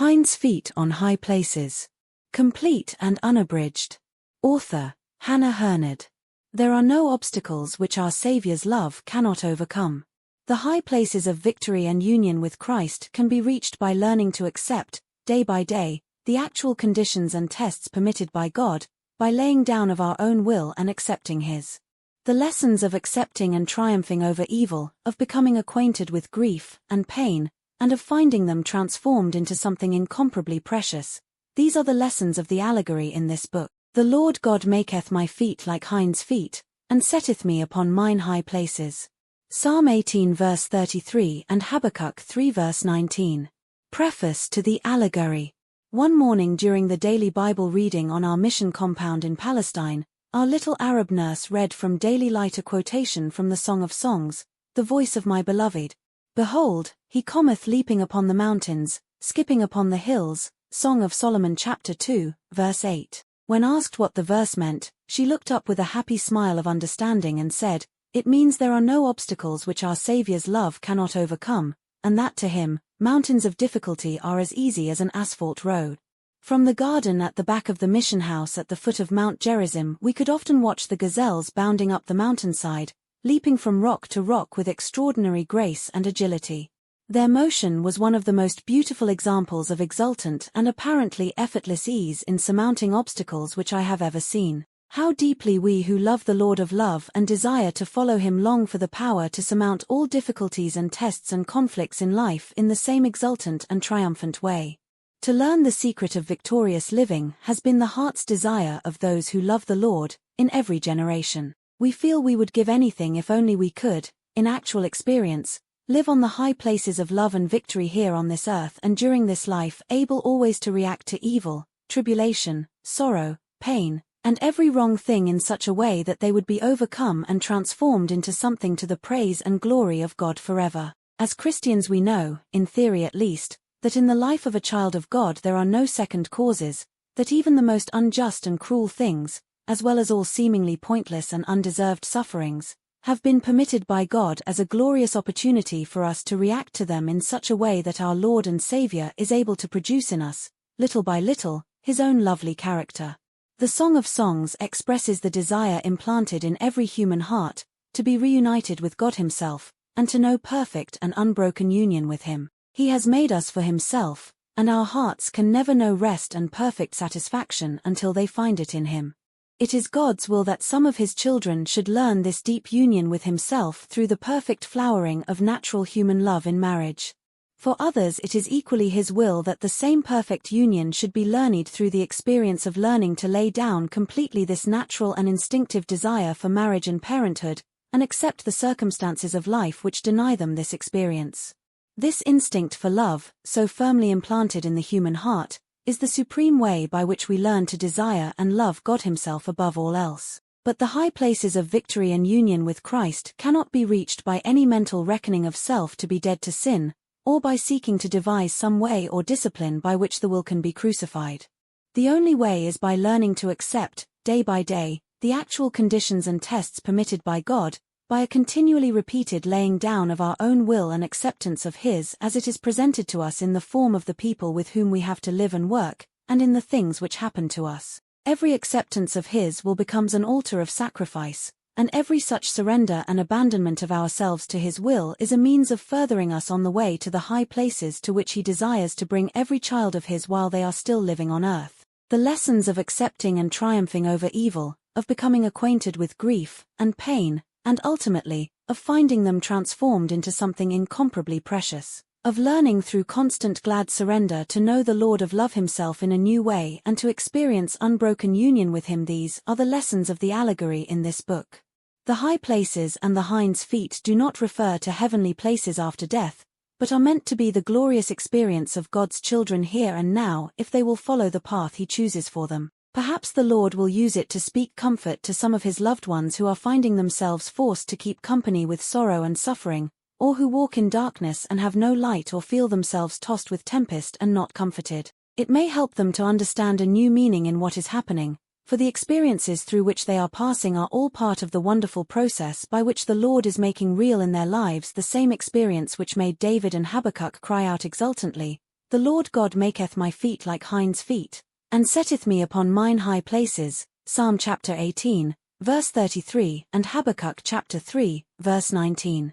Hinds Feet on High Places. Complete and unabridged. Author, Hannah Hurnard. There are no obstacles which our Saviour's love cannot overcome. The high places of victory and union with Christ can be reached by learning to accept, day by day, the actual conditions and tests permitted by God, by laying down of our own will and accepting His. The lessons of accepting and triumphing over evil, of becoming acquainted with grief and pain, and of finding them transformed into something incomparably precious. These are the lessons of the allegory in this book. The Lord God maketh my feet like hinds' feet, and setteth me upon mine high places. Psalm 18 verse 33 and Habakkuk 3 verse 19. Preface to the allegory. One morning during the daily Bible reading on our mission compound in Palestine, our little Arab nurse read from Daily Light a quotation from the Song of Songs, the voice of my beloved. Behold, he cometh leaping upon the mountains, skipping upon the hills, Song of Solomon chapter 2, verse 8. When asked what the verse meant, she looked up with a happy smile of understanding and said, "It means there are no obstacles which our Saviour's love cannot overcome, and that to Him, mountains of difficulty are as easy as an asphalt road." From the garden at the back of the mission house at the foot of Mount Gerizim we could often watch the gazelles bounding up the mountainside, leaping from rock to rock with extraordinary grace and agility. Their motion was one of the most beautiful examples of exultant and apparently effortless ease in surmounting obstacles which I have ever seen. How deeply we who love the Lord of love and desire to follow Him long for the power to surmount all difficulties and tests and conflicts in life in the same exultant and triumphant way. To learn the secret of victorious living has been the heart's desire of those who love the Lord, in every generation. We feel we would give anything if only we could, in actual experience, live on the high places of love and victory here on this earth and during this life, able always to react to evil, tribulation, sorrow, pain, and every wrong thing in such a way that they would be overcome and transformed into something to the praise and glory of God forever. As Christians we know, in theory at least, that in the life of a child of God there are no second causes, that even the most unjust and cruel things, as well as all seemingly pointless and undeserved sufferings, have been permitted by God as a glorious opportunity for us to react to them in such a way that our Lord and Saviour is able to produce in us, little by little, His own lovely character. The Song of Songs expresses the desire implanted in every human heart, to be reunited with God Himself, and to know perfect and unbroken union with Him. He has made us for Himself, and our hearts can never know rest and perfect satisfaction until they find it in Him. It is God's will that some of His children should learn this deep union with Himself through the perfect flowering of natural human love in marriage. For others it is equally His will that the same perfect union should be learned through the experience of learning to lay down completely this natural and instinctive desire for marriage and parenthood, and accept the circumstances of life which deny them this experience. This instinct for love, so firmly implanted in the human heart, is the supreme way by which we learn to desire and love God Himself above all else. But the high places of victory and union with Christ cannot be reached by any mental reckoning of self to be dead to sin, or by seeking to devise some way or discipline by which the will can be crucified. The only way is by learning to accept, day by day, the actual conditions and tests permitted by God, by a continually repeated laying down of our own will and acceptance of His as it is presented to us in the form of the people with whom we have to live and work, and in the things which happen to us. Every acceptance of His will becomes an altar of sacrifice, and every such surrender and abandonment of ourselves to His will is a means of furthering us on the way to the high places to which He desires to bring every child of His while they are still living on earth. The lessons of accepting and triumphing over evil, of becoming acquainted with grief and pain, and ultimately, of finding them transformed into something incomparably precious, of learning through constant glad surrender to know the Lord of love Himself in a new way and to experience unbroken union with Him. These are the lessons of the allegory in this book. The high places and the hinds' feet do not refer to heavenly places after death, but are meant to be the glorious experience of God's children here and now if they will follow the path He chooses for them. Perhaps the Lord will use it to speak comfort to some of His loved ones who are finding themselves forced to keep company with sorrow and suffering, or who walk in darkness and have no light or feel themselves tossed with tempest and not comforted. It may help them to understand a new meaning in what is happening, for the experiences through which they are passing are all part of the wonderful process by which the Lord is making real in their lives the same experience which made David and Habakkuk cry out exultantly, The Lord God maketh my feet like hinds' feet, and setteth me upon mine high places. Psalm chapter 18, verse 33, and Habakkuk chapter 3, verse 19.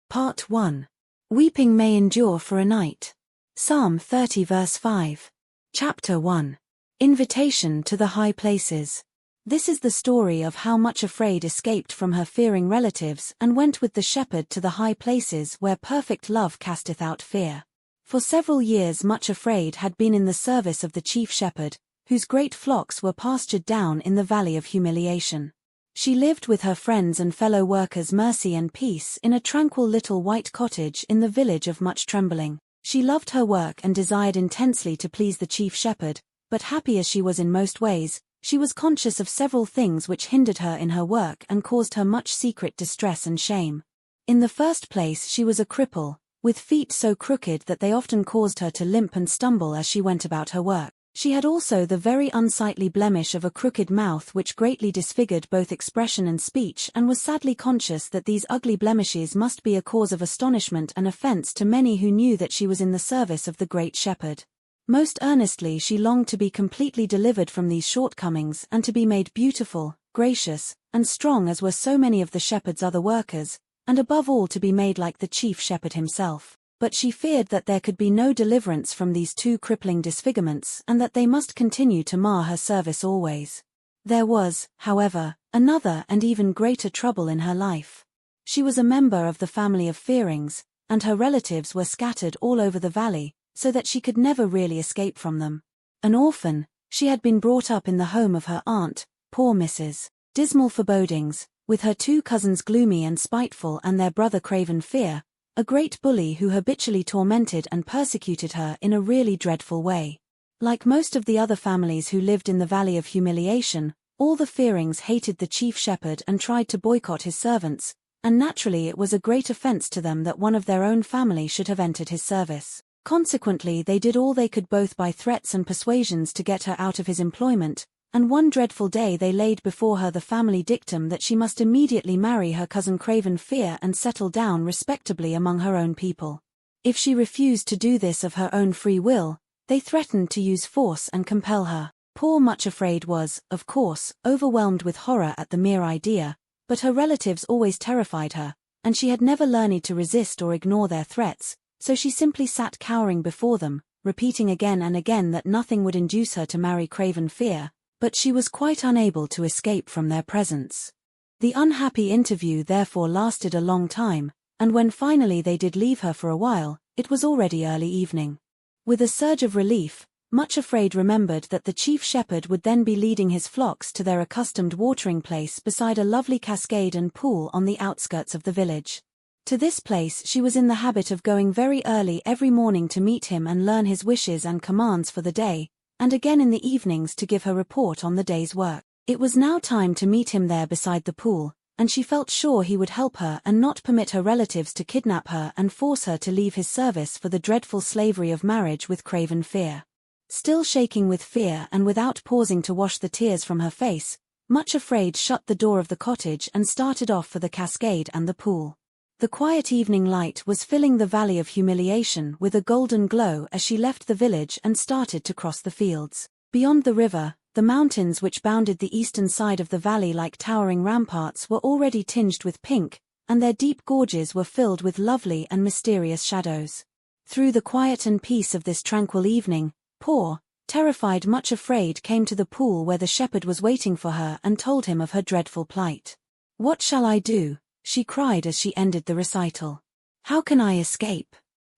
Part 1. Weeping may endure for a night. Psalm 30 verse 5. Chapter 1. Invitation to the high places. This is the story of how Much Afraid escaped from her fearing relatives and went with the shepherd to the high places where perfect love casteth out fear. For several years Much Afraid had been in the service of the chief shepherd, whose great flocks were pastured down in the valley of humiliation. She lived with her friends and fellow workers Mercy and Peace in a tranquil little white cottage in the village of Much Trembling. She loved her work and desired intensely to please the chief shepherd, but happy as she was in most ways, she was conscious of several things which hindered her in her work and caused her much secret distress and shame. In the first place, she was a cripple, with feet so crooked that they often caused her to limp and stumble as she went about her work. She had also the very unsightly blemish of a crooked mouth which greatly disfigured both expression and speech, and was sadly conscious that these ugly blemishes must be a cause of astonishment and offense to many who knew that she was in the service of the great shepherd. Most earnestly she longed to be completely delivered from these shortcomings and to be made beautiful, gracious, and strong as were so many of the shepherd's other workers, and above all to be made like the chief shepherd himself. But she feared that there could be no deliverance from these two crippling disfigurements and that they must continue to mar her service always. There was, however, another and even greater trouble in her life. She was a member of the family of Fearings, and her relatives were scattered all over the valley, so that she could never really escape from them. An orphan, she had been brought up in the home of her aunt, poor Mrs. Dismal Forebodings, with her two cousins Gloomy and Spiteful and their brother Craven Fear, a great bully who habitually tormented and persecuted her in a really dreadful way. Like most of the other families who lived in the Valley of Humiliation, all the Fearings hated the chief shepherd and tried to boycott his servants, and naturally it was a great offense to them that one of their own family should have entered his service. Consequently, they did all they could both by threats and persuasions to get her out of his employment, and one dreadful day they laid before her the family dictum that she must immediately marry her cousin Craven Fear and settle down respectably among her own people. If she refused to do this of her own free will, they threatened to use force and compel her. Poor Much Afraid was, of course, overwhelmed with horror at the mere idea, but her relatives always terrified her, and she had never learned to resist or ignore their threats, so she simply sat cowering before them, repeating again and again that nothing would induce her to marry Craven Fear. But she was quite unable to escape from their presence. The unhappy interview therefore lasted a long time, and when finally they did leave her for a while, it was already early evening. With a surge of relief, Much Afraid remembered that the chief shepherd would then be leading his flocks to their accustomed watering place beside a lovely cascade and pool on the outskirts of the village. To this place she was in the habit of going very early every morning to meet him and learn his wishes and commands for the day, and again in the evenings to give her report on the day's work. It was now time to meet him there beside the pool, and she felt sure he would help her and not permit her relatives to kidnap her and force her to leave his service for the dreadful slavery of marriage with Craven Fear. Still shaking with fear and without pausing to wash the tears from her face, Much Afraid shut the door of the cottage and started off for the cascade and the pool. The quiet evening light was filling the Valley of Humiliation with a golden glow as she left the village and started to cross the fields. Beyond the river, the mountains which bounded the eastern side of the valley like towering ramparts were already tinged with pink, and their deep gorges were filled with lovely and mysterious shadows. Through the quiet and peace of this tranquil evening, poor, terrified Much Afraid came to the pool where the shepherd was waiting for her and told him of her dreadful plight. "What shall I do?" she cried as she ended the recital. "How can I escape?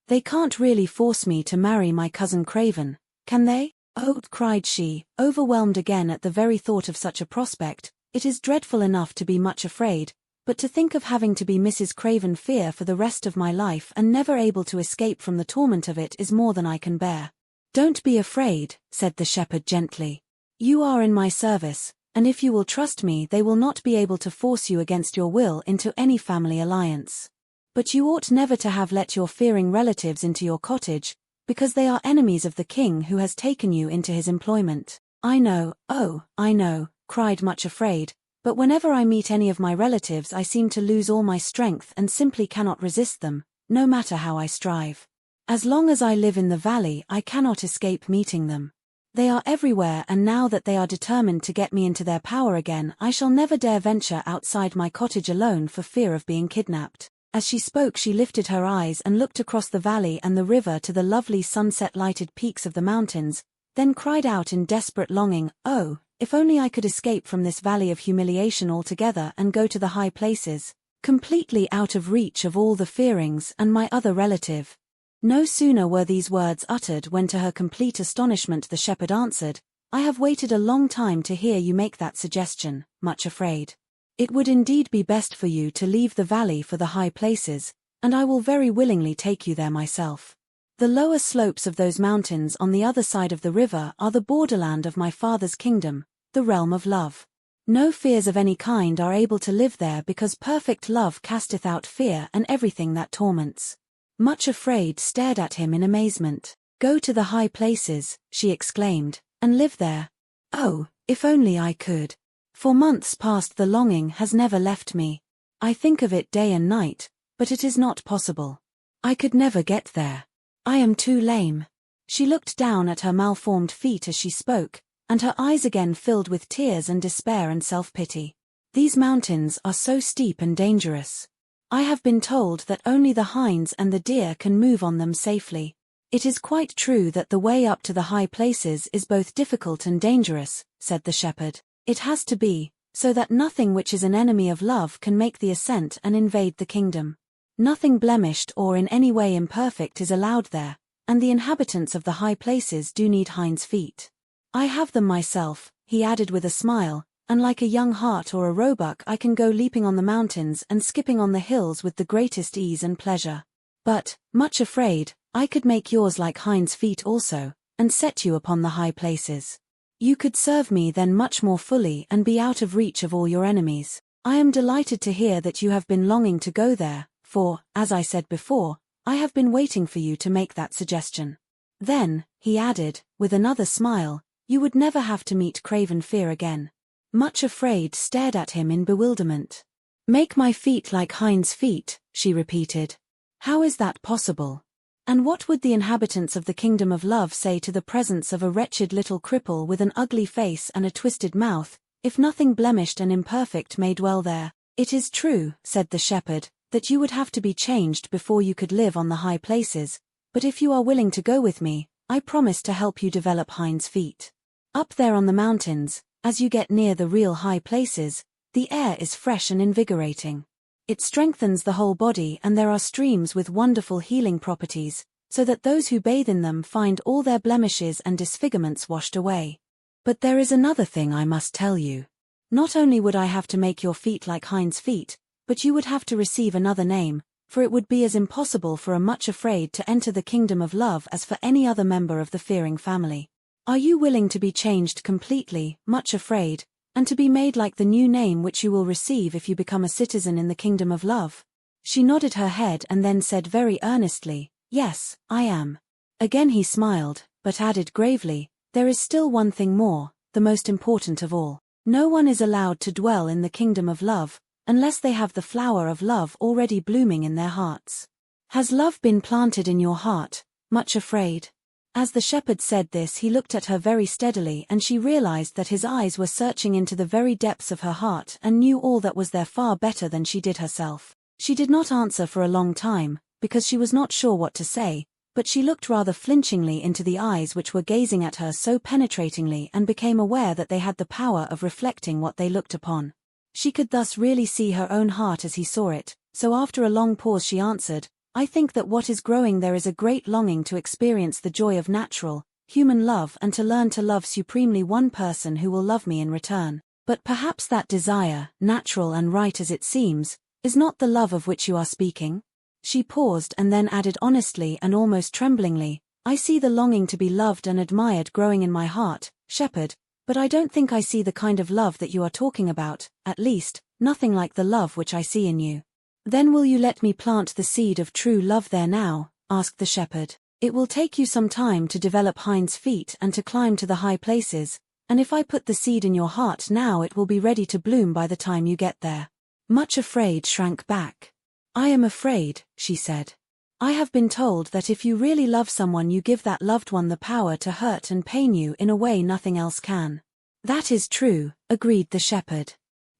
They can't really force me to marry my cousin Craven, can they?" "Oh," cried she, overwhelmed again at the very thought of such a prospect, "it is dreadful enough to be Much Afraid, but to think of having to be Mrs. Craven Fear for the rest of my life and never able to escape from the torment of it is more than I can bear." "Don't be afraid," said the shepherd gently. "You are in my service, and if you will trust me they will not be able to force you against your will into any family alliance. But you ought never to have let your fearing relatives into your cottage, because they are enemies of the king who has taken you into his employment." "I know, oh, I know," cried Much Afraid, But whenever I meet any of my relatives I seem to lose all my strength and simply cannot resist them, no matter how I strive. As long as I live in the valley I cannot escape meeting them. They are everywhere, and now that they are determined to get me into their power again I shall never dare venture outside my cottage alone for fear of being kidnapped." As she spoke she lifted her eyes and looked across the valley and the river to the lovely sunset-lighted peaks of the mountains, then cried out in desperate longing, "Oh, if only I could escape from this valley of humiliation altogether and go to the high places, completely out of reach of all the Fearings and my other relative." No sooner were these words uttered when to her complete astonishment the shepherd answered, "I have waited a long time to hear you make that suggestion, Much Afraid. It would indeed be best for you to leave the valley for the high places, and I will very willingly take you there myself. The lower slopes of those mountains on the other side of the river are the borderland of my father's kingdom, the realm of love. No fears of any kind are able to live there because perfect love casteth out fear and everything that torments." Much Afraid stared at him in amazement. "Go to the high places," she exclaimed, "and live there? Oh, if only I could. For months past the longing has never left me. I think of it day and night, but it is not possible. I could never get there. I am too lame." She looked down at her malformed feet as she spoke, and her eyes again filled with tears and despair and self-pity. "These mountains are so steep and dangerous. I have been told that only the hinds and the deer can move on them safely. It is quite true that the way up to the high places is both difficult and dangerous," said the shepherd. "It has to be, so that nothing which is an enemy of love can make the ascent and invade the kingdom. Nothing blemished or in any way imperfect is allowed there, and the inhabitants of the high places do need hinds' feet. I have them myself," he added with a smile, "and like a young hart or a roebuck I can go leaping on the mountains and skipping on the hills with the greatest ease and pleasure. But, Much Afraid, I could make yours like hinds' feet also, and set you upon the high places. You could serve me then much more fully and be out of reach of all your enemies. I am delighted to hear that you have been longing to go there, for, as I said before, I have been waiting for you to make that suggestion. Then," he added, with another smile, "you would never have to meet craven fear again." Much Afraid stared at him in bewilderment. "Make my feet like hinds' feet," she repeated. "How is that possible? And what would the inhabitants of the kingdom of love say to the presence of a wretched little cripple with an ugly face and a twisted mouth, if nothing blemished and imperfect may dwell there?" "It is true," said the shepherd, "that you would have to be changed before you could live on the high places, but if you are willing to go with me, I promise to help you develop hinds' feet. Up there on the mountains, as you get near the real high places, the air is fresh and invigorating. It strengthens the whole body and there are streams with wonderful healing properties, so that those who bathe in them find all their blemishes and disfigurements washed away. But there is another thing I must tell you. Not only would I have to make your feet like hinds' feet, but you would have to receive another name, for it would be as impossible for a Much Afraid to enter the kingdom of love as for any other member of the Fearing family. Are you willing to be changed completely, Much Afraid, and to be made like the new name which you will receive if you become a citizen in the kingdom of love?" She nodded her head and then said very earnestly, "Yes, I am." Again he smiled, but added gravely, "There is still one thing more, the most important of all. No one is allowed to dwell in the kingdom of love, unless they have the flower of love already blooming in their hearts. Has love been planted in your heart, Much Afraid?" As the shepherd said this he looked at her very steadily and she realized that his eyes were searching into the very depths of her heart and knew all that was there far better than she did herself. She did not answer for a long time, because she was not sure what to say, but she looked rather flinchingly into the eyes which were gazing at her so penetratingly and became aware that they had the power of reflecting what they looked upon. She could thus really see her own heart as he saw it, so after a long pause she answered, "I think that what is growing there is a great longing to experience the joy of natural, human love and to learn to love supremely one person who will love me in return. But perhaps that desire, natural and right as it seems, is not the love of which you are speaking?" She paused and then added honestly and almost tremblingly, "I see the longing to be loved and admired growing in my heart, shepherd, but I don't think I see the kind of love that you are talking about, at least, nothing like the love which I see in you." "Then will you let me plant the seed of true love there now?" asked the shepherd. "It will take you some time to develop hinds' feet and to climb to the high places, And if I put the seed in your heart now, it will be ready to bloom by the time you get there." Much Afraid shrank back. "I am afraid," she said. "I have been told that if you really love someone, you give that loved one the power to hurt and pain you in a way nothing else can." "That is true," agreed the shepherd.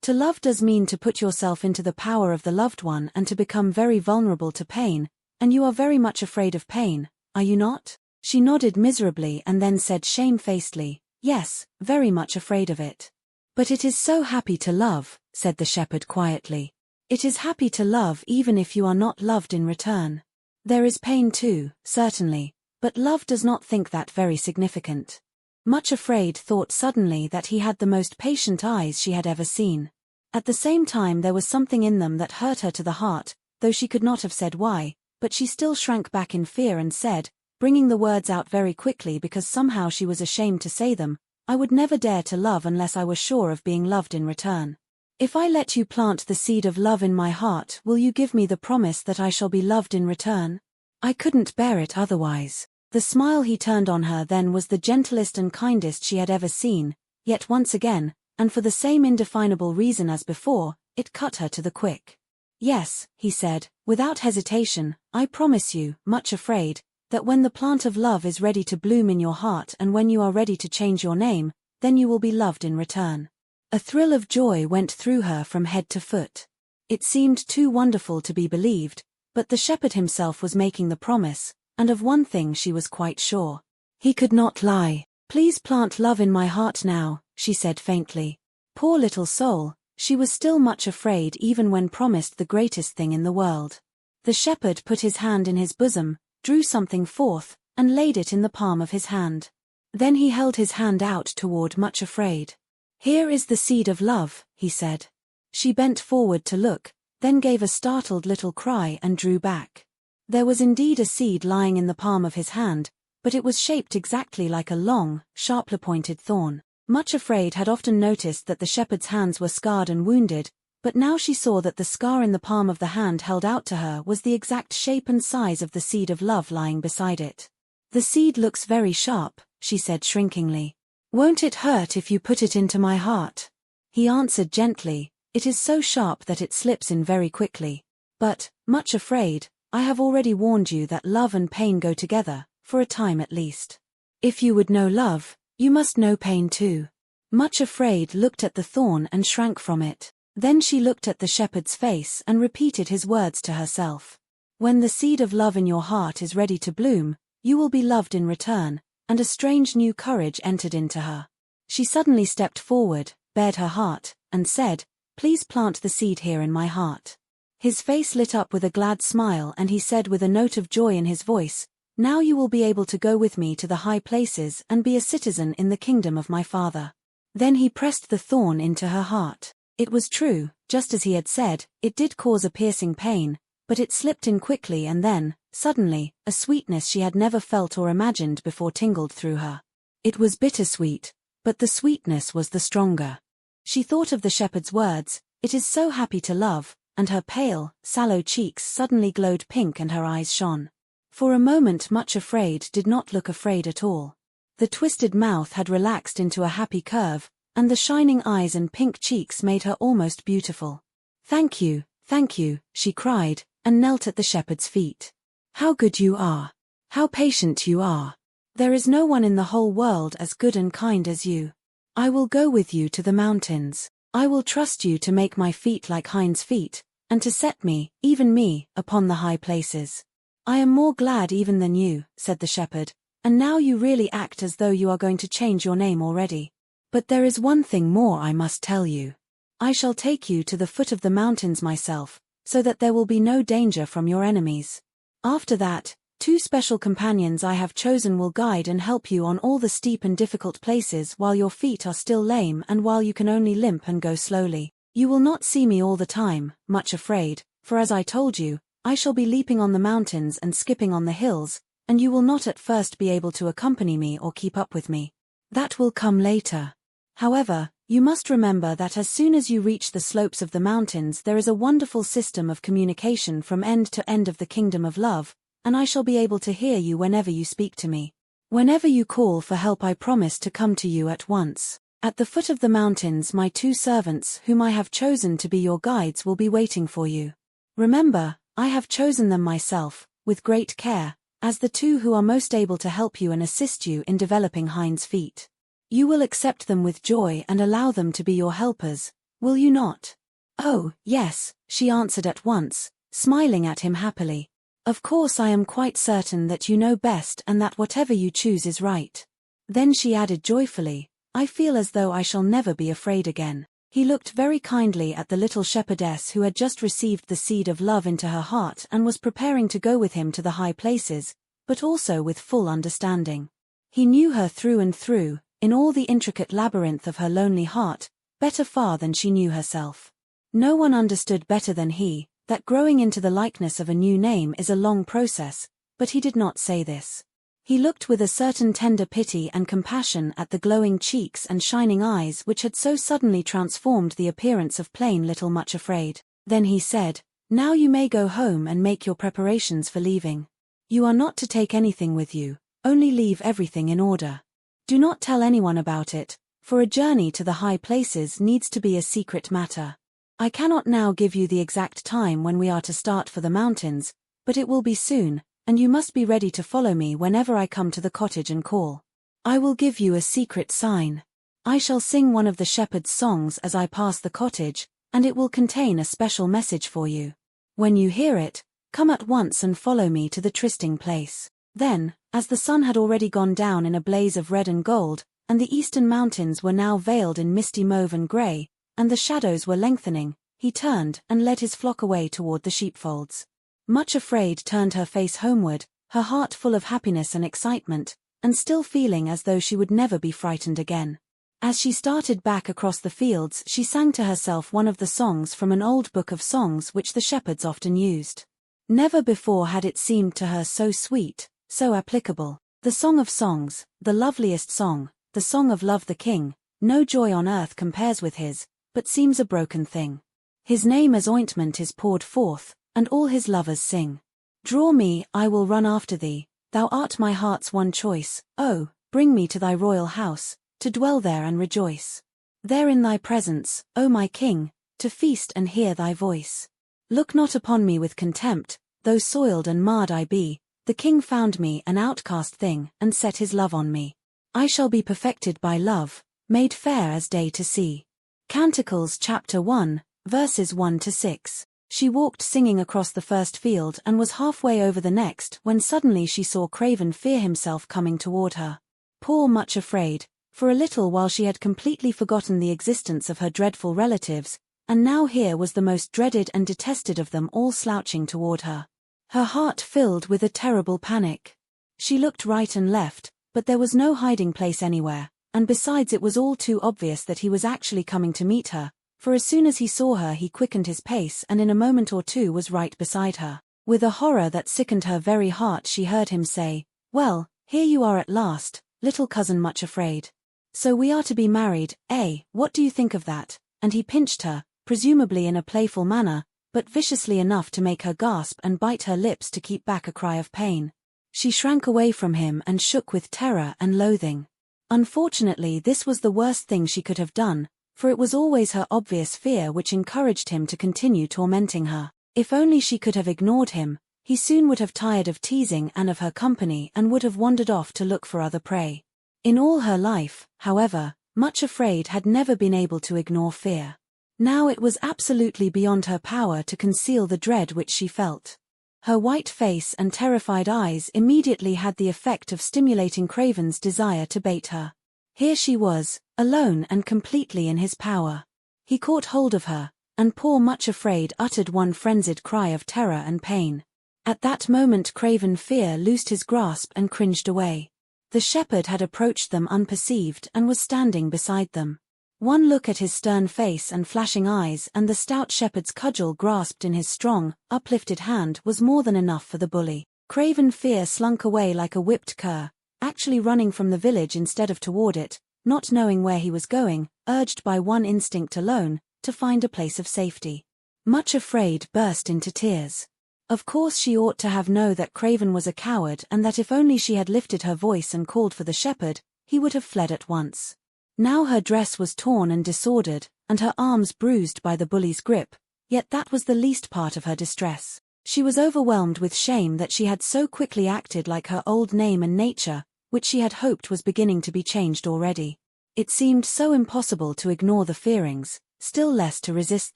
"To love does mean to put yourself into the power of the loved one and to become very vulnerable to pain, and you are very much afraid of pain, are you not?" She nodded miserably and then said shamefacedly, "Yes, very much afraid of it." "But it is so happy to love," said the shepherd quietly. "It is happy to love even if you are not loved in return. There is pain too, certainly, but love does not think that very significant." Much Afraid thought suddenly that he had the most patient eyes she had ever seen. At the same time there was something in them that hurt her to the heart, though she could not have said why, but she still shrank back in fear and said, bringing the words out very quickly because somehow she was ashamed to say them, "I would never dare to love unless I were sure of being loved in return. If I let you plant the seed of love in my heart, will you give me the promise that I shall be loved in return?" "I couldn't bear it otherwise." The smile he turned on her then was the gentlest and kindest she had ever seen, yet once again, and for the same indefinable reason as before, it cut her to the quick. "Yes," he said, without hesitation, "I promise you, Much Afraid, that when the plant of love is ready to bloom in your heart and when you are ready to change your name, then you will be loved in return." A thrill of joy went through her from head to foot. It seemed too wonderful to be believed, but the shepherd himself was making the promise, and of one thing she was quite sure. He could not lie. "Please plant love in my heart now," she said faintly. Poor little soul, she was still much afraid even when promised the greatest thing in the world. The shepherd put his hand in his bosom, drew something forth, and laid it in the palm of his hand. Then he held his hand out toward Much Afraid. "Here is the seed of love," he said. She bent forward to look, then gave a startled little cry and drew back. There was indeed a seed lying in the palm of his hand, but it was shaped exactly like a long, sharply-pointed thorn. Much Afraid had often noticed that the shepherd's hands were scarred and wounded, but now she saw that the scar in the palm of the hand held out to her was the exact shape and size of the seed of love lying beside it. "The seed looks very sharp," she said shrinkingly. "Won't it hurt if you put it into my heart?" He answered gently, "It is so sharp that it slips in very quickly. But, Much Afraid, I have already warned you that love and pain go together, for a time at least. If you would know love, you must know pain too." Much Afraid looked at the thorn and shrank from it. Then she looked at the shepherd's face and repeated his words to herself. "When the seed of love in your heart is ready to bloom, you will be loved in return," and a strange new courage entered into her. She suddenly stepped forward, bared her heart, and said, "Please plant the seed here in my heart." His face lit up with a glad smile and he said with a note of joy in his voice, "Now you will be able to go with me to the high places and be a citizen in the kingdom of my Father." Then he pressed the thorn into her heart. It was true, just as he had said, it did cause a piercing pain, but it slipped in quickly and then, suddenly, a sweetness she had never felt or imagined before tingled through her. It was bittersweet, but the sweetness was the stronger. She thought of the shepherd's words, "It is so happy to love," and her pale, sallow cheeks suddenly glowed pink and her eyes shone. For a moment Much Afraid did not look afraid at all. The twisted mouth had relaxed into a happy curve, and the shining eyes and pink cheeks made her almost beautiful. thank you," she cried, and knelt at the shepherd's feet. "How good you are! How patient you are! There is no one in the whole world as good and kind as you. I will go with you to the mountains. I will trust you to make my feet like Hinds' feet, and to set me, even me, upon the high places." "I am more glad even than you," said the shepherd, "and now you really act as though you are going to change your name already. But there is one thing more I must tell you. I shall take you to the foot of the mountains myself, so that there will be no danger from your enemies. After that, 2 special companions I have chosen will guide and help you on all the steep and difficult places while your feet are still lame and while you can only limp and go slowly. You will not see me all the time, Much Afraid, for as I told you, I shall be leaping on the mountains and skipping on the hills, and you will not at first be able to accompany me or keep up with me. That will come later. However, you must remember that as soon as you reach the slopes of the mountains there is a wonderful system of communication from end to end of the kingdom of love, and I shall be able to hear you whenever you speak to me. Whenever you call for help I promise to come to you at once. At the foot of the mountains my 2 servants whom I have chosen to be your guides will be waiting for you. Remember, I have chosen them myself, with great care, as the 2 who are most able to help you and assist you in developing Hinds Feet. You will accept them with joy and allow them to be your helpers, will you not? Oh, yes, she answered at once, smiling at him happily. Of course I am quite certain that you know best and that whatever you choose is right. Then she added joyfully, I feel as though I shall never be afraid again. He looked very kindly at the little shepherdess who had just received the seed of love into her heart and was preparing to go with him to the high places, but also with full understanding. He knew her through and through, in all the intricate labyrinth of her lonely heart, better far than she knew herself. No one understood better than he, that growing into the likeness of a new name is a long process, but he did not say this. He looked with a certain tender pity and compassion at the glowing cheeks and shining eyes which had so suddenly transformed the appearance of plain little Much Afraid. Then he said, Now you may go home and make your preparations for leaving. You are not to take anything with you, only leave everything in order. Do not tell anyone about it, for a journey to the high places needs to be a secret matter. I cannot now give you the exact time when we are to start for the mountains, but it will be soon, and you must be ready to follow me whenever I come to the cottage and call. I will give you a secret sign. I shall sing one of the shepherd's songs as I pass the cottage, and it will contain a special message for you. When you hear it, come at once and follow me to the trysting place. Then, as the sun had already gone down in a blaze of red and gold, and the eastern mountains were now veiled in misty mauve and grey, and the shadows were lengthening, he turned and led his flock away toward the sheepfolds. Much Afraid turned her face homeward, her heart full of happiness and excitement, and still feeling as though she would never be frightened again. As she started back across the fields she sang to herself one of the songs from an old book of songs which the shepherds often used. Never before had it seemed to her so sweet, so applicable. The Song of Songs, the loveliest song, the song of Love the King, no joy on earth compares with his, but seems a broken thing. His name as ointment is poured forth, and all his lovers sing. Draw me, I will run after thee, thou art my heart's one choice, oh, bring me to thy royal house, to dwell there and rejoice. There in thy presence, O my King, to feast and hear thy voice. Look not upon me with contempt, though soiled and marred I be, the King found me an outcast thing and set his love on me. I shall be perfected by love, made fair as day to see. Canticles chapter 1, verses 1-6. She walked singing across the first field and was halfway over the next when suddenly she saw Craven Fear himself coming toward her. Poor Much Afraid, for a little while she had completely forgotten the existence of her dreadful relatives, and now here was the most dreaded and detested of them all slouching toward her. Her heart filled with a terrible panic. She looked right and left, but there was no hiding place anywhere, and besides it was all too obvious that he was actually coming to meet her, for as soon as he saw her he quickened his pace and in a moment or two was right beside her. With a horror that sickened her very heart she heard him say, Well, here you are at last, little cousin Much Afraid. So we are to be married, eh? What do you think of that? And he pinched her, presumably in a playful manner, but viciously enough to make her gasp and bite her lips to keep back a cry of pain. She shrank away from him and shook with terror and loathing. Unfortunately this was the worst thing she could have done, for it was always her obvious fear which encouraged him to continue tormenting her. If only she could have ignored him, he soon would have tired of teasing and of her company and would have wandered off to look for other prey. In all her life, however, Much Afraid had never been able to ignore fear. Now it was absolutely beyond her power to conceal the dread which she felt. Her white face and terrified eyes immediately had the effect of stimulating Craven's desire to bait her. Here she was, alone and completely in his power. He caught hold of her, and poor Much Afraid uttered one frenzied cry of terror and pain. At that moment Craven Fear loosed his grasp and cringed away. The shepherd had approached them unperceived and was standing beside them. One look at his stern face and flashing eyes and the stout shepherd's cudgel grasped in his strong, uplifted hand was more than enough for the bully. Craven Fear slunk away like a whipped cur, actually running from the village instead of toward it, not knowing where he was going, urged by one instinct alone, to find a place of safety. Much Afraid burst into tears. Of course she ought to have known that Craven was a coward and that if only she had lifted her voice and called for the shepherd, he would have fled at once. Now her dress was torn and disordered, and her arms bruised by the bully's grip, yet that was the least part of her distress. She was overwhelmed with shame that she had so quickly acted like her old name and nature, which she had hoped was beginning to be changed already. It seemed so impossible to ignore the fearings, still less to resist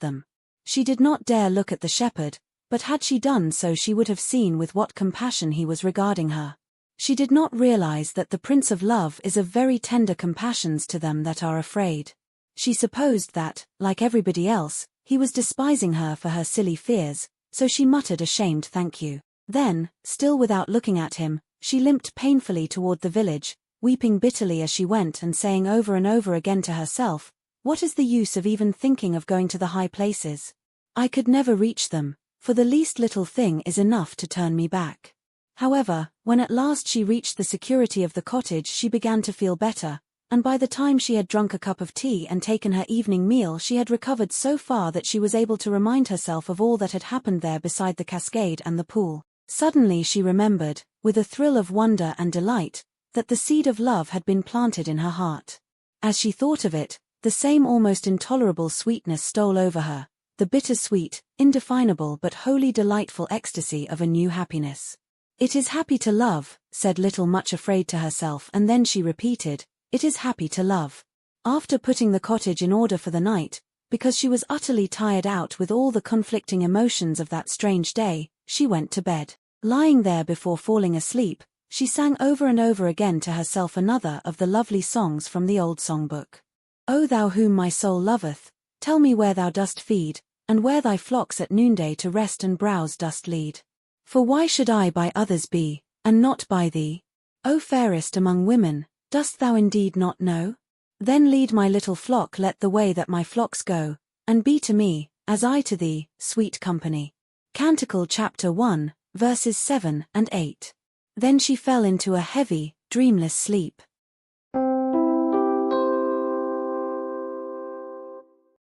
them. She did not dare look at the shepherd, but had she done so she would have seen with what compassion he was regarding her. She did not realize that the Prince of Love is of very tender compassions to them that are afraid. She supposed that, like everybody else, he was despising her for her silly fears, so she muttered a shamed thank you. Then, still without looking at him, she limped painfully toward the village, weeping bitterly as she went and saying over and over again to herself, "What is the use of even thinking of going to the high places? I could never reach them, for the least little thing is enough to turn me back." However, when at last she reached the security of the cottage she began to feel better, and by the time she had drunk a cup of tea and taken her evening meal she had recovered so far that she was able to remind herself of all that had happened there beside the cascade and the pool. Suddenly she remembered, with a thrill of wonder and delight, that the seed of love had been planted in her heart. As she thought of it, the same almost intolerable sweetness stole over her, the bitter-sweet, indefinable but wholly delightful ecstasy of a new happiness. "It is happy to love," said Little Much Afraid to herself, and then she repeated, "It is happy to love." After putting the cottage in order for the night, because she was utterly tired out with all the conflicting emotions of that strange day, she went to bed. Lying there before falling asleep, she sang over and over again to herself another of the lovely songs from the old songbook. "O thou whom my soul loveth, tell me where thou dost feed, and where thy flocks at noonday to rest and browse dost lead. For why should I by others be, and not by thee? O fairest among women, dost thou indeed not know? Then lead my little flock, let the way that my flocks go, and be to me, as I to thee, sweet company." Canticle chapter 1, verses 7 and 8. Then she fell into a heavy, dreamless sleep.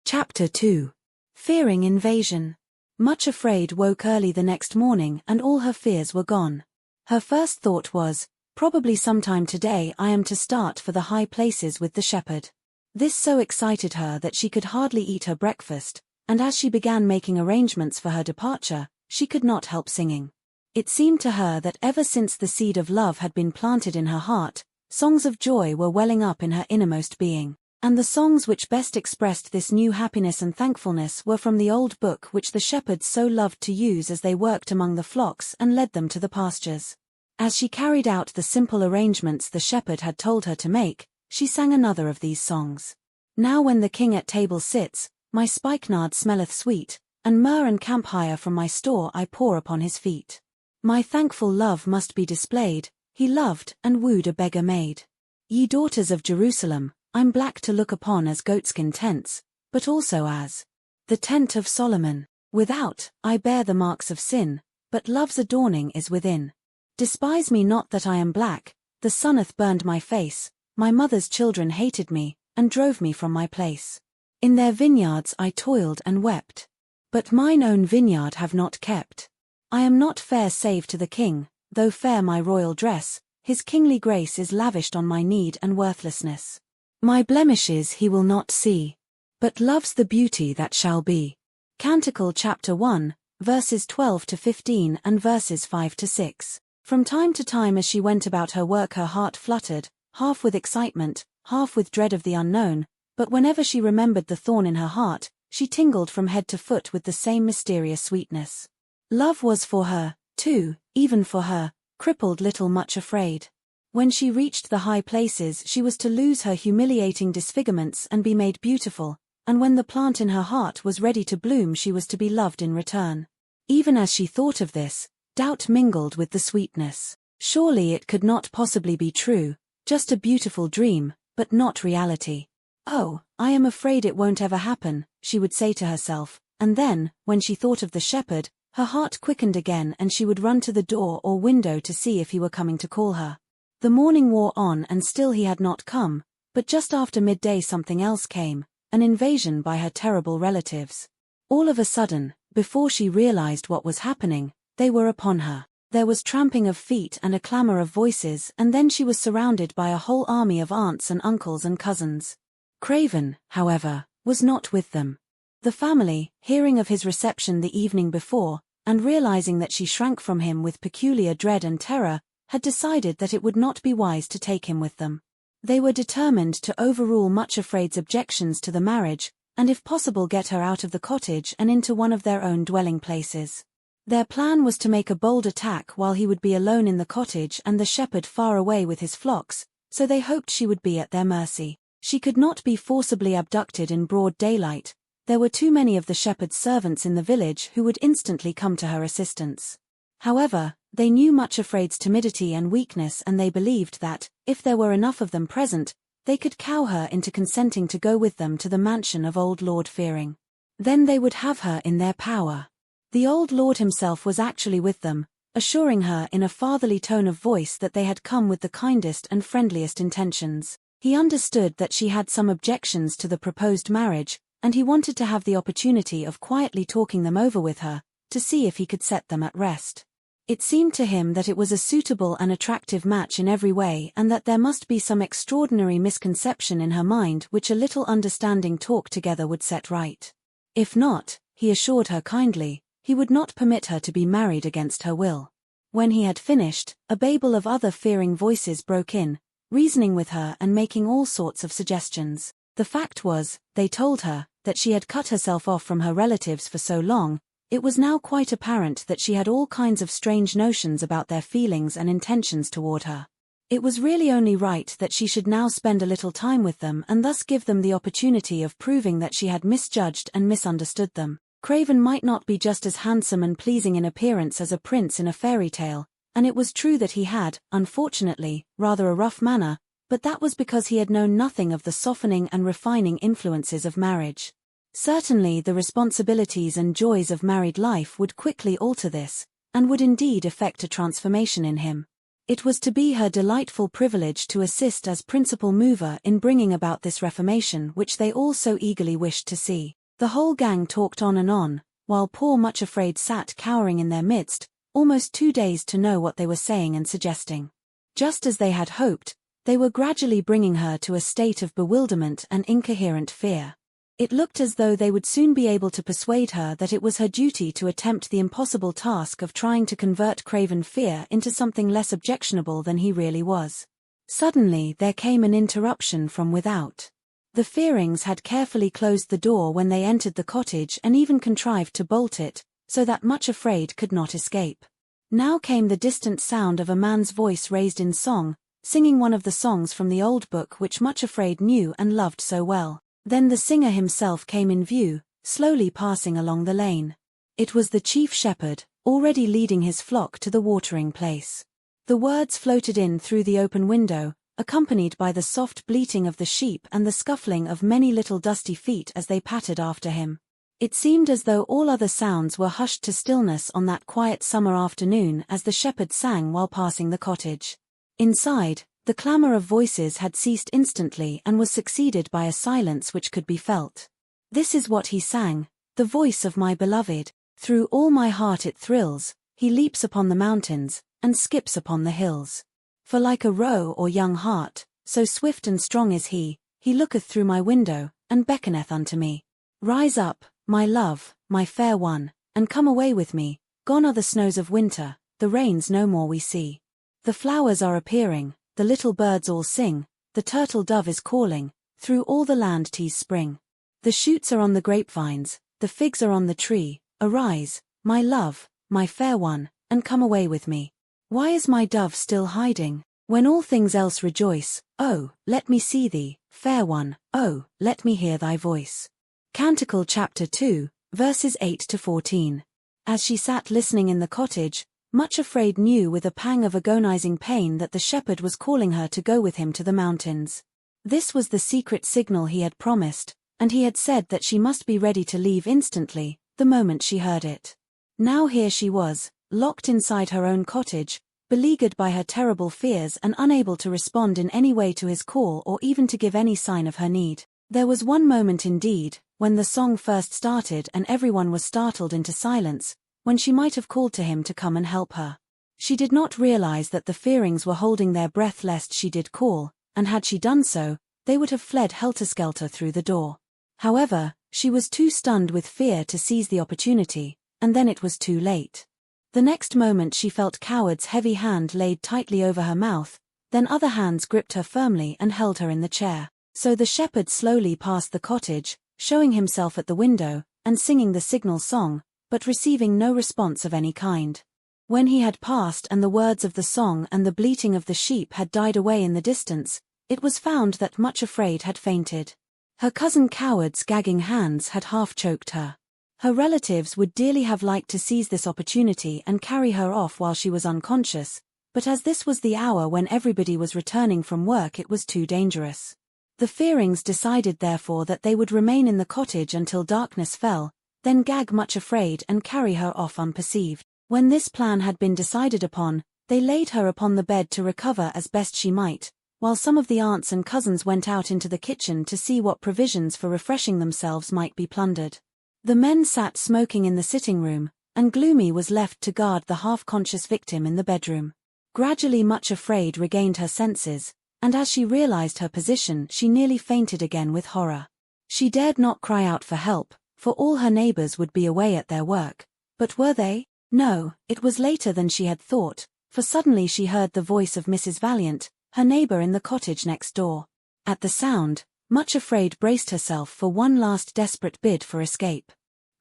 Chapter 2. Fearing Invasion. Much Afraid woke early the next morning and all her fears were gone. Her first thought was, probably sometime today I am to start for the high places with the shepherd. This so excited her that she could hardly eat her breakfast, and as she began making arrangements for her departure, she could not help singing. It seemed to her that ever since the seed of love had been planted in her heart, songs of joy were welling up in her innermost being. And the songs which best expressed this new happiness and thankfulness were from the old book which the shepherds so loved to use as they worked among the flocks and led them to the pastures. As she carried out the simple arrangements the shepherd had told her to make, she sang another of these songs. "Now when the king at table sits, my spikenard smelleth sweet, and myrrh and camphire from my store I pour upon his feet. My thankful love must be displayed, he loved and wooed a beggar maid. Ye daughters of Jerusalem, I'm black to look upon as goatskin tents, but also as the tent of Solomon. Without, I bear the marks of sin, but love's adorning is within. Despise me not that I am black, the sun hath burned my face, my mother's children hated me, and drove me from my place. In their vineyards I toiled and wept, but mine own vineyard have not kept. I am not fair save to the king, though fair my royal dress, his kingly grace is lavished on my need and worthlessness. My blemishes he will not see, but loves the beauty that shall be." Canticle chapter 1, verses 12 to 15 and verses 5 to 6. From time to time as she went about her work her heart fluttered, half with excitement, half with dread of the unknown, but whenever she remembered the thorn in her heart, she tingled from head to foot with the same mysterious sweetness. Love was for her, too, even for her, crippled Little Much Afraid. When she reached the high places she was to lose her humiliating disfigurements and be made beautiful, and when the plant in her heart was ready to bloom she was to be loved in return. Even as she thought of this, doubt mingled with the sweetness. Surely it could not possibly be true, just a beautiful dream, but not reality. "Oh, I am afraid it won't ever happen," she would say to herself, and then, when she thought of the shepherd, her heart quickened again and she would run to the door or window to see if he were coming to call her. The morning wore on and still he had not come, but just after midday something else came, an invasion by her terrible relatives. All of a sudden, before she realized what was happening, they were upon her. There was tramping of feet and a clamor of voices, and then she was surrounded by a whole army of aunts and uncles and cousins. Craven, however, was not with them. The family, hearing of his reception the evening before, and realizing that she shrank from him with peculiar dread and terror, had decided that it would not be wise to take him with them. They were determined to overrule Much Afraid's objections to the marriage, and if possible get her out of the cottage and into one of their own dwelling places. Their plan was to make a bold attack while he would be alone in the cottage and the shepherd far away with his flocks, so they hoped she would be at their mercy. She could not be forcibly abducted in broad daylight. There were too many of the shepherd's servants in the village who would instantly come to her assistance. However, they knew Much Afraid's timidity and weakness, and they believed that, if there were enough of them present, they could cow her into consenting to go with them to the mansion of old Lord Fearing. Then they would have her in their power. The old lord himself was actually with them, assuring her in a fatherly tone of voice that they had come with the kindest and friendliest intentions. He understood that she had some objections to the proposed marriage, and he wanted to have the opportunity of quietly talking them over with her, to see if he could set them at rest. It seemed to him that it was a suitable and attractive match in every way, and that there must be some extraordinary misconception in her mind which a little understanding talk together would set right. If not, he assured her kindly, he would not permit her to be married against her will. When he had finished, a babel of other fearing voices broke in, reasoning with her and making all sorts of suggestions. The fact was, they told her, that she had cut herself off from her relatives for so long. It was now quite apparent that she had all kinds of strange notions about their feelings and intentions toward her. It was really only right that she should now spend a little time with them and thus give them the opportunity of proving that she had misjudged and misunderstood them. Craven might not be just as handsome and pleasing in appearance as a prince in a fairy tale, and it was true that he had, unfortunately, rather a rough manner, but that was because he had known nothing of the softening and refining influences of marriage. Certainly the responsibilities and joys of married life would quickly alter this, and would indeed effect a transformation in him. It was to be her delightful privilege to assist as principal mover in bringing about this reformation which they all so eagerly wished to see. The whole gang talked on and on, while poor Much Afraid sat cowering in their midst, almost too dazed to know what they were saying and suggesting. Just as they had hoped, they were gradually bringing her to a state of bewilderment and incoherent fear. It looked as though they would soon be able to persuade her that it was her duty to attempt the impossible task of trying to convert Craven Fear into something less objectionable than he really was. Suddenly there came an interruption from without. The Fearings had carefully closed the door when they entered the cottage and even contrived to bolt it, so that Much Afraid could not escape. Now came the distant sound of a man's voice raised in song, singing one of the songs from the old book which Much Afraid knew and loved so well. Then the singer himself came in view, slowly passing along the lane. It was the chief shepherd, already leading his flock to the watering place. The words floated in through the open window, accompanied by the soft bleating of the sheep and the scuffling of many little dusty feet as they pattered after him. It seemed as though all other sounds were hushed to stillness on that quiet summer afternoon as the shepherd sang while passing the cottage. Inside, the clamor of voices had ceased instantly and was succeeded by a silence which could be felt. This is what he sang: "The voice of my beloved, through all my heart it thrills, he leaps upon the mountains, and skips upon the hills. For like a roe or young hart, so swift and strong is he looketh through my window, and beckoneth unto me. Rise up, my love, my fair one, and come away with me. Gone are the snows of winter, the rains no more we see. The flowers are appearing, the little birds all sing, the turtle dove is calling, through all the land 'tis spring. The shoots are on the grapevines, the figs are on the tree. Arise, my love, my fair one, and come away with me. Why is my dove still hiding? When all things else rejoice, oh, let me see thee, fair one, oh, let me hear thy voice." Canticle chapter 2, verses 8 to 14. As she sat listening in the cottage, Much Afraid knew with a pang of agonizing pain that the shepherd was calling her to go with him to the mountains. This was the secret signal he had promised, and he had said that she must be ready to leave instantly, the moment she heard it. Now here she was, locked inside her own cottage, beleaguered by her terrible fears and unable to respond in any way to his call or even to give any sign of her need. There was one moment indeed, when the song first started and everyone was startled into silence, when she might have called to him to come and help her. She did not realize that the Fearings were holding their breath lest she did call, and had she done so, they would have fled helter-skelter through the door. However, she was too stunned with fear to seize the opportunity, and then it was too late. The next moment she felt Coward's heavy hand laid tightly over her mouth, then other hands gripped her firmly and held her in the chair. So the shepherd slowly passed the cottage, showing himself at the window, and singing the signal song, but receiving no response of any kind. When he had passed and the words of the song and the bleating of the sheep had died away in the distance, it was found that Much Afraid had fainted. Her cousin Coward's gagging hands had half choked her. Her relatives would dearly have liked to seize this opportunity and carry her off while she was unconscious, but as this was the hour when everybody was returning from work, it was too dangerous. The Fearings decided therefore that they would remain in the cottage until darkness fell, then gag Much Afraid and carry her off unperceived. When this plan had been decided upon, they laid her upon the bed to recover as best she might, while some of the aunts and cousins went out into the kitchen to see what provisions for refreshing themselves might be plundered. The men sat smoking in the sitting room, and Gloomy was left to guard the half-conscious victim in the bedroom. Gradually Much Afraid regained her senses, and as she realized her position she nearly fainted again with horror. She dared not cry out for help, for all her neighbors would be away at their work. But were they? No, it was later than she had thought, for suddenly she heard the voice of Mrs. Valiant, her neighbor in the cottage next door. At the sound, Much Afraid braced herself for one last desperate bid for escape.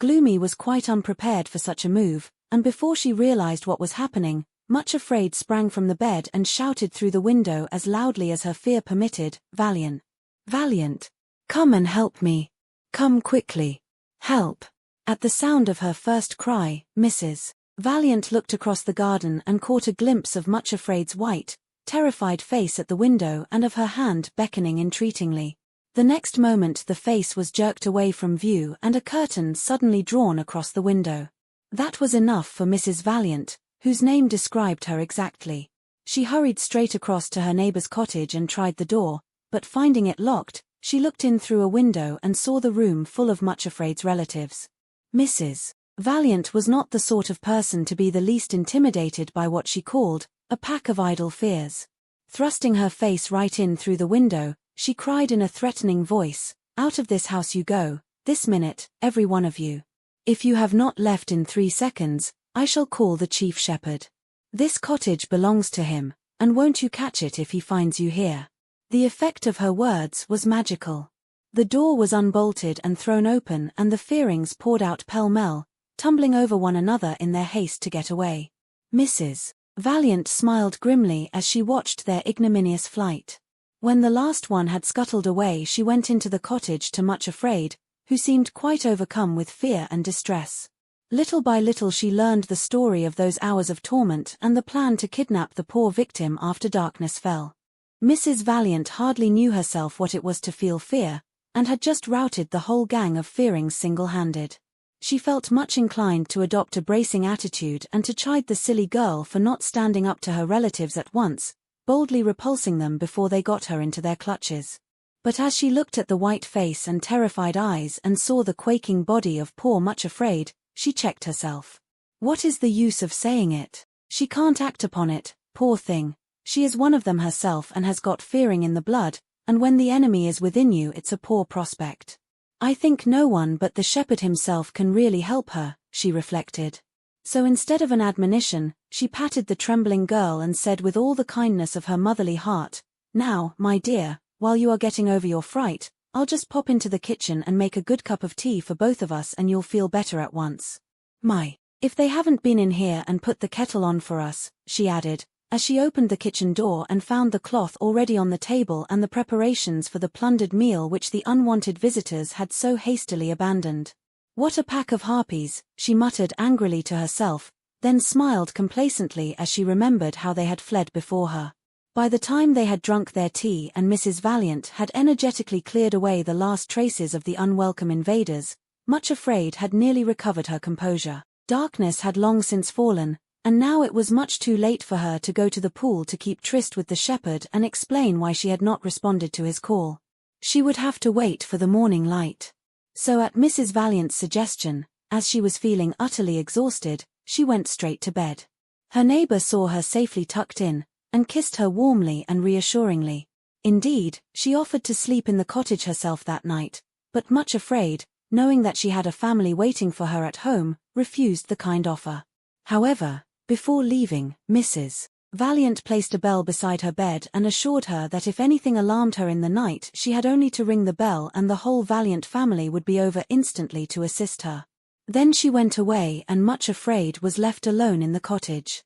Gloomy was quite unprepared for such a move, and before she realized what was happening, Much Afraid sprang from the bed and shouted through the window as loudly as her fear permitted, "Valiant! Valiant! Come and help me! Come quickly! Help!" At the sound of her first cry, Mrs. Valiant looked across the garden and caught a glimpse of Much Afraid's white, terrified face at the window and of her hand beckoning entreatingly. The next moment the face was jerked away from view and a curtain suddenly drawn across the window. That was enough for Mrs. Valiant, whose name described her exactly. She hurried straight across to her neighbor's cottage and tried the door, but finding it locked, she looked in through a window and saw the room full of Much Afraid's relatives. Mrs. Valiant was not the sort of person to be the least intimidated by what she called a pack of idle fears. Thrusting her face right in through the window, she cried in a threatening voice, "Out of this house you go, this minute, every one of you. If you have not left in 3 seconds, I shall call the chief shepherd. This cottage belongs to him, and won't you catch it if he finds you here?" The effect of her words was magical. The door was unbolted and thrown open and the Fearings poured out pell-mell, tumbling over one another in their haste to get away. Mrs. Valiant smiled grimly as she watched their ignominious flight. When the last one had scuttled away, she went into the cottage to Much Afraid, who seemed quite overcome with fear and distress. Little by little she learned the story of those hours of torment and the plan to kidnap the poor victim after darkness fell. Mrs. Valiant hardly knew herself what it was to feel fear, and had just routed the whole gang of Fearings single-handed. She felt much inclined to adopt a bracing attitude and to chide the silly girl for not standing up to her relatives at once, boldly repulsing them before they got her into their clutches. But as she looked at the white face and terrified eyes and saw the quaking body of poor Much Afraid, she checked herself. What is the use of saying it? She can't act upon it, poor thing. She is one of them herself and has got fearing in the blood, and when the enemy is within you it's a poor prospect. I think no one but the shepherd himself can really help her, she reflected. So instead of an admonition, she patted the trembling girl and said with all the kindness of her motherly heart, "Now, my dear, while you are getting over your fright, I'll just pop into the kitchen and make a good cup of tea for both of us and you'll feel better at once. My, if they haven't been in here and put the kettle on for us," she added, as she opened the kitchen door and found the cloth already on the table and the preparations for the plundered meal which the unwanted visitors had so hastily abandoned. "What a pack of harpies," she muttered angrily to herself, then smiled complacently as she remembered how they had fled before her. By the time they had drunk their tea and Mrs. Valiant had energetically cleared away the last traces of the unwelcome invaders, Much Afraid had nearly recovered her composure. Darkness had long since fallen, and now it was much too late for her to go to the pool to keep tryst with the shepherd and explain why she had not responded to his call. She would have to wait for the morning light. So at Mrs. Valiant's suggestion, as she was feeling utterly exhausted, she went straight to bed. Her neighbor saw her safely tucked in, and kissed her warmly and reassuringly. Indeed, she offered to sleep in the cottage herself that night, but much afraid, knowing that she had a family waiting for her at home, refused the kind offer. However, before leaving, Mrs. Valiant placed a bell beside her bed and assured her that if anything alarmed her in the night she had only to ring the bell and the whole Valiant family would be over instantly to assist her. Then she went away and much afraid was left alone in the cottage.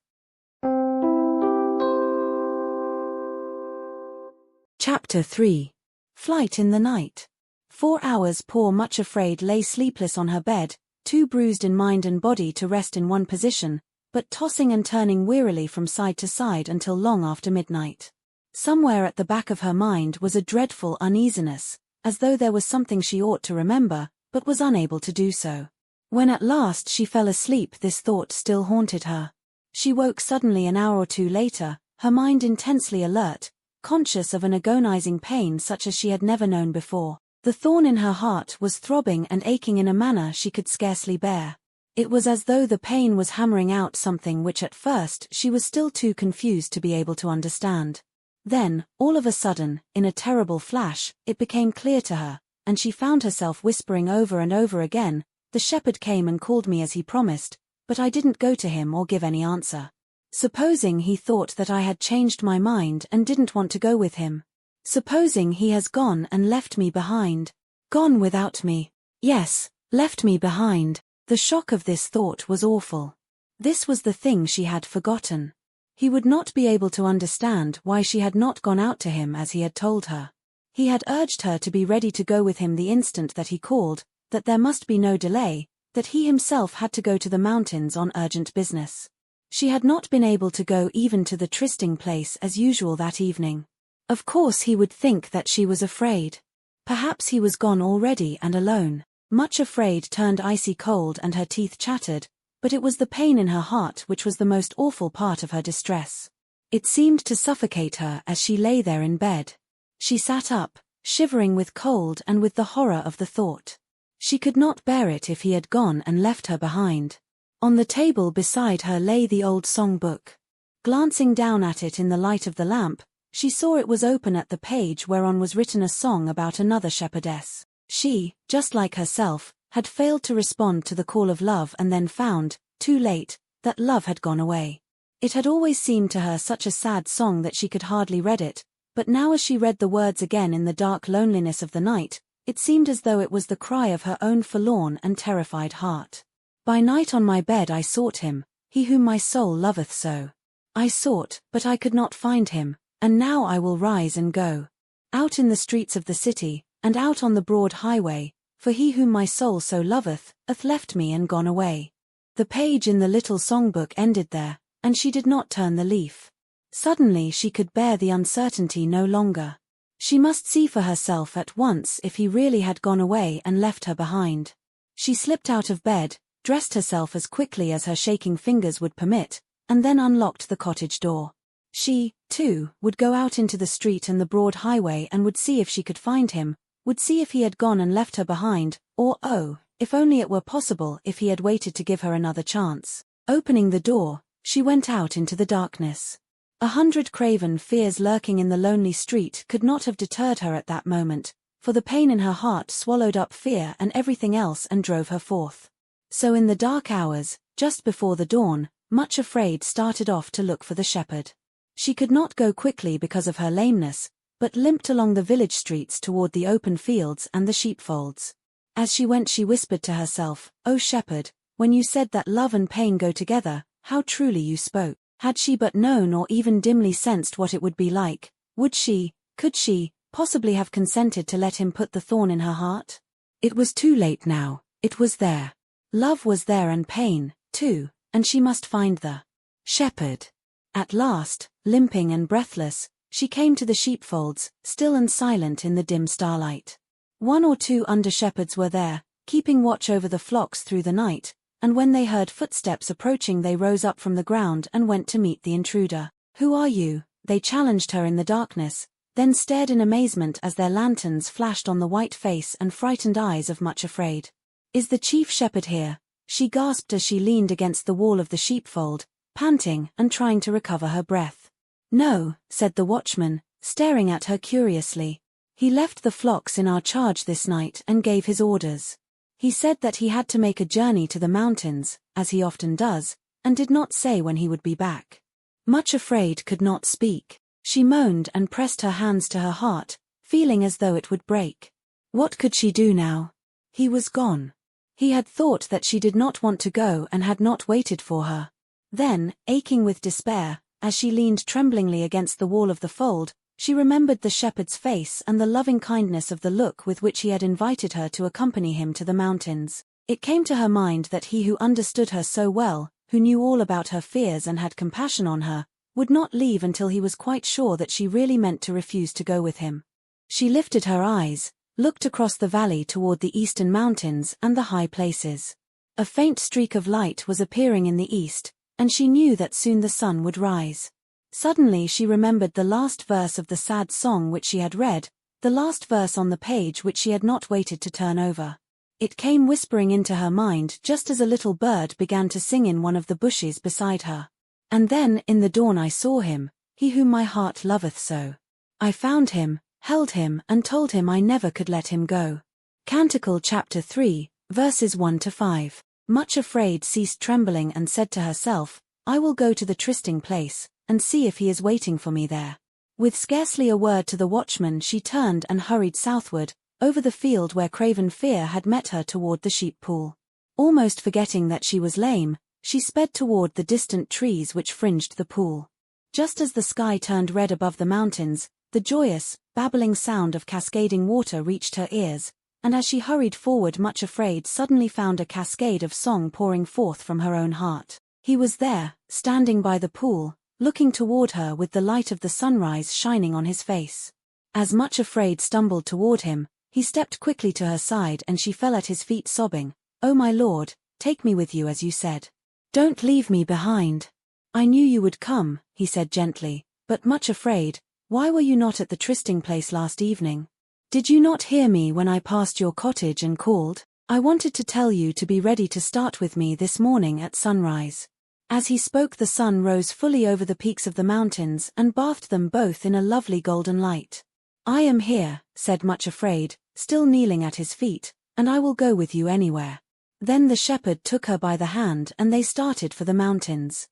Chapter 3. Flight in the Night. 4 hours poor Much Afraid lay sleepless on her bed, too bruised in mind and body to rest in one position, but tossing and turning wearily from side to side until long after midnight. Somewhere at the back of her mind was a dreadful uneasiness, as though there was something she ought to remember, but was unable to do so. When at last she fell asleep, this thought still haunted her. She woke suddenly an hour or two later, her mind intensely alert, conscious of an agonizing pain such as she had never known before. The thorn in her heart was throbbing and aching in a manner she could scarcely bear. It was as though the pain was hammering out something which at first she was still too confused to be able to understand. Then, all of a sudden, in a terrible flash, it became clear to her, and she found herself whispering over and over again, "The shepherd came and called me as he promised, but I didn't go to him or give any answer. Supposing he thought that I had changed my mind and didn't want to go with him. Supposing he has gone and left me behind. Gone without me. Yes, left me behind." The shock of this thought was awful. This was the thing she had forgotten. He would not be able to understand why she had not gone out to him as he had told her. He had urged her to be ready to go with him the instant that he called, that there must be no delay, that he himself had to go to the mountains on urgent business. She had not been able to go even to the trysting place as usual that evening. Of course he would think that she was afraid. Perhaps he was gone already and alone. Much Afraid turned icy cold and her teeth chattered, but it was the pain in her heart which was the most awful part of her distress. It seemed to suffocate her as she lay there in bed. She sat up, shivering with cold and with the horror of the thought. She could not bear it if he had gone and left her behind. On the table beside her lay the old song-book. Glancing down at it in the light of the lamp, she saw it was open at the page whereon was written a song about another shepherdess. She, just like herself, had failed to respond to the call of love and then found, too late, that love had gone away. It had always seemed to her such a sad song that she could hardly read it, but now as she read the words again in the dark loneliness of the night, it seemed as though it was the cry of her own forlorn and terrified heart. "By night on my bed I sought him, he whom my soul loveth so. I sought, but I could not find him, and now I will rise and go out in the streets of the city, and out on the broad highway, for he whom my soul so loveth, hath left me and gone away." The page in the little songbook ended there, and she did not turn the leaf. Suddenly she could bear the uncertainty no longer. She must see for herself at once if he really had gone away and left her behind. She slipped out of bed, dressed herself as quickly as her shaking fingers would permit, and then unlocked the cottage door. She, too, would go out into the street and the broad highway and would see if she could find him, would see if he had gone and left her behind, or oh, if only it were possible if he had waited to give her another chance. Opening the door, she went out into the darkness. 100 craven fears lurking in the lonely street could not have deterred her at that moment, for the pain in her heart swallowed up fear and everything else and drove her forth. So in the dark hours, just before the dawn, Much Afraid started off to look for the shepherd. She could not go quickly because of her lameness, but limped along the village streets toward the open fields and the sheepfolds. As she went she whispered to herself, "O shepherd, when you said that love and pain go together, how truly you spoke." Had she but known or even dimly sensed what it would be like, could she, possibly have consented to let him put the thorn in her heart? It was too late now, it was there. Love was there and pain, too, and she must find the shepherd. At last, limping and breathless, she came to the sheepfolds, still and silent in the dim starlight. 1 or 2 under-shepherds were there, keeping watch over the flocks through the night, and when they heard footsteps approaching they rose up from the ground and went to meet the intruder. "Who are you?" they challenged her in the darkness, then stared in amazement as their lanterns flashed on the white face and frightened eyes of Much Afraid. "Is the chief shepherd here?" she gasped as she leaned against the wall of the sheepfold, panting and trying to recover her breath. "No," said the watchman, staring at her curiously. "He left the flocks in our charge this night and gave his orders. He said that he had to make a journey to the mountains, as he often does, and did not say when he would be back." Much Afraid could not speak. She moaned and pressed her hands to her heart, feeling as though it would break. What could she do now? He was gone. He had thought that she did not want to go and had not waited for her. Then, aching with despair, as she leaned tremblingly against the wall of the fold, she remembered the shepherd's face and the loving kindness of the look with which he had invited her to accompany him to the mountains. It came to her mind that he who understood her so well, who knew all about her fears and had compassion on her, would not leave until he was quite sure that she really meant to refuse to go with him. She lifted her eyes, looked across the valley toward the eastern mountains and the high places. A faint streak of light was appearing in the east, and she knew that soon the sun would rise. Suddenly she remembered the last verse of the sad song which she had read, the last verse on the page which she had not waited to turn over. It came whispering into her mind just as a little bird began to sing in one of the bushes beside her. "And then in the dawn I saw him, he whom my heart loveth so. I found him, held him and told him I never could let him go." Canticle chapter 3, verses 1-5. Much Afraid ceased trembling and said to herself, "I will go to the trysting place, and see if he is waiting for me there." With scarcely a word to the watchman she turned and hurried southward, over the field where Craven Fear had met her toward the sheep pool. Almost forgetting that she was lame, she sped toward the distant trees which fringed the pool. Just as the sky turned red above the mountains, the joyous, babbling sound of cascading water reached her ears, and as she hurried forward Much Afraid suddenly found a cascade of song pouring forth from her own heart. He was there, standing by the pool, looking toward her with the light of the sunrise shining on his face. As Much Afraid stumbled toward him, he stepped quickly to her side and she fell at his feet sobbing, "Oh my Lord, take me with you as you said. Don't leave me behind." "I knew you would come," he said gently, "but Much Afraid, why were you not at the trysting place last evening? Did you not hear me when I passed your cottage and called? I wanted to tell you to be ready to start with me this morning at sunrise." As he spoke the sun rose fully over the peaks of the mountains and bathed them both in a lovely golden light. "I am here," said Much Afraid, still kneeling at his feet, "and I will go with you anywhere." Then the shepherd took her by the hand and they started for the mountains.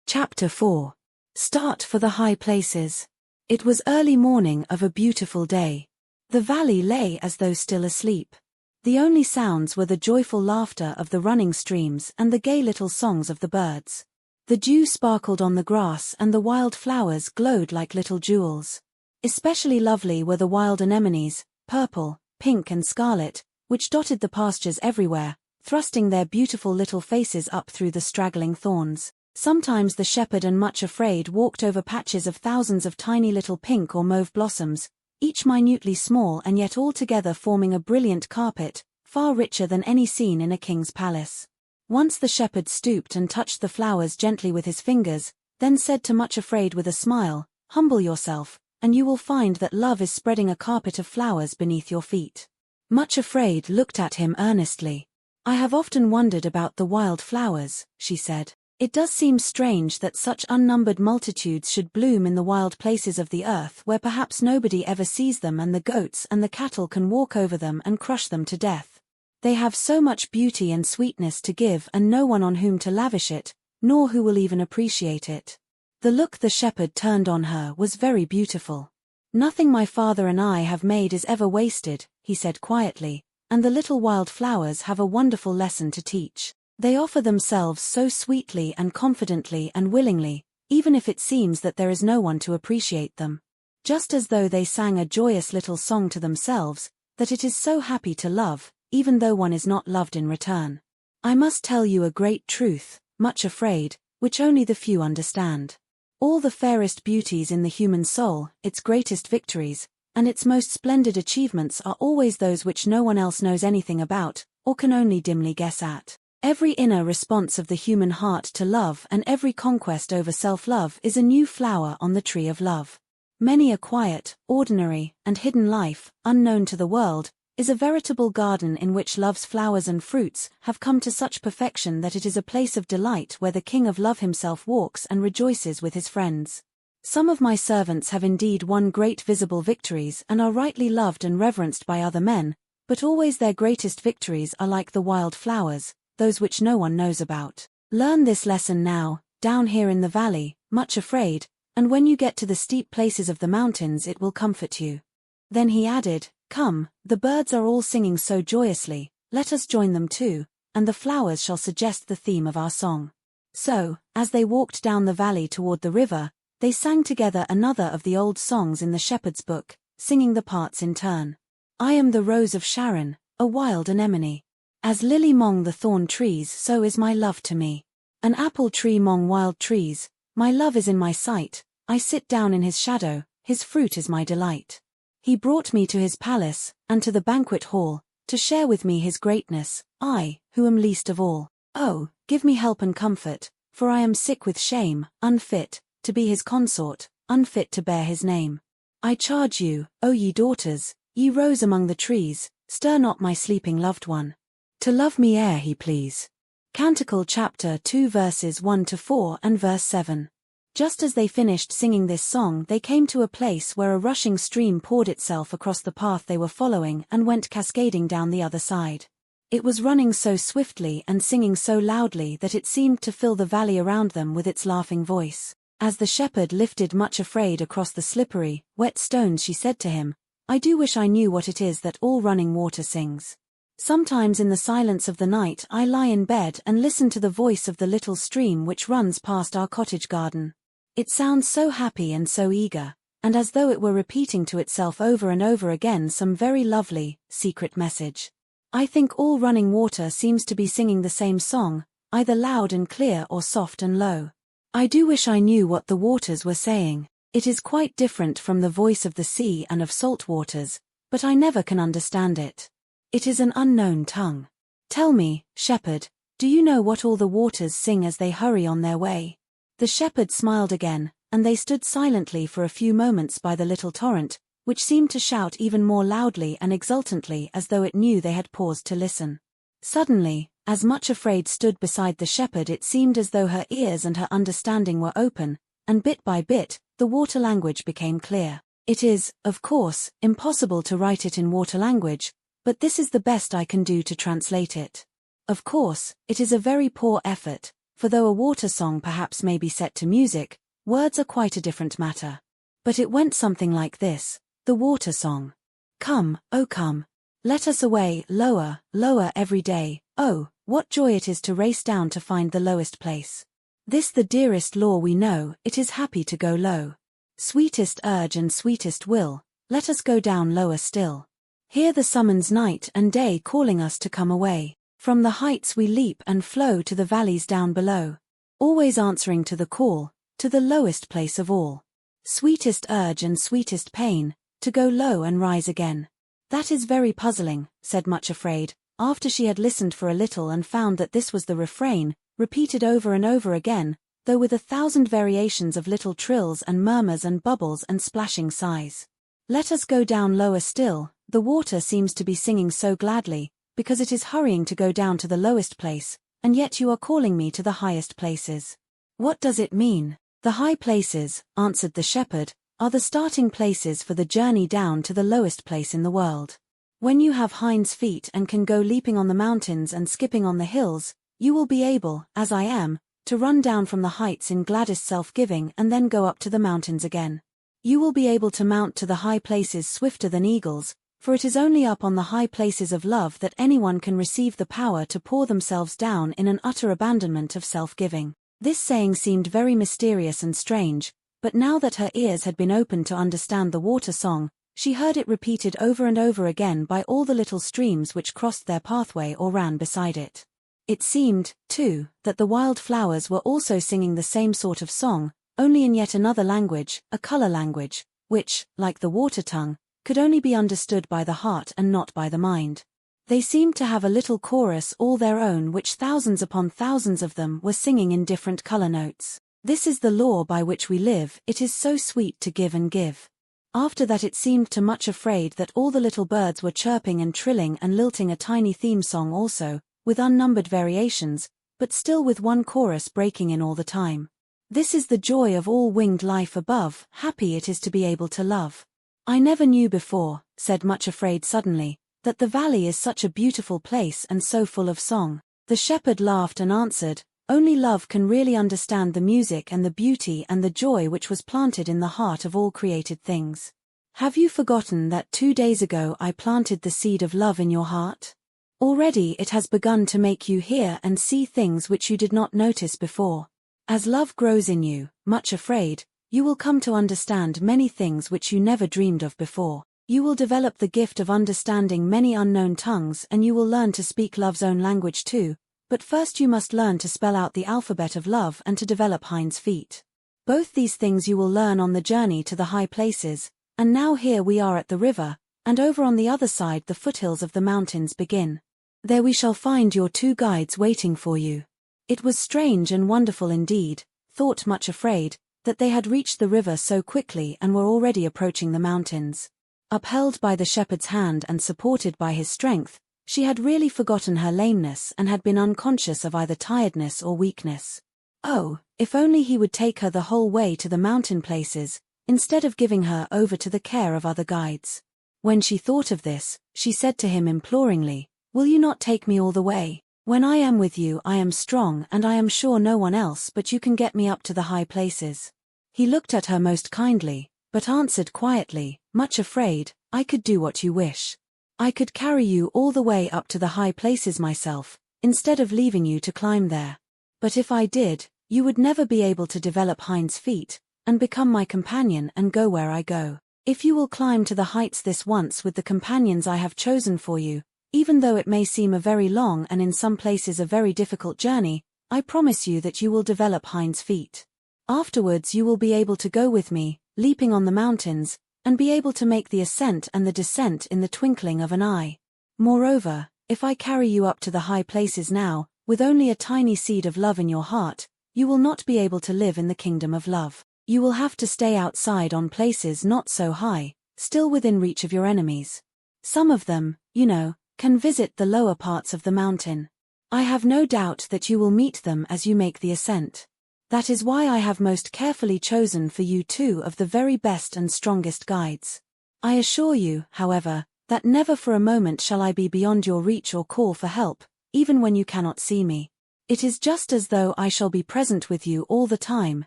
Chapter 4. Start for the High Places. It was early morning of a beautiful day. The valley lay as though still asleep. The only sounds were the joyful laughter of the running streams and the gay little songs of the birds. The dew sparkled on the grass and the wild flowers glowed like little jewels. Especially lovely were the wild anemones, purple, pink and scarlet, which dotted the pastures everywhere, thrusting their beautiful little faces up through the straggling thorns. Sometimes the shepherd and Much Afraid walked over patches of thousands of tiny little pink or mauve blossoms, each minutely small and yet all together forming a brilliant carpet, far richer than any seen in a king's palace. Once the shepherd stooped and touched the flowers gently with his fingers, then said to Much Afraid with a smile, "Humble yourself, and you will find that love is spreading a carpet of flowers beneath your feet." Much Afraid looked at him earnestly. "I have often wondered about the wild flowers," she said. "It does seem strange that such unnumbered multitudes should bloom in the wild places of the earth where perhaps nobody ever sees them and the goats and the cattle can walk over them and crush them to death. They have so much beauty and sweetness to give and no one on whom to lavish it, nor who will even appreciate it." The look the shepherd turned on her was very beautiful. "Nothing my father and I have made is ever wasted," he said quietly, "and the little wild flowers have a wonderful lesson to teach. They offer themselves so sweetly and confidently and willingly, even if it seems that there is no one to appreciate them. Just as though they sang a joyous little song to themselves, that it is so happy to love, even though one is not loved in return. I must tell you a great truth, Much Afraid, which only the few understand. All the fairest beauties in the human soul, its greatest victories, and its most splendid achievements are always those which no one else knows anything about, or can only dimly guess at. Every inner response of the human heart to love and every conquest over self-love is a new flower on the tree of love. Many a quiet, ordinary, and hidden life, unknown to the world, is a veritable garden in which love's flowers and fruits have come to such perfection that it is a place of delight where the King of Love himself walks and rejoices with his friends. Some of my servants have indeed won great visible victories and are rightly loved and reverenced by other men, but always their greatest victories are like the wild flowers, those which no one knows about. Learn this lesson now, down here in the valley, much afraid, and when you get to the steep places of the mountains it will comfort you. Then he added, Come, the birds are all singing so joyously, let us join them too, and the flowers shall suggest the theme of our song. So, as they walked down the valley toward the river, they sang together another of the old songs in the shepherd's book, singing the parts in turn. I am the rose of Sharon, a wild anemone. As lily 'mong the thorn trees, so is my love to me. An apple tree 'mong wild trees, my love is in my sight, I sit down in his shadow, his fruit is my delight. He brought me to his palace, and to the banquet hall, to share with me his greatness, I, who am least of all. Oh, give me help and comfort, for I am sick with shame, unfit to be his consort, unfit to bear his name. I charge you, O ye daughters, ye rose among the trees, stir not my sleeping loved one. To love me ere he please. Canticle chapter 2 verses 1-4 and verse 7. Just as they finished singing this song they came to a place where a rushing stream poured itself across the path they were following and went cascading down the other side. It was running so swiftly and singing so loudly that it seemed to fill the valley around them with its laughing voice. As the shepherd lifted much afraid across the slippery, wet stones she said to him, I do wish I knew what it is that all running water sings. Sometimes in the silence of the night I lie in bed and listen to the voice of the little stream which runs past our cottage garden. It sounds so happy and so eager, and as though it were repeating to itself over and over again some very lovely, secret message. I think all running water seems to be singing the same song, either loud and clear or soft and low. I do wish I knew what the waters were saying. It is quite different from the voice of the sea and of salt waters, but I never can understand it. It is an unknown tongue. Tell me, shepherd, do you know what all the waters sing as they hurry on their way? The shepherd smiled again, and they stood silently for a few moments by the little torrent, which seemed to shout even more loudly and exultantly as though it knew they had paused to listen. Suddenly, as Much Afraid stood beside the shepherd, it seemed as though her ears and her understanding were open, and bit by bit, the water language became clear. It is, of course, impossible to write it in water language, but this is the best I can do to translate it. Of course, it is a very poor effort, for though a water song perhaps may be set to music, words are quite a different matter. But it went something like this, the water song. Come, oh come. Let us away, lower, lower every day, oh, what joy it is to race down to find the lowest place. This the dearest law we know, it is happy to go low. Sweetest urge and sweetest will, let us go down lower still. Hear the summons night and day calling us to come away. From the heights we leap and flow to the valleys down below, always answering to the call, to the lowest place of all. Sweetest urge and sweetest pain, to go low and rise again. That is very puzzling, said Much Afraid, after she had listened for a little and found that this was the refrain, repeated over and over again, though with 1,000 variations of little trills and murmurs and bubbles and splashing sighs. Let us go down lower still, the water seems to be singing so gladly, because it is hurrying to go down to the lowest place, and yet you are calling me to the highest places. What does it mean? The high places, answered the shepherd, are the starting places for the journey down to the lowest place in the world. When you have hinds feet and can go leaping on the mountains and skipping on the hills, you will be able, as I am, to run down from the heights in gladdest self-giving and then go up to the mountains again. You will be able to mount to the high places swifter than eagles, for it is only up on the high places of love that anyone can receive the power to pour themselves down in an utter abandonment of self-giving. This saying seemed very mysterious and strange, but now that her ears had been opened to understand the water song, she heard it repeated over and over again by all the little streams which crossed their pathway or ran beside it. It seemed, too, that the wild flowers were also singing the same sort of song, only in yet another language, a color language, which, like the water tongue, could only be understood by the heart and not by the mind. They seemed to have a little chorus all their own which thousands upon thousands of them were singing in different color notes. This is the law by which we live, it is so sweet to give and give. After that it seemed to Much Afraid that all the little birds were chirping and trilling and lilting a tiny theme song also, with unnumbered variations, but still with one chorus breaking in all the time. This is the joy of all winged life above, happy it is to be able to love. I never knew before, said Much Afraid suddenly, that the valley is such a beautiful place and so full of song. The shepherd laughed and answered, only love can really understand the music and the beauty and the joy which was planted in the heart of all created things. Have you forgotten that 2 days ago I planted the seed of love in your heart? Already it has begun to make you hear and see things which you did not notice before. As love grows in you, Much Afraid, you will come to understand many things which you never dreamed of before. You will develop the gift of understanding many unknown tongues and you will learn to speak love's own language too, but first you must learn to spell out the alphabet of love and to develop Hinds Feet. Both these things you will learn on the journey to the high places, and now here we are at the river, and over on the other side the foothills of the mountains begin. There we shall find your 2 guides waiting for you. It was strange and wonderful indeed, thought Much Afraid, that they had reached the river so quickly and were already approaching the mountains. Upheld by the shepherd's hand and supported by his strength, she had really forgotten her lameness and had been unconscious of either tiredness or weakness. Oh, if only he would take her the whole way to the mountain places, instead of giving her over to the care of other guides. When she thought of this, she said to him imploringly, will you not take me all the way? When I am with you I am strong and I am sure no one else but you can get me up to the high places. He looked at her most kindly, but answered quietly, Much Afraid, I could do what you wish. I could carry you all the way up to the high places myself, instead of leaving you to climb there. But if I did, you would never be able to develop Hinds Feet, and become my companion and go where I go. If you will climb to the heights this once with the companions I have chosen for you, even though it may seem a very long and in some places a very difficult journey, I promise you that you will develop Hinds Feet. Afterwards you will be able to go with me, leaping on the mountains, and be able to make the ascent and the descent in the twinkling of an eye. Moreover, if I carry you up to the high places now, with only a tiny seed of love in your heart, you will not be able to live in the kingdom of love. You will have to stay outside on places not so high, still within reach of your enemies. Some of them, you know, can visit the lower parts of the mountain. I have no doubt that you will meet them as you make the ascent. That is why I have most carefully chosen for you 2 of the very best and strongest guides. I assure you, however, that never for a moment shall I be beyond your reach or call for help, even when you cannot see me. It is just as though I shall be present with you all the time,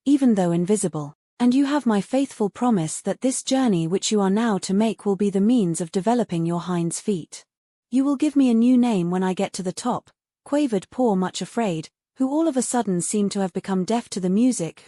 even though invisible, and you have my faithful promise that this journey which you are now to make will be the means of developing your Hinds Feet. You will give me a new name when I get to the top, quavered poor Much Afraid, who all of a sudden seemed to have become deaf to the music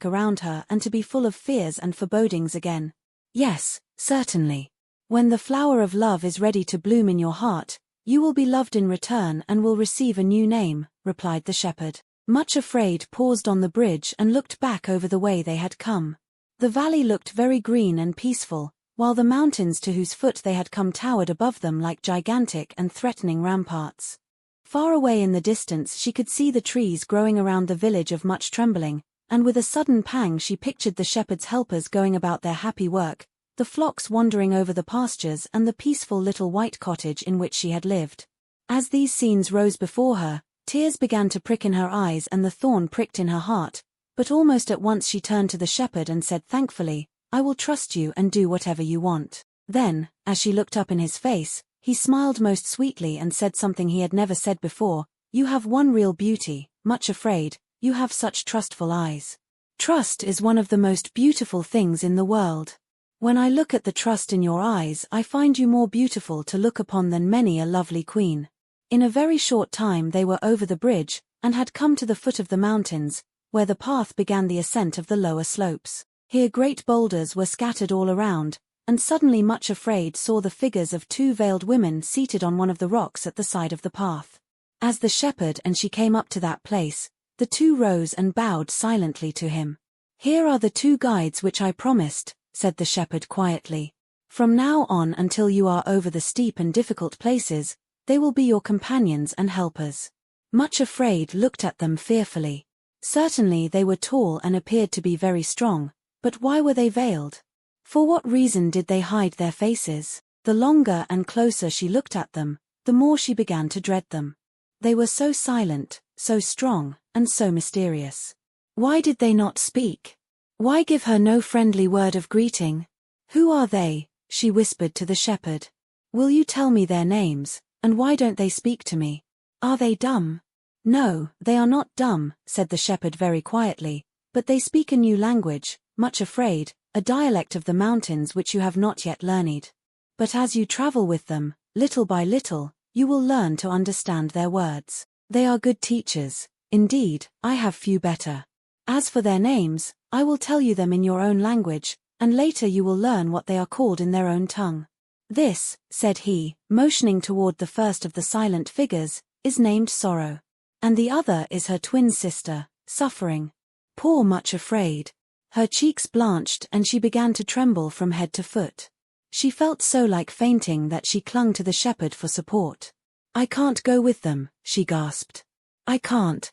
around her and to be full of fears and forebodings again. Yes, certainly. When the flower of love is ready to bloom in your heart, you will be loved in return and will receive a new name, replied the shepherd. Much Afraid paused on the bridge and looked back over the way they had come. The valley looked very green and peaceful, while the mountains to whose foot they had come towered above them like gigantic and threatening ramparts. Far away in the distance she could see the trees growing around the village of Much Trembling, and with a sudden pang she pictured the shepherd's helpers going about their happy work, the flocks wandering over the pastures and the peaceful little white cottage in which she had lived. As these scenes rose before her, tears began to prick in her eyes and the thorn pricked in her heart, but almost at once she turned to the shepherd and said thankfully, I will trust you and do whatever you want. Then, as she looked up in his face, he smiled most sweetly and said something he had never said before, you have one real beauty, Much Afraid, you have such trustful eyes. Trust is one of the most beautiful things in the world. When I look at the trust in your eyes I find you more beautiful to look upon than many a lovely queen. In a very short time they were over the bridge, and had come to the foot of the mountains, where the path began the ascent of the lower slopes. Here great boulders were scattered all around, and suddenly Much Afraid saw the figures of 2 veiled women seated on one of the rocks at the side of the path. As the shepherd and she came up to that place, the 2 rose and bowed silently to him. Here are the 2 guides which I promised, said the shepherd quietly. From now on until you are over the steep and difficult places, they will be your companions and helpers. Much Afraid looked at them fearfully. Certainly they were tall and appeared to be very strong, But why were they veiled? For what reason did they hide their faces? The longer and closer she looked at them, the more she began to dread them. They were so silent, so strong, and so mysterious. Why did they not speak? Why give her no friendly word of greeting? Who are they? She whispered to the shepherd. Will you tell me their names, and why don't they speak to me? Are they dumb? No, they are not dumb, said the shepherd very quietly, but they speak a new language, much afraid, a dialect of the mountains which you have not yet learned. But as you travel with them, little by little, you will learn to understand their words. They are good teachers. Indeed, I have few better. As for their names, I will tell you them in your own language, and later you will learn what they are called in their own tongue. This, said he, motioning toward the first of the silent figures, is named Sorrow. And the other is her twin sister, Suffering. Poor Much Afraid. Her cheeks blanched and she began to tremble from head to foot. She felt so like fainting that she clung to the shepherd for support. I can't go with them, she gasped. I can't.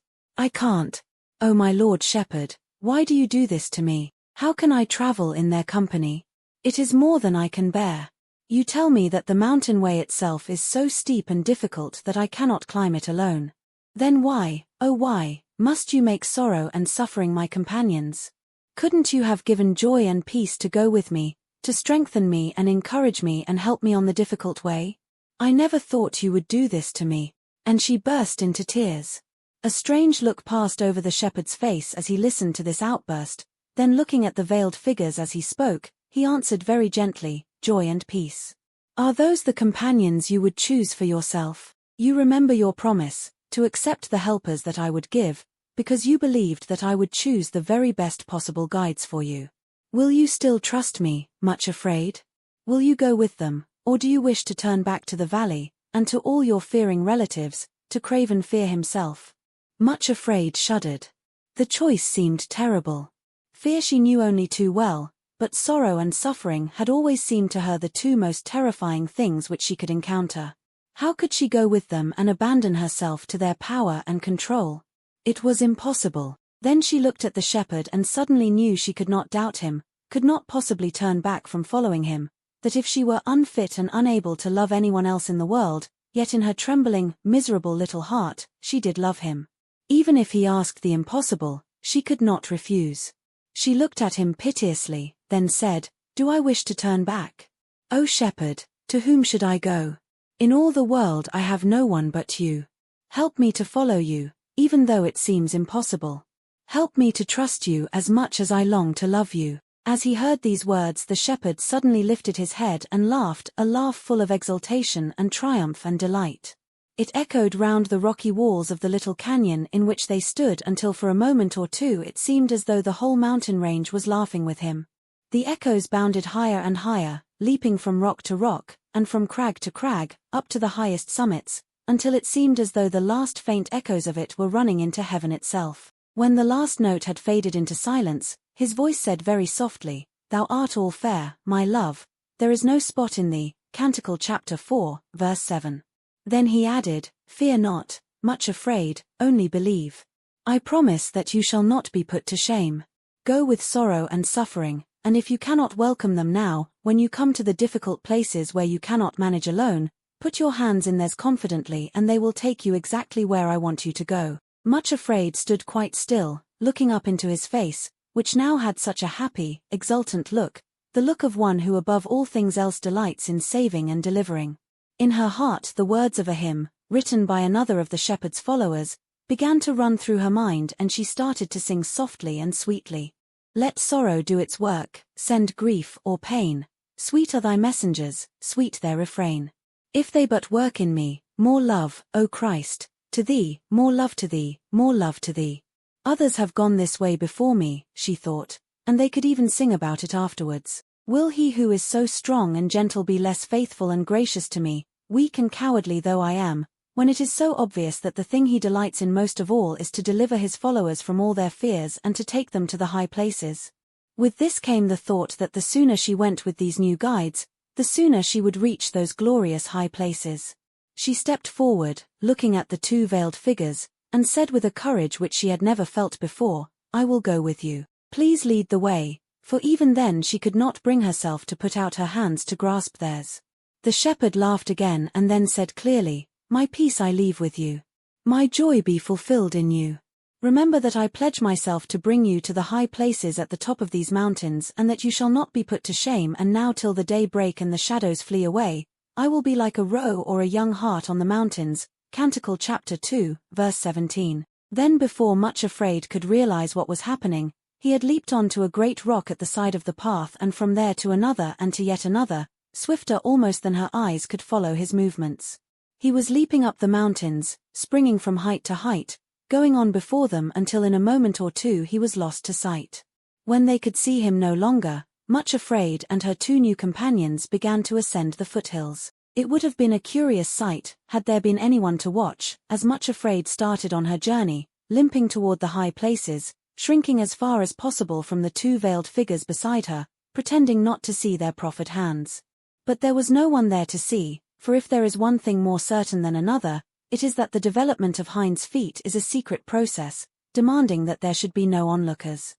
Oh my lord shepherd, why do you do this to me? How can I travel in their company? It is more than I can bear. You tell me that the mountain way itself is so steep and difficult that I cannot climb it alone. Then why, oh why, must you make Sorrow and Suffering my companions? Couldn't you have given Joy and Peace to go with me, to strengthen me and encourage me and help me on the difficult way? I never thought you would do this to me. And she burst into tears. A strange look passed over the shepherd's face as he listened to this outburst, then looking at the veiled figures as he spoke, he answered very gently, Joy and Peace. Are those the companions you would choose for yourself? You remember your promise, to accept the helpers that I would give, because you believed that I would choose the very best possible guides for you. Will you still trust me, Much Afraid? Will you go with them, or do you wish to turn back to the valley, and to all your fearing relatives, to Craven Fear himself? Much Afraid shuddered. The choice seemed terrible. Fear she knew only too well, but Sorrow and Suffering had always seemed to her the two most terrifying things which she could encounter. How could she go with them and abandon herself to their power and control? It was impossible. Then she looked at the shepherd and suddenly knew she could not doubt him, could not possibly turn back from following him, that if she were unfit and unable to love anyone else in the world, yet in her trembling, miserable little heart, she did love him. Even if he asked the impossible, she could not refuse. She looked at him piteously, then said, Do I wish to turn back? O shepherd, to whom should I go? In all the world I have no one but you. Help me to follow you, even though it seems impossible. Help me to trust you as much as I long to love you. As he heard these words, the shepherd suddenly lifted his head and laughed, a laugh full of exultation and triumph and delight. It echoed round the rocky walls of the little canyon in which they stood until for a moment or two it seemed as though the whole mountain range was laughing with him. The echoes bounded higher and higher, leaping from rock to rock, and from crag to crag, up to the highest summits, until it seemed as though the last faint echoes of it were running into heaven itself. When the last note had faded into silence, his voice said very softly, Thou art all fair, my love, there is no spot in thee, Canticle chapter 4, verse 7. Then he added, Fear not, Much Afraid, only believe. I promise that you shall not be put to shame. Go with Sorrow and Suffering, and if you cannot welcome them now, when you come to the difficult places where you cannot manage alone, put your hands in theirs confidently and they will take you exactly where I want you to go. Much Afraid stood quite still, looking up into his face, which now had such a happy, exultant look, the look of one who above all things else delights in saving and delivering. In her heart the words of a hymn, written by another of the shepherd's followers, began to run through her mind and she started to sing softly and sweetly. Let sorrow do its work, send grief or pain, sweet are thy messengers, sweet their refrain. If they but work in me, more love, O Christ, to thee, more love to thee, more love to thee. Others have gone this way before me, she thought, and they could even sing about it afterwards. Will he who is so strong and gentle be less faithful and gracious to me, weak and cowardly though I am, when it is so obvious that the thing he delights in most of all is to deliver his followers from all their fears and to take them to the high places? With this came the thought that the sooner she went with these new guides, the sooner she would reach those glorious high places. She stepped forward, looking at the two veiled figures, and said with a courage which she had never felt before, I will go with you. Please lead the way, for even then she could not bring herself to put out her hands to grasp theirs. The shepherd laughed again and then said clearly, "My peace I leave with you. My joy be fulfilled in you. Remember that I pledge myself to bring you to the high places at the top of these mountains, and that you shall not be put to shame. And now till the day break and the shadows flee away, I will be like a roe or a young hart on the mountains." Canticle chapter 2, verse 17. Then before Much Afraid could realize what was happening, he had leaped onto a great rock at the side of the path, and from there to another and to yet another, swifter almost than her eyes could follow his movements. He was leaping up the mountains, springing from height to height, going on before them until in a moment or two he was lost to sight. When they could see him no longer, Much Afraid and her two new companions began to ascend the foothills. It would have been a curious sight, had there been anyone to watch, as Much Afraid started on her journey, limping toward the high places, shrinking as far as possible from the two veiled figures beside her, pretending not to see their proffered hands. But there was no one there to see, for if there is one thing more certain than another, it is that the development of Hinds Feet is a secret process, demanding that there should be no onlookers.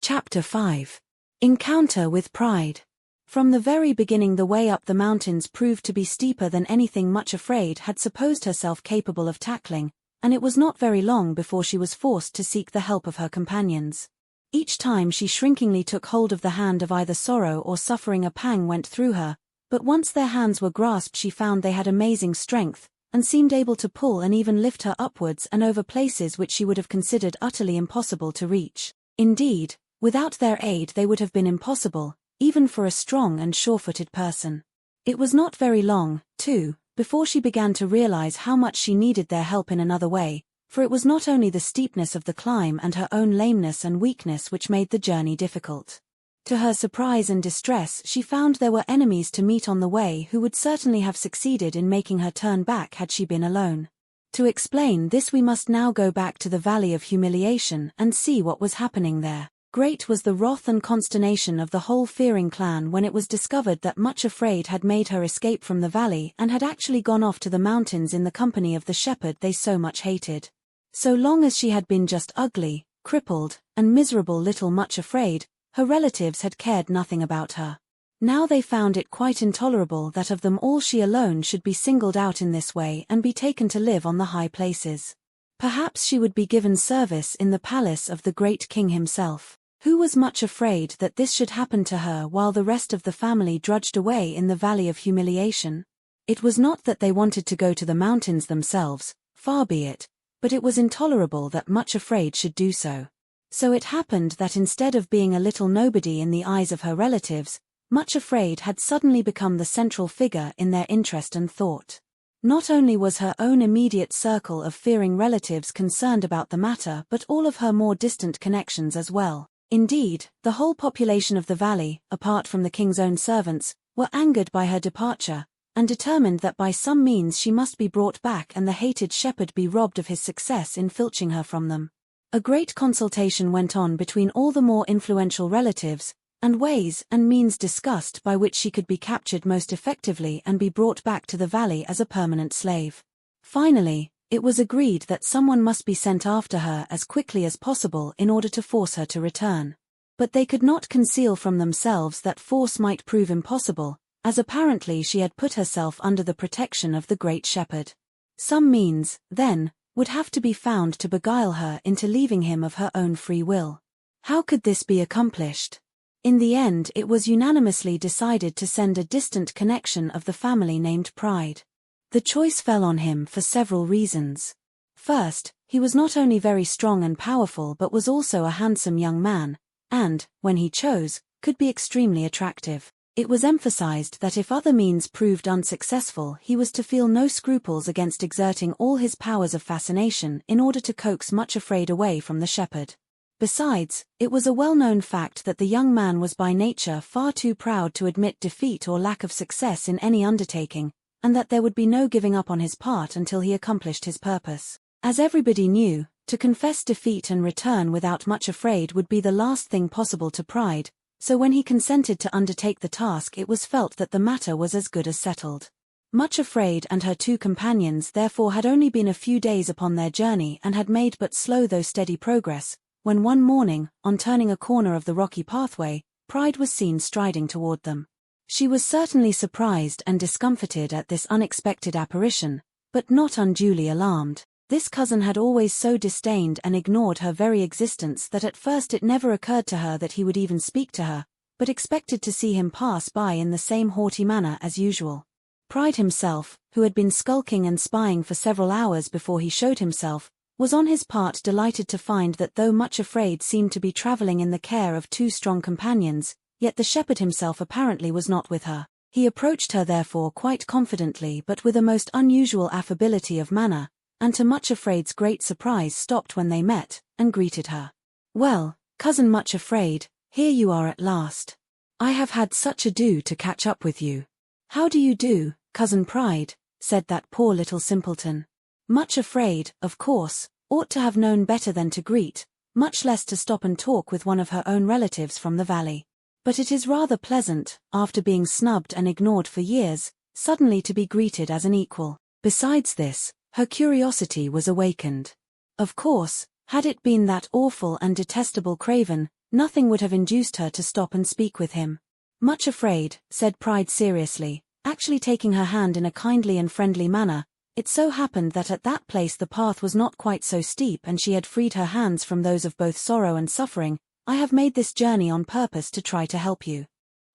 Chapter 5. Encounter with Pride. From the very beginning the way up the mountains proved to be steeper than anything Much Afraid had supposed herself capable of tackling, and it was not very long before she was forced to seek the help of her companions. Each time she shrinkingly took hold of the hand of either sorrow or suffering a pang went through her, but once their hands were grasped she found they had amazing strength, and seemed able to pull and even lift her upwards and over places which she would have considered utterly impossible to reach. Indeed, without their aid they would have been impossible, even for a strong and sure-footed person. It was not very long, too, before she began to realize how much she needed their help in another way, for it was not only the steepness of the climb and her own lameness and weakness which made the journey difficult. To her surprise and distress she found there were enemies to meet on the way who would certainly have succeeded in making her turn back had she been alone. To explain this we must now go back to the Valley of Humiliation and see what was happening there. Great was the wrath and consternation of the whole fearing clan when it was discovered that Much Afraid had made her escape from the valley and had actually gone off to the mountains in the company of the shepherd they so much hated. So long as she had been just ugly, crippled, and miserable little Much Afraid, her relatives had cared nothing about her. Now they found it quite intolerable that of them all she alone should be singled out in this way and be taken to live on the high places. Perhaps she would be given service in the palace of the great king himself. Who was Much Afraid that this should happen to her while the rest of the family drudged away in the Valley of Humiliation? It was not that they wanted to go to the mountains themselves, far be it, but it was intolerable that Much Afraid should do so. So it happened that instead of being a little nobody in the eyes of her relatives, Much Afraid had suddenly become the central figure in their interest and thought. Not only was her own immediate circle of fearing relatives concerned about the matter, but all of her more distant connections as well. Indeed, the whole population of the valley, apart from the king's own servants, were angered by her departure, and determined that by some means she must be brought back and the hated shepherd be robbed of his success in filching her from them. A great consultation went on between all the more influential relatives, and ways and means discussed by which she could be captured most effectively and be brought back to the valley as a permanent slave. Finally, it was agreed that someone must be sent after her as quickly as possible in order to force her to return. But they could not conceal from themselves that force might prove impossible, as apparently she had put herself under the protection of the great shepherd. Some means, then, would have to be found to beguile her into leaving him of her own free will. How could this be accomplished? In the end it was unanimously decided to send a distant connection of the family named Pride. The choice fell on him for several reasons. First, he was not only very strong and powerful but was also a handsome young man, and, when he chose, could be extremely attractive. It was emphasized that if other means proved unsuccessful he was to feel no scruples against exerting all his powers of fascination in order to coax Much Afraid away from the shepherd. Besides, it was a well-known fact that the young man was by nature far too proud to admit defeat or lack of success in any undertaking, and that there would be no giving up on his part until he accomplished his purpose. As everybody knew, to confess defeat and return without Much Afraid would be the last thing possible to Pride, so when he consented to undertake the task it was felt that the matter was as good as settled. Much Afraid and her two companions therefore had only been a few days upon their journey and had made but slow though steady progress, when one morning, on turning a corner of the rocky pathway, Pride was seen striding toward them. She was certainly surprised and discomfited at this unexpected apparition, but not unduly alarmed. This cousin had always so disdained and ignored her very existence that at first it never occurred to her that he would even speak to her, but expected to see him pass by in the same haughty manner as usual. Pride himself, who had been skulking and spying for several hours before he showed himself, was on his part delighted to find that though Much Afraid seemed to be traveling in the care of two strong companions, yet the shepherd himself apparently was not with her. He approached her therefore quite confidently but with a most unusual affability of manner, and to Much Afraid's great surprise stopped when they met, and greeted her. "Well, cousin Much Afraid, here you are at last. I have had such ado to catch up with you." "How do you do, cousin Pride?" said that poor little simpleton. Much Afraid, of course, ought to have known better than to greet, much less to stop and talk with one of her own relatives from the valley. But it is rather pleasant, after being snubbed and ignored for years, suddenly to be greeted as an equal. Besides this, her curiosity was awakened. Of course, had it been that awful and detestable Craven, nothing would have induced her to stop and speak with him. "Much Afraid," said Pride seriously, actually taking her hand in a kindly and friendly manner. It so happened that at that place the path was not quite so steep and she had freed her hands from those of both sorrow and suffering. "I have made this journey on purpose to try to help you.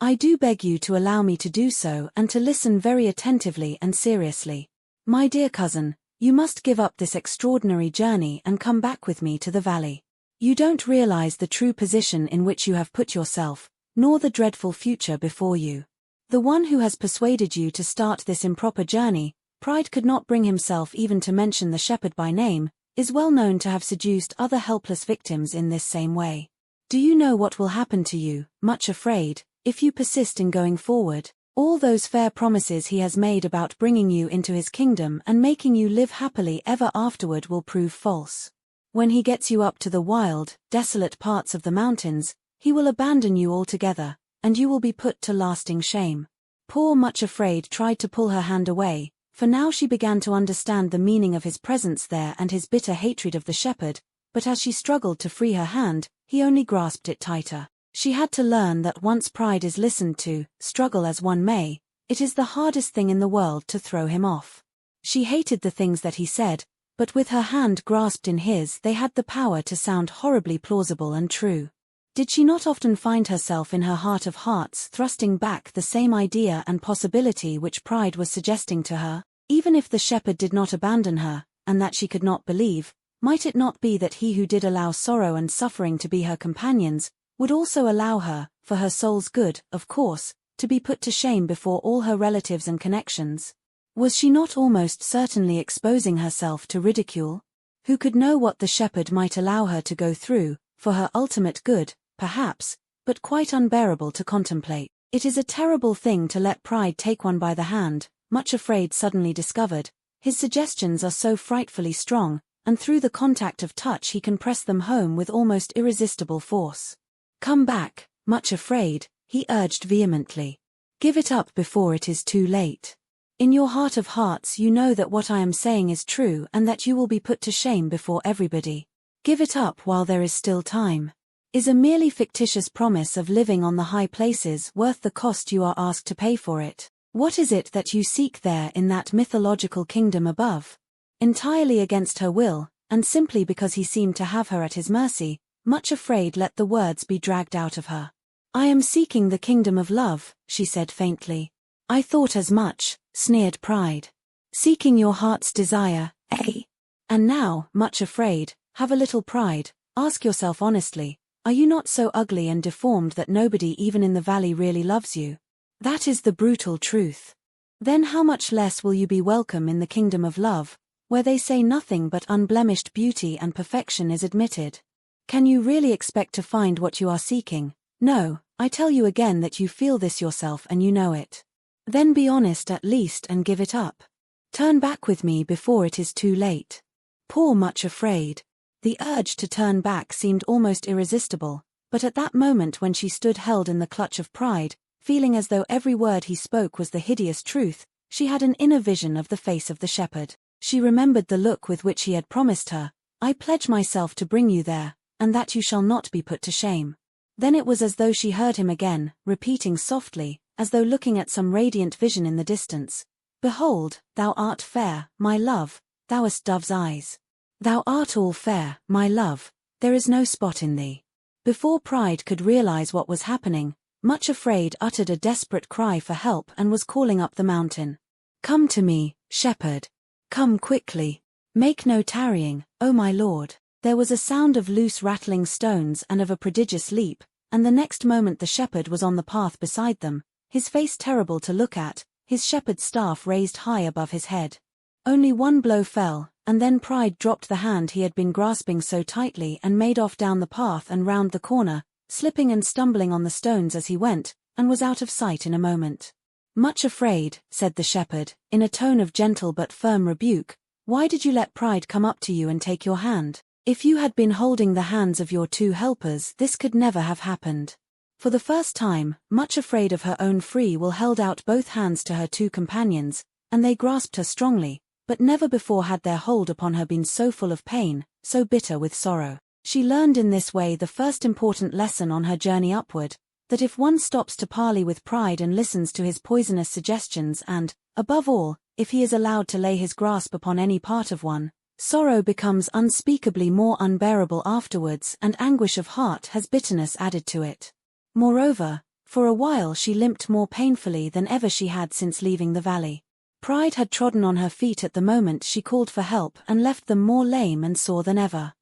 I do beg you to allow me to do so and to listen very attentively and seriously. My dear cousin, you must give up this extraordinary journey and come back with me to the valley. You don't realize the true position in which you have put yourself, nor the dreadful future before you. The one who has persuaded you to start this improper journey," Pride could not bring himself even to mention the shepherd by name, "is well known to have seduced other helpless victims in this same way. Do you know what will happen to you, Much Afraid, if you persist in going forward? All those fair promises he has made about bringing you into his kingdom and making you live happily ever afterward will prove false. When he gets you up to the wild, desolate parts of the mountains, he will abandon you altogether, and you will be put to lasting shame." Poor Much Afraid tried to pull her hand away, for now she began to understand the meaning of his presence there and his bitter hatred of the shepherd, but as she struggled to free her hand, he only grasped it tighter. She had to learn that once Pride is listened to, struggle as one may, it is the hardest thing in the world to throw him off. She hated the things that he said, but with her hand grasped in his they had the power to sound horribly plausible and true. Did she not often find herself in her heart of hearts thrusting back the same idea and possibility which Pride was suggesting to her? Even if the shepherd did not abandon her, and that she could not believe, might it not be that he who did allow sorrow and suffering to be her companions, would also allow her, for her soul's good, of course, to be put to shame before all her relatives and connections? Was she not almost certainly exposing herself to ridicule? Who could know what the shepherd might allow her to go through, for her ultimate good, perhaps, but quite unbearable to contemplate. It is a terrible thing to let Pride take one by the hand, Much Afraid suddenly discovered. His suggestions are so frightfully strong, and through the contact of touch he can press them home with almost irresistible force. "Come back, Much Afraid," he urged vehemently. "Give it up before it is too late. In your heart of hearts you know that what I am saying is true and that you will be put to shame before everybody. Give it up while there is still time. Is a merely fictitious promise of living on the high places worth the cost you are asked to pay for it? What is it that you seek there in that mythological kingdom above?" Entirely against her will, and simply because he seemed to have her at his mercy, Much Afraid let the words be dragged out of her. "I am seeking the kingdom of love," she said faintly. "I thought as much," sneered Pride. "Seeking your heart's desire, eh? And now, Much Afraid, have a little pride, ask yourself honestly, are you not so ugly and deformed that nobody even in the valley really loves you? That is the brutal truth. Then how much less will you be welcome in the kingdom of love, where they say nothing but unblemished beauty and perfection is admitted? Can you really expect to find what you are seeking? No, I tell you again that you feel this yourself and you know it. Then be honest at least and give it up. Turn back with me before it is too late." Poor Much Afraid. The urge to turn back seemed almost irresistible, but at that moment when she stood held in the clutch of Pride, feeling as though every word he spoke was the hideous truth, she had an inner vision of the face of the shepherd. She remembered the look with which he had promised her, "I pledge myself to bring you there, and that you shall not be put to shame." Then it was as though she heard him again, repeating softly, as though looking at some radiant vision in the distance, "Behold, thou art fair, my love, thou hast dove's eyes. Thou art all fair, my love, there is no spot in thee." Before Pride could realize what was happening, Much Afraid uttered a desperate cry for help and was calling up the mountain. "Come to me, shepherd. Come quickly. Make no tarrying, O my lord." There was a sound of loose rattling stones and of a prodigious leap, and the next moment the shepherd was on the path beside them, his face terrible to look at, his shepherd's staff raised high above his head. Only one blow fell, and then Pride dropped the hand he had been grasping so tightly and made off down the path and round the corner, slipping and stumbling on the stones as he went, and was out of sight in a moment. "Much Afraid," said the shepherd, in a tone of gentle but firm rebuke, "why did you let Pride come up to you and take your hand? If you had been holding the hands of your two helpers, this could never have happened." For the first time, Much Afraid of her own free will held out both hands to her two companions, and they grasped her strongly, but never before had their hold upon her been so full of pain, so bitter with sorrow. She learned in this way the first important lesson on her journey upward, that if one stops to parley with Pride and listens to his poisonous suggestions and, above all, if he is allowed to lay his grasp upon any part of one, sorrow becomes unspeakably more unbearable afterwards, and anguish of heart has bitterness added to it. Moreover, for a while she limped more painfully than ever she had since leaving the valley. Pride had trodden on her feet at the moment she called for help and left them more lame and sore than ever.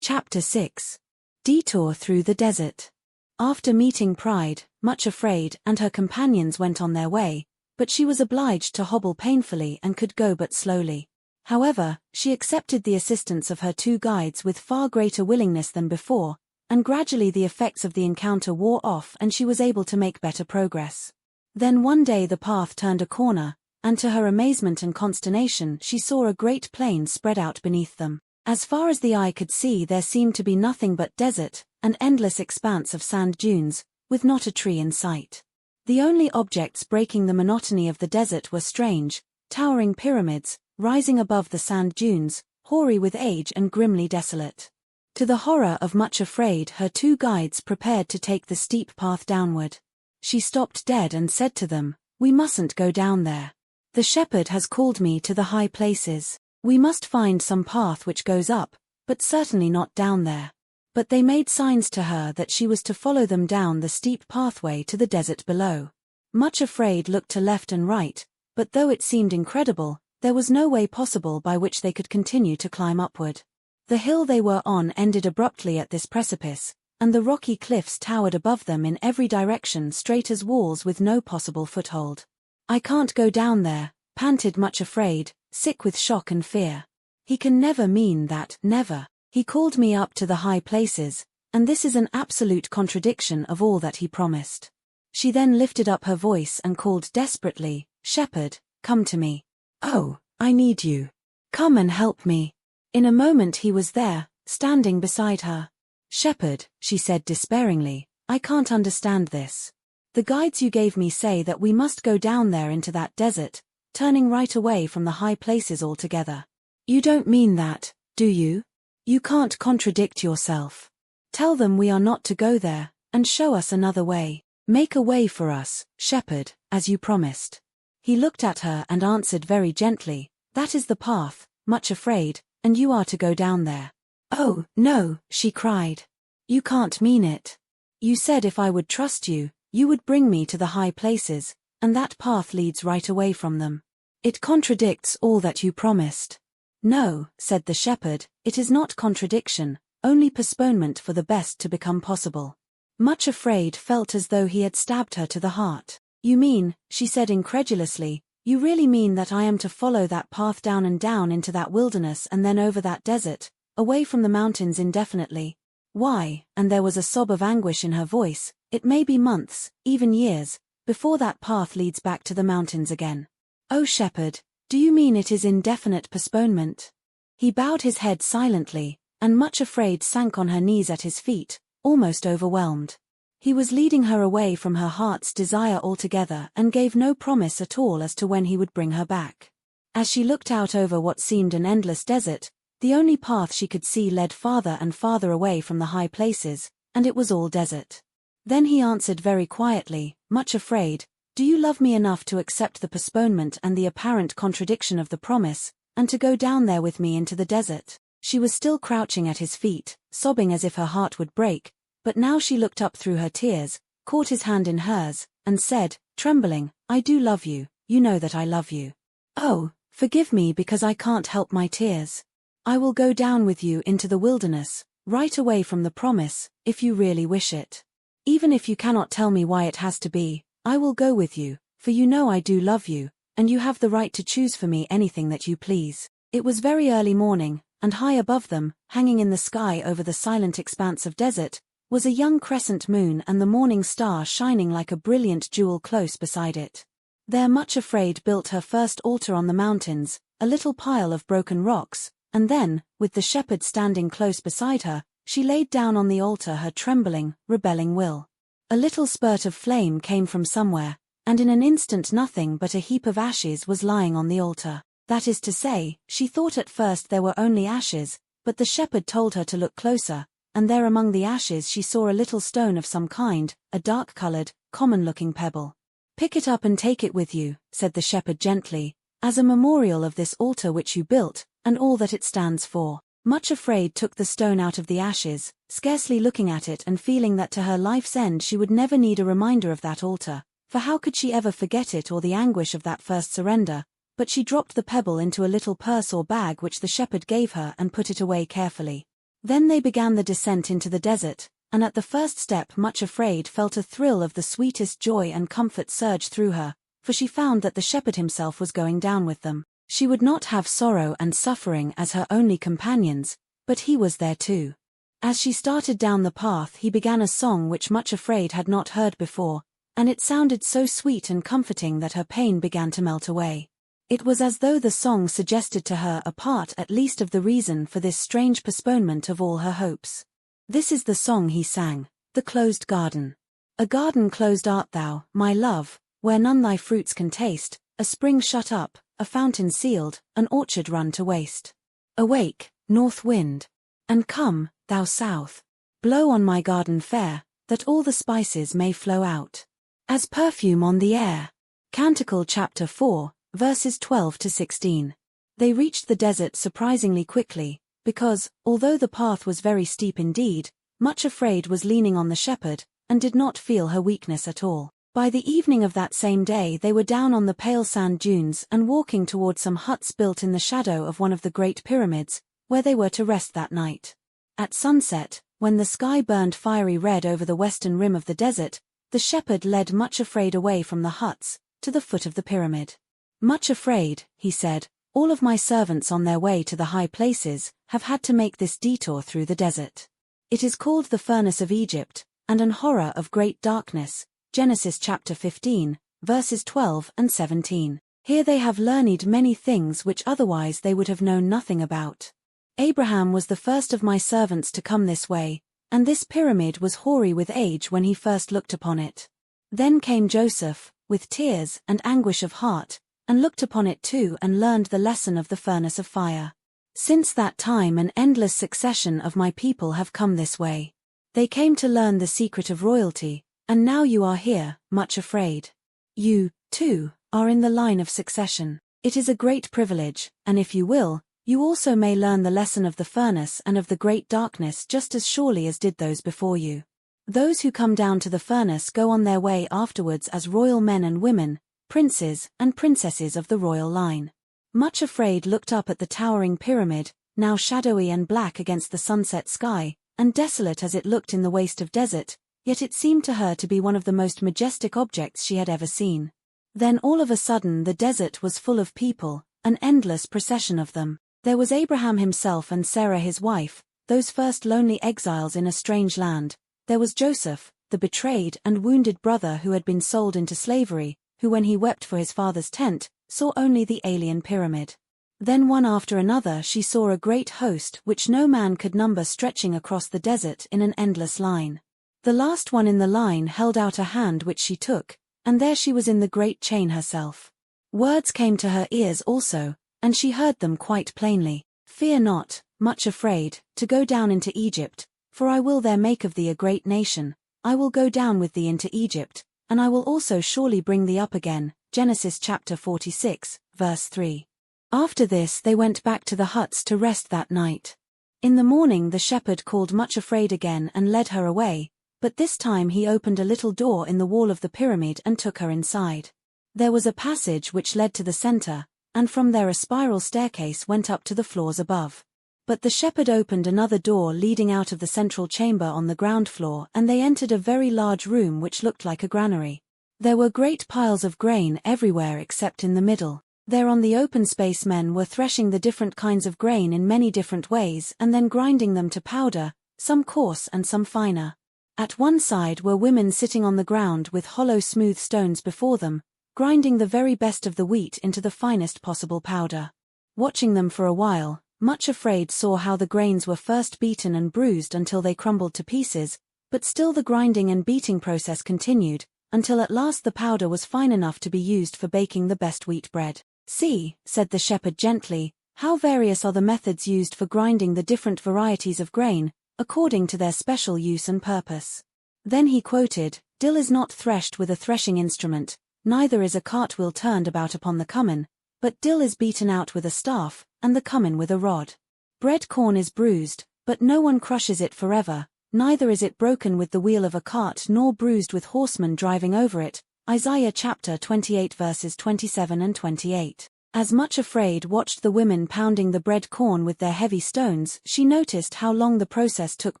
Chapter 6. Detour Through the Desert. After meeting Pride, Much Afraid and her companions went on their way, but she was obliged to hobble painfully and could go but slowly. However, she accepted the assistance of her two guides with far greater willingness than before, and gradually the effects of the encounter wore off and she was able to make better progress. Then one day the path turned a corner, and to her amazement and consternation she saw a great plain spread out beneath them. As far as the eye could see there seemed to be nothing but desert, an endless expanse of sand dunes, with not a tree in sight. The only objects breaking the monotony of the desert were strange, towering pyramids, rising above the sand dunes, hoary with age and grimly desolate. To the horror of Much Afraid, her two guides prepared to take the steep path downward. She stopped dead and said to them, "We mustn't go down there. The shepherd has called me to the high places. We must find some path which goes up, but certainly not down there." But they made signs to her that she was to follow them down the steep pathway to the desert below. Much Afraid looked to left and right, but though it seemed incredible, there was no way possible by which they could continue to climb upward. The hill they were on ended abruptly at this precipice, and the rocky cliffs towered above them in every direction straight as walls with no possible foothold. "I can't go down there," panted Much Afraid, sick with shock and fear. "He can never mean that, never. He called me up to the high places, and this is an absolute contradiction of all that he promised." She then lifted up her voice and called desperately, "Shepherd, come to me. Oh, I need you. Come and help me." In a moment he was there, standing beside her. "Shepherd," she said despairingly, "I can't understand this. The guides you gave me say that we must go down there into that desert, turning right away from the high places altogether. You don't mean that, do you? You can't contradict yourself. Tell them we are not to go there, and show us another way. Make a way for us, shepherd, as you promised." He looked at her and answered very gently, "That is the path, Much Afraid, and you are to go down there." "Oh, no," she cried. "You can't mean it. You said if I would trust you, you would bring me to the high places, and that path leads right away from them. It contradicts all that you promised." "No," said the shepherd, "it is not contradiction, only postponement for the best to become possible." Much Afraid felt as though he had stabbed her to the heart. "You mean," she said incredulously, "you really mean that I am to follow that path down and down into that wilderness and then over that desert, away from the mountains indefinitely? Why," and there was a sob of anguish in her voice, "it may be months, even years, before that path leads back to the mountains again. Oh shepherd, do you mean it is indefinite postponement?" He bowed his head silently, and Much Afraid sank on her knees at his feet, almost overwhelmed. He was leading her away from her heart's desire altogether and gave no promise at all as to when he would bring her back. As she looked out over what seemed an endless desert, the only path she could see led farther and farther away from the high places, and it was all desert. Then he answered very quietly, much afraid, "Do you love me enough to accept the postponement and the apparent contradiction of the promise, and to go down there with me into the desert?" She was still crouching at his feet, sobbing as if her heart would break, but now she looked up through her tears, caught his hand in hers, and said, trembling, "I do love you, you know that I love you. Oh, forgive me because I can't help my tears. I will go down with you into the wilderness, right away from the promise, if you really wish it. Even if you cannot tell me why it has to be, I will go with you, for you know I do love you, and you have the right to choose for me anything that you please." It was very early morning, and high above them, hanging in the sky over the silent expanse of desert, was a young crescent moon and the morning star shining like a brilliant jewel close beside it. There Much Afraid built her first altar on the mountains, a little pile of broken rocks, and then, with the shepherd standing close beside her, she laid down on the altar her trembling, rebelling will. A little spurt of flame came from somewhere, and in an instant nothing but a heap of ashes was lying on the altar. That is to say, she thought at first there were only ashes, but the shepherd told her to look closer, and there among the ashes she saw a little stone of some kind, a dark-colored, common-looking pebble. "Pick it up and take it with you," said the shepherd gently, "as a memorial of this altar which you built, and all that it stands for." Much Afraid took the stone out of the ashes, scarcely looking at it and feeling that to her life's end she would never need a reminder of that altar, for how could she ever forget it or the anguish of that first surrender? But she dropped the pebble into a little purse or bag which the shepherd gave her and put it away carefully. Then they began the descent into the desert, and at the first step Much Afraid felt a thrill of the sweetest joy and comfort surge through her, for she found that the shepherd himself was going down with them. She would not have sorrow and suffering as her only companions, but he was there too. As she started down the path he began a song which Much Afraid had not heard before, and it sounded so sweet and comforting that her pain began to melt away. It was as though the song suggested to her a part at least of the reason for this strange postponement of all her hopes. This is the song he sang: "The Closed Garden. A garden closed art thou, my love, where none thy fruits can taste, a spring shut up, a fountain sealed, an orchard run to waste. Awake, north wind, and come, thou south, blow on my garden fair, that all the spices may flow out, as perfume on the air." Canticle chapter 4, verses 12 to 16. They reached the desert surprisingly quickly, because, although the path was very steep indeed, Much Afraid was leaning on the shepherd, and did not feel her weakness at all. By the evening of that same day they were down on the pale sand dunes and walking toward some huts built in the shadow of one of the great pyramids, where they were to rest that night. At sunset, when the sky burned fiery red over the western rim of the desert, the shepherd led Much Afraid away from the huts, to the foot of the pyramid. "Much Afraid," he said, "all of my servants on their way to the high places have had to make this detour through the desert. It is called the furnace of Egypt, and an horror of great darkness." Genesis chapter 15, verses 12 and 17. Here they have learned many things which otherwise they would have known nothing about. "Abraham was the first of my servants to come this way, and this pyramid was hoary with age when he first looked upon it. Then came Joseph, with tears and anguish of heart, and looked upon it too and learned the lesson of the furnace of fire. Since that time an endless succession of my people have come this way. They came to learn the secret of royalty, and now you are here, Much Afraid. You, too, are in the line of succession. It is a great privilege, and if you will, you also may learn the lesson of the furnace and of the great darkness just as surely as did those before you. Those who come down to the furnace go on their way afterwards as royal men and women, princes and princesses of the royal line." Much Afraid looked up at the towering pyramid, now shadowy and black against the sunset sky, and desolate as it looked in the waste of desert, yet it seemed to her to be one of the most majestic objects she had ever seen. Then all of a sudden the desert was full of people, an endless procession of them. There was Abraham himself and Sarah his wife, those first lonely exiles in a strange land. There was Joseph, the betrayed and wounded brother who had been sold into slavery, who when he wept for his father's tent, saw only the alien pyramid. Then one after another she saw a great host which no man could number stretching across the desert in an endless line. The last one in the line held out a hand which she took, and there she was in the great chain herself. Words came to her ears also, and she heard them quite plainly. Fear not, much afraid, to go down into Egypt, for I will there make of thee a great nation. I will go down with thee into Egypt, and I will also surely bring thee up again. Genesis chapter 46, verse 3. After this they went back to the huts to rest that night. In the morning the shepherd called Much Afraid again and led her away, but this time he opened a little door in the wall of the pyramid and took her inside. There was a passage which led to the center, and from there a spiral staircase went up to the floors above. But the shepherd opened another door leading out of the central chamber on the ground floor, and they entered a very large room which looked like a granary. There were great piles of grain everywhere except in the middle. There on the open space men were threshing the different kinds of grain in many different ways and then grinding them to powder, some coarse and some finer. At one side were women sitting on the ground with hollow smooth stones before them, grinding the very best of the wheat into the finest possible powder. Watching them for a while, Much Afraid saw how the grains were first beaten and bruised until they crumbled to pieces, but still the grinding and beating process continued, until at last the powder was fine enough to be used for baking the best wheat bread. See, said the shepherd gently, how various are the methods used for grinding the different varieties of grain, according to their special use and purpose. Then he quoted, Dill is not threshed with a threshing instrument, neither is a cartwheel turned about upon the cummin, but dill is beaten out with a staff, and the cummin with a rod. Bread corn is bruised, but no one crushes it forever, neither is it broken with the wheel of a cart nor bruised with horsemen driving over it. Isaiah chapter 28 verses 27 and 28. As Much Afraid watched the women pounding the bread corn with their heavy stones, she noticed how long the process took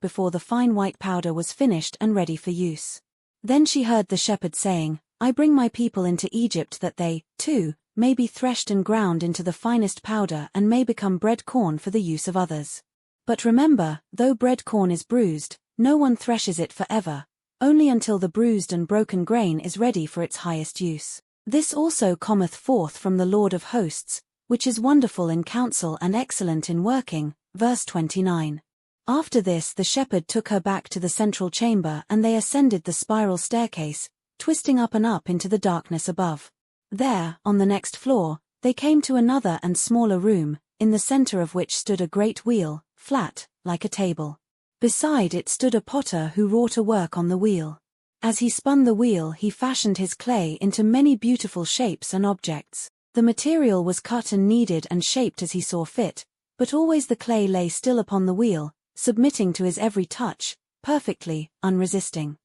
before the fine white powder was finished and ready for use. Then she heard the shepherd saying, I bring my people into Egypt that they, too, may be threshed and ground into the finest powder and may become bread corn for the use of others. But remember, though bread corn is bruised, no one threshes it forever, only until the bruised and broken grain is ready for its highest use. This also cometh forth from the Lord of hosts, which is wonderful in counsel and excellent in working. Verse 29. After this the shepherd took her back to the central chamber and they ascended the spiral staircase, twisting up and up into the darkness above. There, on the next floor, they came to another and smaller room, in the center of which stood a great wheel, flat, like a table. Beside it stood a potter who wrought a work on the wheel. As he spun the wheel he fashioned his clay into many beautiful shapes and objects. The material was cut and kneaded and shaped as he saw fit, but always the clay lay still upon the wheel, submitting to his every touch, perfectly, unresisting.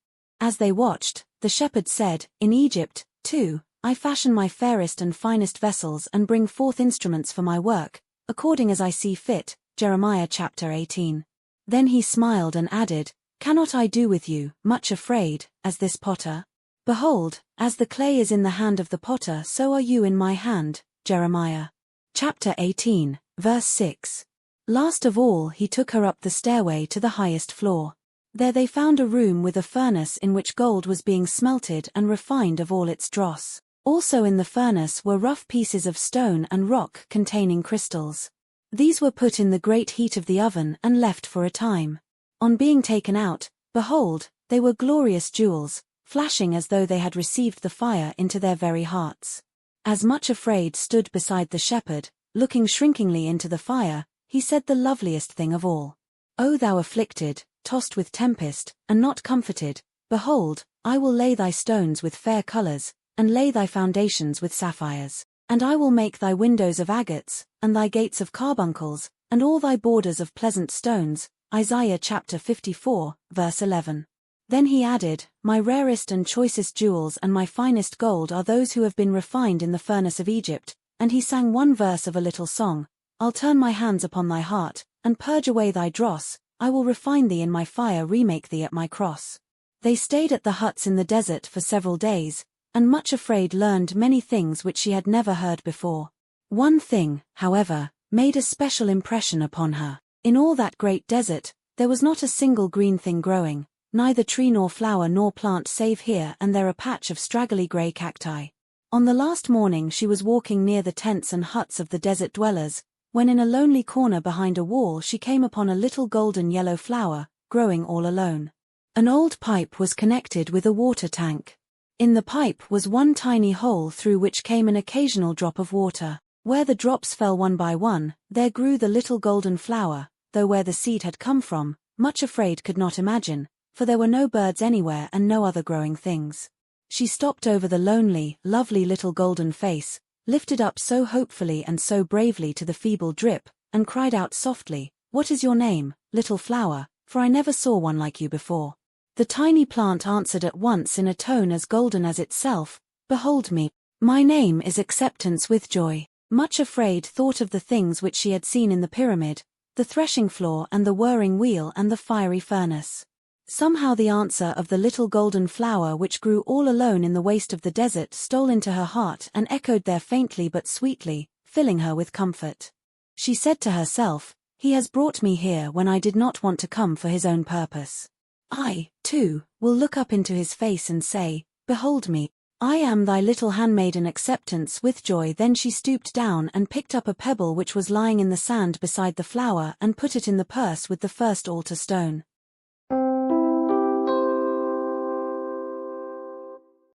As they watched, the shepherd said, In Egypt, too, I fashion my fairest and finest vessels and bring forth instruments for my work, according as I see fit. Jeremiah chapter 18. Then he smiled and added, Cannot I do with you, Much Afraid, as this potter? Behold, as the clay is in the hand of the potter so are you in my hand. Jeremiah chapter 18, verse 6. Last of all he took her up the stairway to the highest floor. There they found a room with a furnace in which gold was being smelted and refined of all its dross. Also in the furnace were rough pieces of stone and rock containing crystals. These were put in the great heat of the oven and left for a time. On being taken out, behold, they were glorious jewels, flashing as though they had received the fire into their very hearts. As Much Afraid stood beside the shepherd, looking shrinkingly into the fire, he said the loveliest thing of all. O thou afflicted, tossed with tempest, and not comforted, behold, I will lay thy stones with fair colors, and lay thy foundations with sapphires. And I will make thy windows of agates, and thy gates of carbuncles, and all thy borders of pleasant stones. Isaiah chapter 54, verse 11. Then he added, My rarest and choicest jewels and my finest gold are those who have been refined in the furnace of Egypt. And he sang one verse of a little song, I'll turn my hands upon thy heart, and purge away thy dross, I will refine thee in my fire, remake thee at my cross. They stayed at the huts in the desert for several days, and Much Afraid learned many things which she had never heard before. One thing, however, made a special impression upon her. In all that great desert, there was not a single green thing growing, neither tree nor flower nor plant save here and there a patch of straggly grey cacti. On the last morning she was walking near the tents and huts of the desert dwellers, when in a lonely corner behind a wall she came upon a little golden yellow flower, growing all alone. An old pipe was connected with a water tank. In the pipe was one tiny hole through which came an occasional drop of water. Where the drops fell one by one, there grew the little golden flower, though where the seed had come from, Much Afraid could not imagine, for there were no birds anywhere and no other growing things. She stopped over the lonely, lovely little golden face, lifted up so hopefully and so bravely to the feeble drip, and cried out softly, "What is your name, little flower, for I never saw one like you before." The tiny plant answered at once in a tone as golden as itself, "Behold me. My name is Acceptance with Joy." Much Afraid thought of the things which she had seen in the pyramid, the threshing floor and the whirring wheel and the fiery furnace. Somehow the answer of the little golden flower which grew all alone in the waste of the desert stole into her heart and echoed there faintly but sweetly, filling her with comfort. She said to herself, "He has brought me here when I did not want to come for his own purpose. I, too, will look up into his face and say, 'Behold me. I am thy little handmaiden Acceptance with Joy.'" Then she stooped down and picked up a pebble which was lying in the sand beside the flower and put it in the purse with the first altar stone.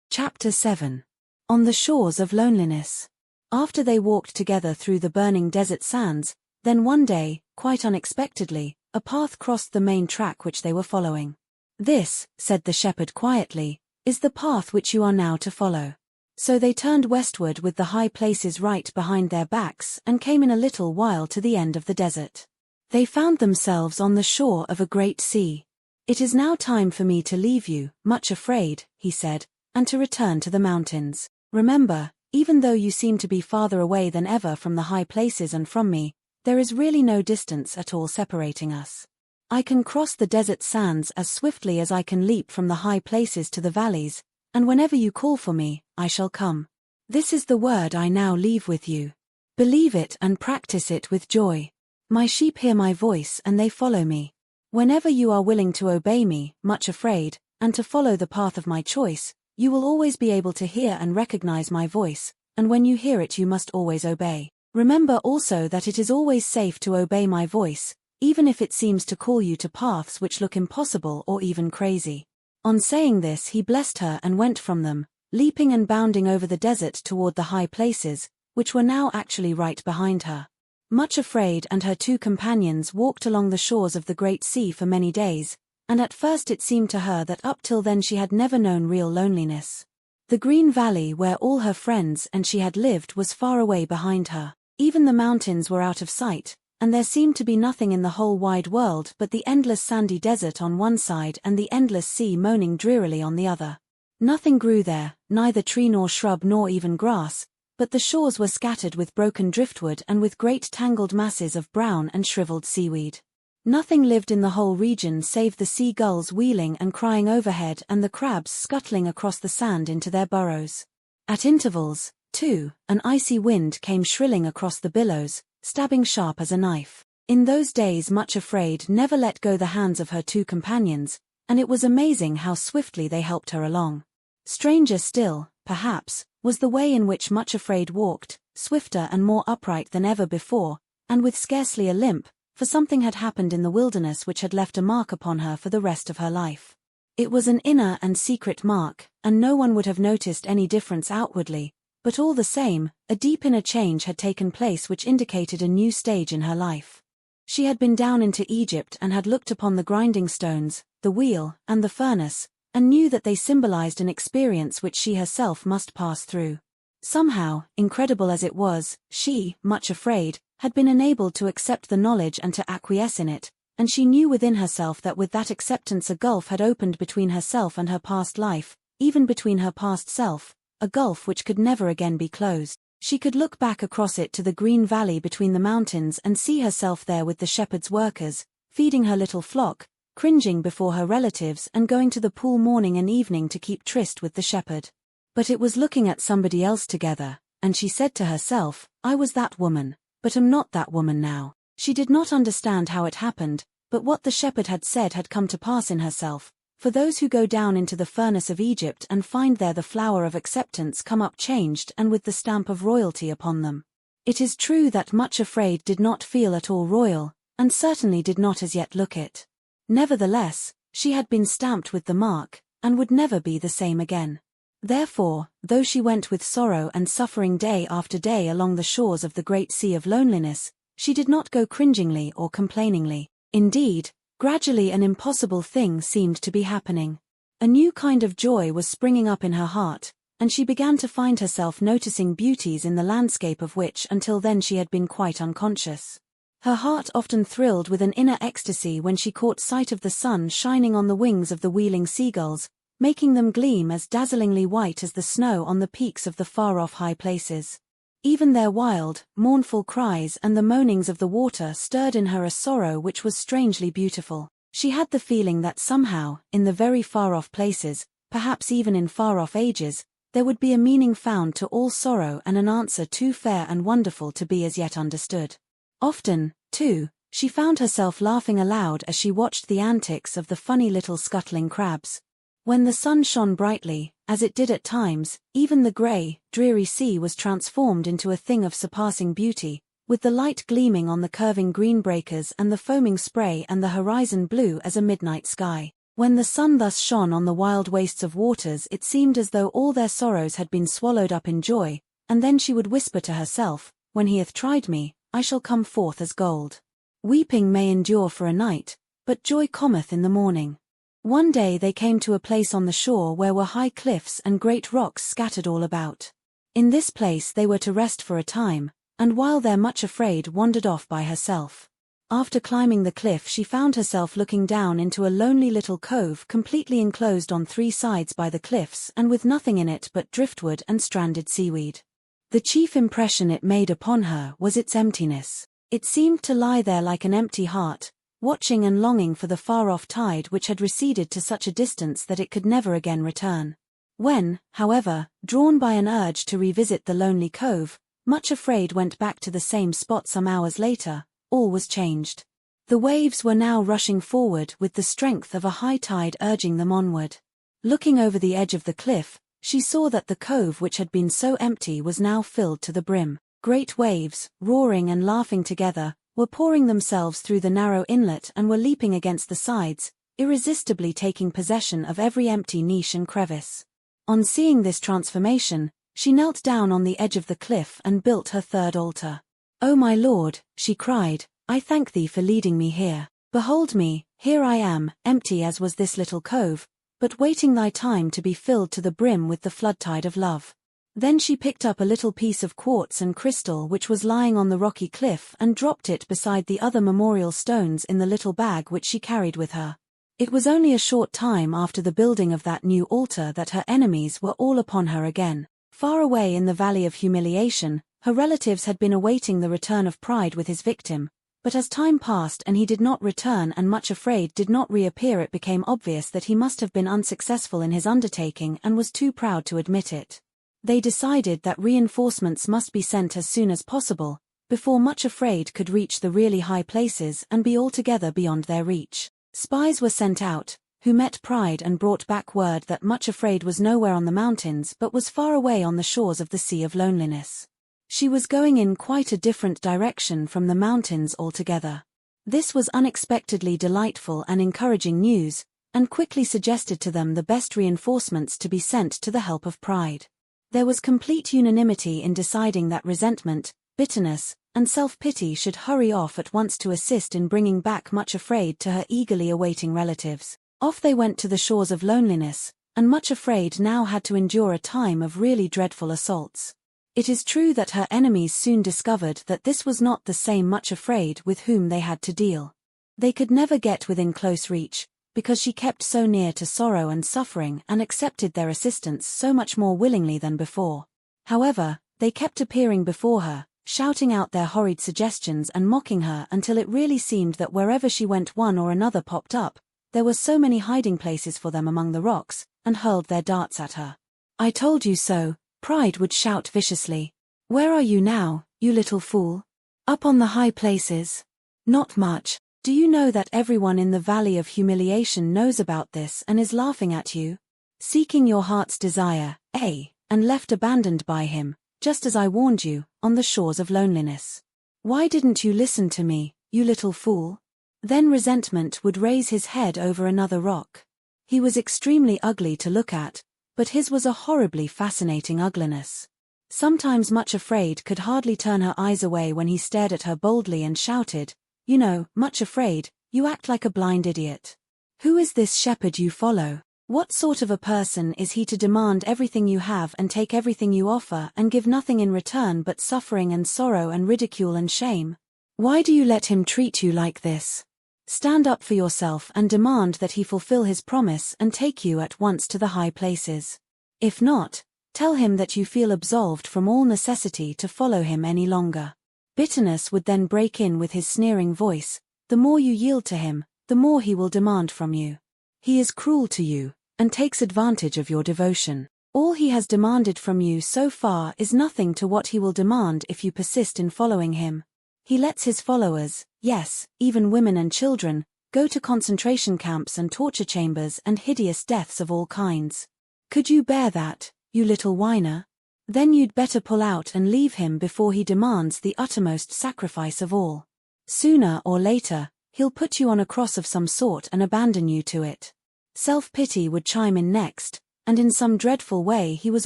Chapter 7. On the Shores of Loneliness. After they walked together through the burning desert sands, then one day, quite unexpectedly, a path crossed the main track which they were following. "This," said the shepherd quietly, "is the path which you are now to follow." So they turned westward with the high places right behind their backs and came in a little while to the end of the desert. They found themselves on the shore of a great sea. "It is now time for me to leave you, Much Afraid," he said, "and to return to the mountains. Remember, even though you seem to be farther away than ever from the high places and from me, there is really no distance at all separating us. I can cross the desert sands as swiftly as I can leap from the high places to the valleys, and whenever you call for me, I shall come. This is the word I now leave with you. Believe it and practice it with joy. My sheep hear my voice and they follow me. Whenever you are willing to obey me, Much Afraid, and to follow the path of my choice, you will always be able to hear and recognize my voice, and when you hear it you must always obey. Remember also that it is always safe to obey my voice, even if it seems to call you to paths which look impossible or even crazy." On saying this he blessed her and went from them, leaping and bounding over the desert toward the high places, which were now actually right behind her. Much Afraid and her two companions walked along the shores of the great sea for many days, and at first it seemed to her that up till then she had never known real loneliness. The green valley where all her friends and she had lived was far away behind her. Even the mountains were out of sight, and there seemed to be nothing in the whole wide world but the endless sandy desert on one side and the endless sea moaning drearily on the other. Nothing grew there, neither tree nor shrub nor even grass, but the shores were scattered with broken driftwood and with great tangled masses of brown and shriveled seaweed. Nothing lived in the whole region save the sea-gulls wheeling and crying overhead and the crabs scuttling across the sand into their burrows. At intervals, too, an icy wind came shrilling across the billows, stabbing sharp as a knife. In those days Much Afraid never let go the hands of her two companions, and it was amazing how swiftly they helped her along. Stranger still, perhaps, was the way in which Much Afraid walked, swifter and more upright than ever before, and with scarcely a limp, for something had happened in the wilderness which had left a mark upon her for the rest of her life. It was an inner and secret mark, and no one would have noticed any difference outwardly, but all the same, a deep inner change had taken place which indicated a new stage in her life. She had been down into Egypt and had looked upon the grinding stones, the wheel, and the furnace, and knew that they symbolized an experience which she herself must pass through. Somehow, incredible as it was, she, Much Afraid, had been enabled to accept the knowledge and to acquiesce in it, and she knew within herself that with that acceptance a gulf had opened between herself and her past life, even between her past self, a gulf which could never again be closed. She could look back across it to the green valley between the mountains and see herself there with the shepherd's workers, feeding her little flock, cringing before her relatives and going to the pool morning and evening to keep tryst with the shepherd. But it was looking at somebody else together, and she said to herself, "I was that woman, but am not that woman now." She did not understand how it happened, but what the shepherd had said had come to pass in herself. For those who go down into the furnace of Egypt and find there the flower of acceptance come up changed and with the stamp of royalty upon them. It is true that Much Afraid did not feel at all royal, and certainly did not as yet look it. Nevertheless, She had been stamped with the mark, and would never be the same again. Therefore, though she went with sorrow and suffering day after day along the shores of the great sea of loneliness, she did not go cringingly or complainingly. Indeed, gradually an impossible thing seemed to be happening. A new kind of joy was springing up in her heart, and she began to find herself noticing beauties in the landscape of which until then she had been quite unconscious. Her heart often thrilled with an inner ecstasy when she caught sight of the sun shining on the wings of the wheeling seagulls, making them gleam as dazzlingly white as the snow on the peaks of the far-off high places. Even their wild, mournful cries and the moanings of the water stirred in her a sorrow which was strangely beautiful. She had the feeling that somehow, in the very far-off places, perhaps even in far-off ages, there would be a meaning found to all sorrow and an answer too fair and wonderful to be as yet understood. Often, too, she found herself laughing aloud as she watched the antics of the funny little scuttling crabs. When the sun shone brightly, as it did at times, even the grey, dreary sea was transformed into a thing of surpassing beauty, with the light gleaming on the curving green breakers and the foaming spray and the horizon blue as a midnight sky. When the sun thus shone on the wild wastes of waters, it seemed as though all their sorrows had been swallowed up in joy, and then she would whisper to herself, "When he hath tried me, I shall come forth as gold." Weeping may endure for a night, but joy cometh in the morning. One day they came to a place on the shore where were high cliffs and great rocks scattered all about. In this place they were to rest for a time, and while there Much Afraid wandered off by herself. After climbing the cliff she found herself looking down into a lonely little cove completely enclosed on three sides by the cliffs and with nothing in it but driftwood and stranded seaweed. The chief impression it made upon her was its emptiness. It seemed to lie there like an empty heart, watching and longing for the far-off tide which had receded to such a distance that it could never again return. When, however, drawn by an urge to revisit the lonely cove, Much Afraid went back to the same spot some hours later, all was changed. The waves were now rushing forward with the strength of a high tide urging them onward. Looking over the edge of the cliff, she saw that the cove which had been so empty was now filled to the brim. Great waves, roaring and laughing together, were pouring themselves through the narrow inlet and were leaping against the sides, irresistibly taking possession of every empty niche and crevice. On seeing this transformation, she knelt down on the edge of the cliff and built her third altar. "O my Lord," she cried, "I thank thee for leading me here. Behold me, here I am, empty as was this little cove, but waiting thy time to be filled to the brim with the floodtide of love." Then she picked up a little piece of quartz and crystal which was lying on the rocky cliff and dropped it beside the other memorial stones in the little bag which she carried with her. It was only a short time after the building of that new altar that her enemies were all upon her again. Far away in the Valley of Humiliation, her relatives had been awaiting the return of Pride with his victim, but as time passed and he did not return and Much Afraid did not reappear, it became obvious that he must have been unsuccessful in his undertaking and was too proud to admit it. They decided that reinforcements must be sent as soon as possible, before Much Afraid could reach the really high places and be altogether beyond their reach. Spies were sent out, who met Pride and brought back word that Much Afraid was nowhere on the mountains but was far away on the shores of the Sea of Loneliness. She was going in quite a different direction from the mountains altogether. This was unexpectedly delightful and encouraging news, and quickly suggested to them the best reinforcements to be sent to the help of Pride. There was complete unanimity in deciding that resentment, bitterness, and self-pity should hurry off at once to assist in bringing back Much Afraid to her eagerly awaiting relatives. Off they went to the shores of loneliness, and Much Afraid now had to endure a time of really dreadful assaults. It is true that her enemies soon discovered that this was not the same Much Afraid with whom they had to deal. They could never get within close reach, because she kept so near to sorrow and suffering and accepted their assistance so much more willingly than before. However, they kept appearing before her, shouting out their horrid suggestions and mocking her until it really seemed that wherever she went one or another popped up. There were so many hiding places for them among the rocks, and hurled their darts at her. "I told you so," Pride would shout viciously. "Where are you now, you little fool? Up on the high places? Not much. Do you know that everyone in the Valley of Humiliation knows about this and is laughing at you? Seeking your heart's desire, and left abandoned by him, just as I warned you, on the shores of loneliness. Why didn't you listen to me, you little fool? Then resentment would raise his head over another rock. He was extremely ugly to look at, but his was a horribly fascinating ugliness. Sometimes Much Afraid could hardly turn her eyes away when he stared at her boldly and shouted, "You know, Much Afraid, you act like a blind idiot. Who is this shepherd you follow? What sort of a person is he to demand everything you have and take everything you offer and give nothing in return but suffering and sorrow and ridicule and shame? Why do you let him treat you like this? Stand up for yourself and demand that he fulfill his promise and take you at once to the high places. If not, tell him that you feel absolved from all necessity to follow him any longer." Bitterness would then break in with his sneering voice, "The more you yield to him, the more he will demand from you. He is cruel to you, and takes advantage of your devotion. All he has demanded from you so far is nothing to what he will demand if you persist in following him. He lets his followers, yes, even women and children, go to concentration camps and torture chambers and hideous deaths of all kinds. Could you bear that, you little whiner? Then you'd better pull out and leave him before he demands the uttermost sacrifice of all. Sooner or later, he'll put you on a cross of some sort and abandon you to it." Self-pity would chime in next, and in some dreadful way he was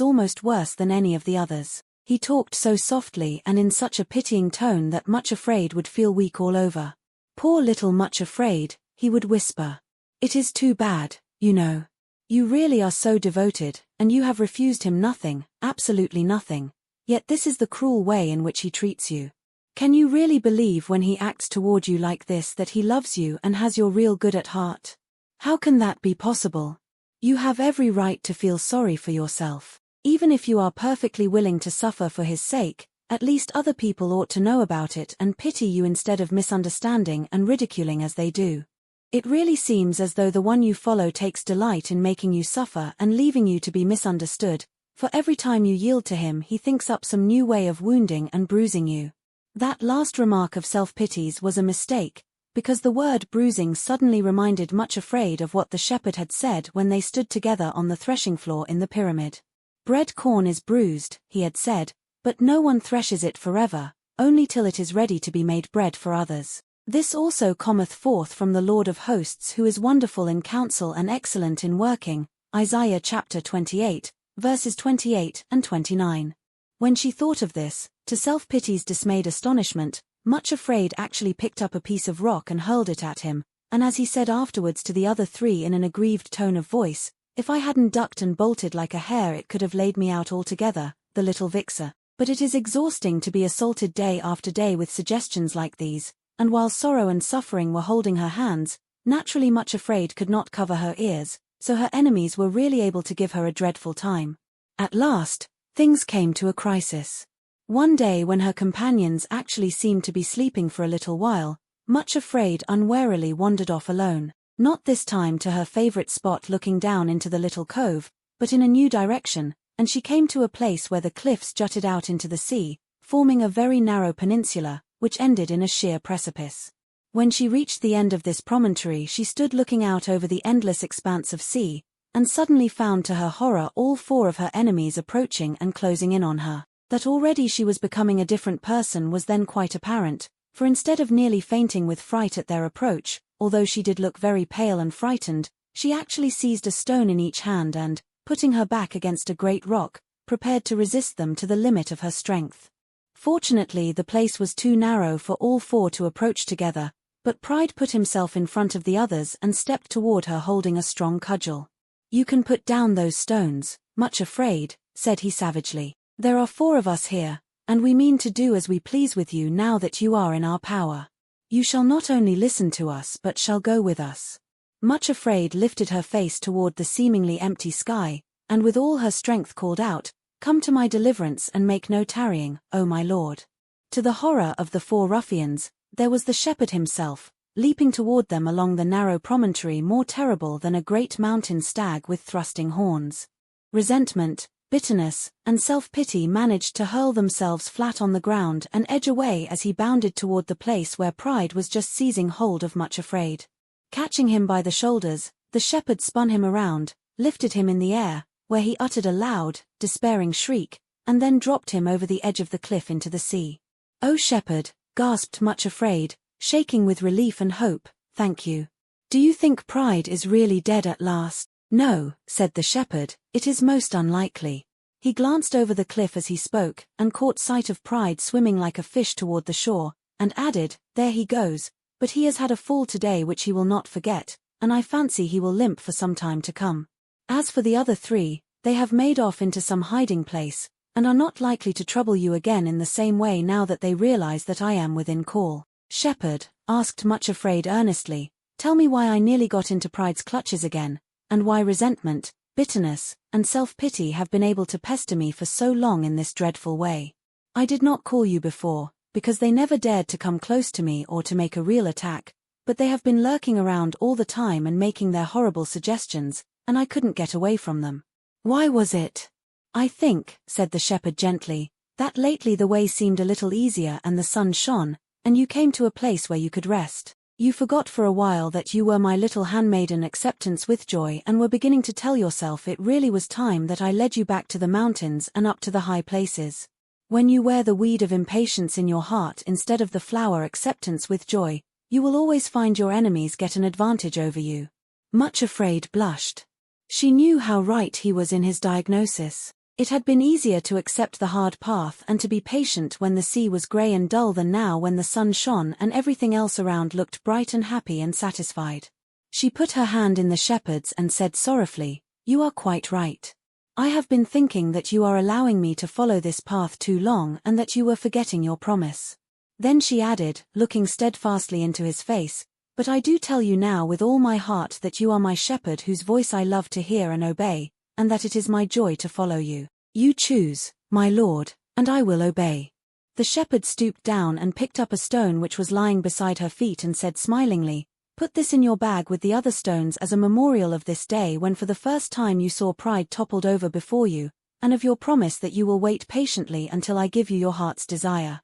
almost worse than any of the others. He talked so softly and in such a pitying tone that Much Afraid would feel weak all over. "Poor little Much Afraid," he would whisper. "It is too bad, you know. You really are so devoted, and you have refused him nothing, absolutely nothing, yet this is the cruel way in which he treats you. Can you really believe when he acts toward you like this that he loves you and has your real good at heart? How can that be possible? You have every right to feel sorry for yourself. Even if you are perfectly willing to suffer for his sake, at least other people ought to know about it and pity you instead of misunderstanding and ridiculing as they do. It really seems as though the one you follow takes delight in making you suffer and leaving you to be misunderstood, for every time you yield to him he thinks up some new way of wounding and bruising you." That last remark of Self-Pity's was a mistake, because the word bruising suddenly reminded Much Afraid of what the shepherd had said when they stood together on the threshing floor in the pyramid. "Bread corn is bruised," he had said, "but no one threshes it forever, only till it is ready to be made bread for others. This also cometh forth from the Lord of hosts, who is wonderful in counsel and excellent in working." Isaiah chapter 28, verses 28 and 29. When she thought of this, to Self-Pity's dismayed astonishment, Much Afraid actually picked up a piece of rock and hurled it at him, and as he said afterwards to the other three in an aggrieved tone of voice, "If I hadn't ducked and bolted like a hare it could have laid me out altogether, the little vixer. But it is exhausting to be assaulted day after day with suggestions like these," and while sorrow and suffering were holding her hands, naturally Much Afraid could not cover her ears, so her enemies were really able to give her a dreadful time. At last, things came to a crisis. One day when her companions actually seemed to be sleeping for a little while, Much Afraid unwarily wandered off alone, not this time to her favorite spot looking down into the little cove, but in a new direction, and she came to a place where the cliffs jutted out into the sea, forming a very narrow peninsula, which ended in a sheer precipice. When she reached the end of this promontory she stood looking out over the endless expanse of sea, and suddenly found to her horror all four of her enemies approaching and closing in on her. That already she was becoming a different person was then quite apparent, for instead of nearly fainting with fright at their approach, although she did look very pale and frightened, she actually seized a stone in each hand and, putting her back against a great rock, prepared to resist them to the limit of her strength. Fortunately the place was too narrow for all four to approach together, but Pride put himself in front of the others and stepped toward her holding a strong cudgel. "You can put down those stones, Much Afraid," said he savagely. "There are four of us here, and we mean to do as we please with you now that you are in our power. You shall not only listen to us but shall go with us." Much Afraid lifted her face toward the seemingly empty sky, and with all her strength called out, "Come to my deliverance and make no tarrying, O my lord." To the horror of the four ruffians, there was the shepherd himself, leaping toward them along the narrow promontory more terrible than a great mountain stag with thrusting horns. Resentment, bitterness, and self-pity managed to hurl themselves flat on the ground and edge away as he bounded toward the place where Pride was just seizing hold of Much Afraid. Catching him by the shoulders, the shepherd spun him around, lifted him in the air, where he uttered a loud, despairing shriek, and then dropped him over the edge of the cliff into the sea. "Oh shepherd," gasped Much Afraid, shaking with relief and hope, thank you. Do you think pride is really dead at last? No, said the shepherd, it is most unlikely. He glanced over the cliff as he spoke, and caught sight of Pride swimming like a fish toward the shore, and added, there he goes, but he has had a fall today which he will not forget, and I fancy he will limp for some time to come. As for the other three, they have made off into some hiding place, and are not likely to trouble you again in the same way now that they realize that I am within call. Shepherd, asked Much Afraid earnestly, tell me why I nearly got into Pride's clutches again, and why resentment, bitterness, and self-pity have been able to pester me for so long in this dreadful way. I did not call you before, because they never dared to come close to me or to make a real attack, but they have been lurking around all the time and making their horrible suggestions, and I couldn't get away from them. Why was it? I think, said the shepherd gently, that lately the way seemed a little easier and the sun shone, and you came to a place where you could rest. You forgot for a while that you were my little handmaiden acceptance with joy and were beginning to tell yourself it really was time that I led you back to the mountains and up to the high places. When you wear the weed of impatience in your heart instead of the flower acceptance with joy, you will always find your enemies get an advantage over you. Much Afraid blushed. She knew how right he was in his diagnosis. It had been easier to accept the hard path and to be patient when the sea was grey and dull than now when the sun shone and everything else around looked bright and happy and satisfied. She put her hand in the shepherd's and said sorrowfully, you are quite right. I have been thinking that you are allowing me to follow this path too long and that you were forgetting your promise. Then she added, looking steadfastly into his face, but I do tell you now with all my heart that you are my shepherd whose voice I love to hear and obey, and that it is my joy to follow you. You choose, my lord, and I will obey. The shepherd stooped down and picked up a stone which was lying beside her feet and said smilingly, put this in your bag with the other stones as a memorial of this day when for the first time you saw Pride toppled over before you, and of your promise that you will wait patiently until I give you your heart's desire.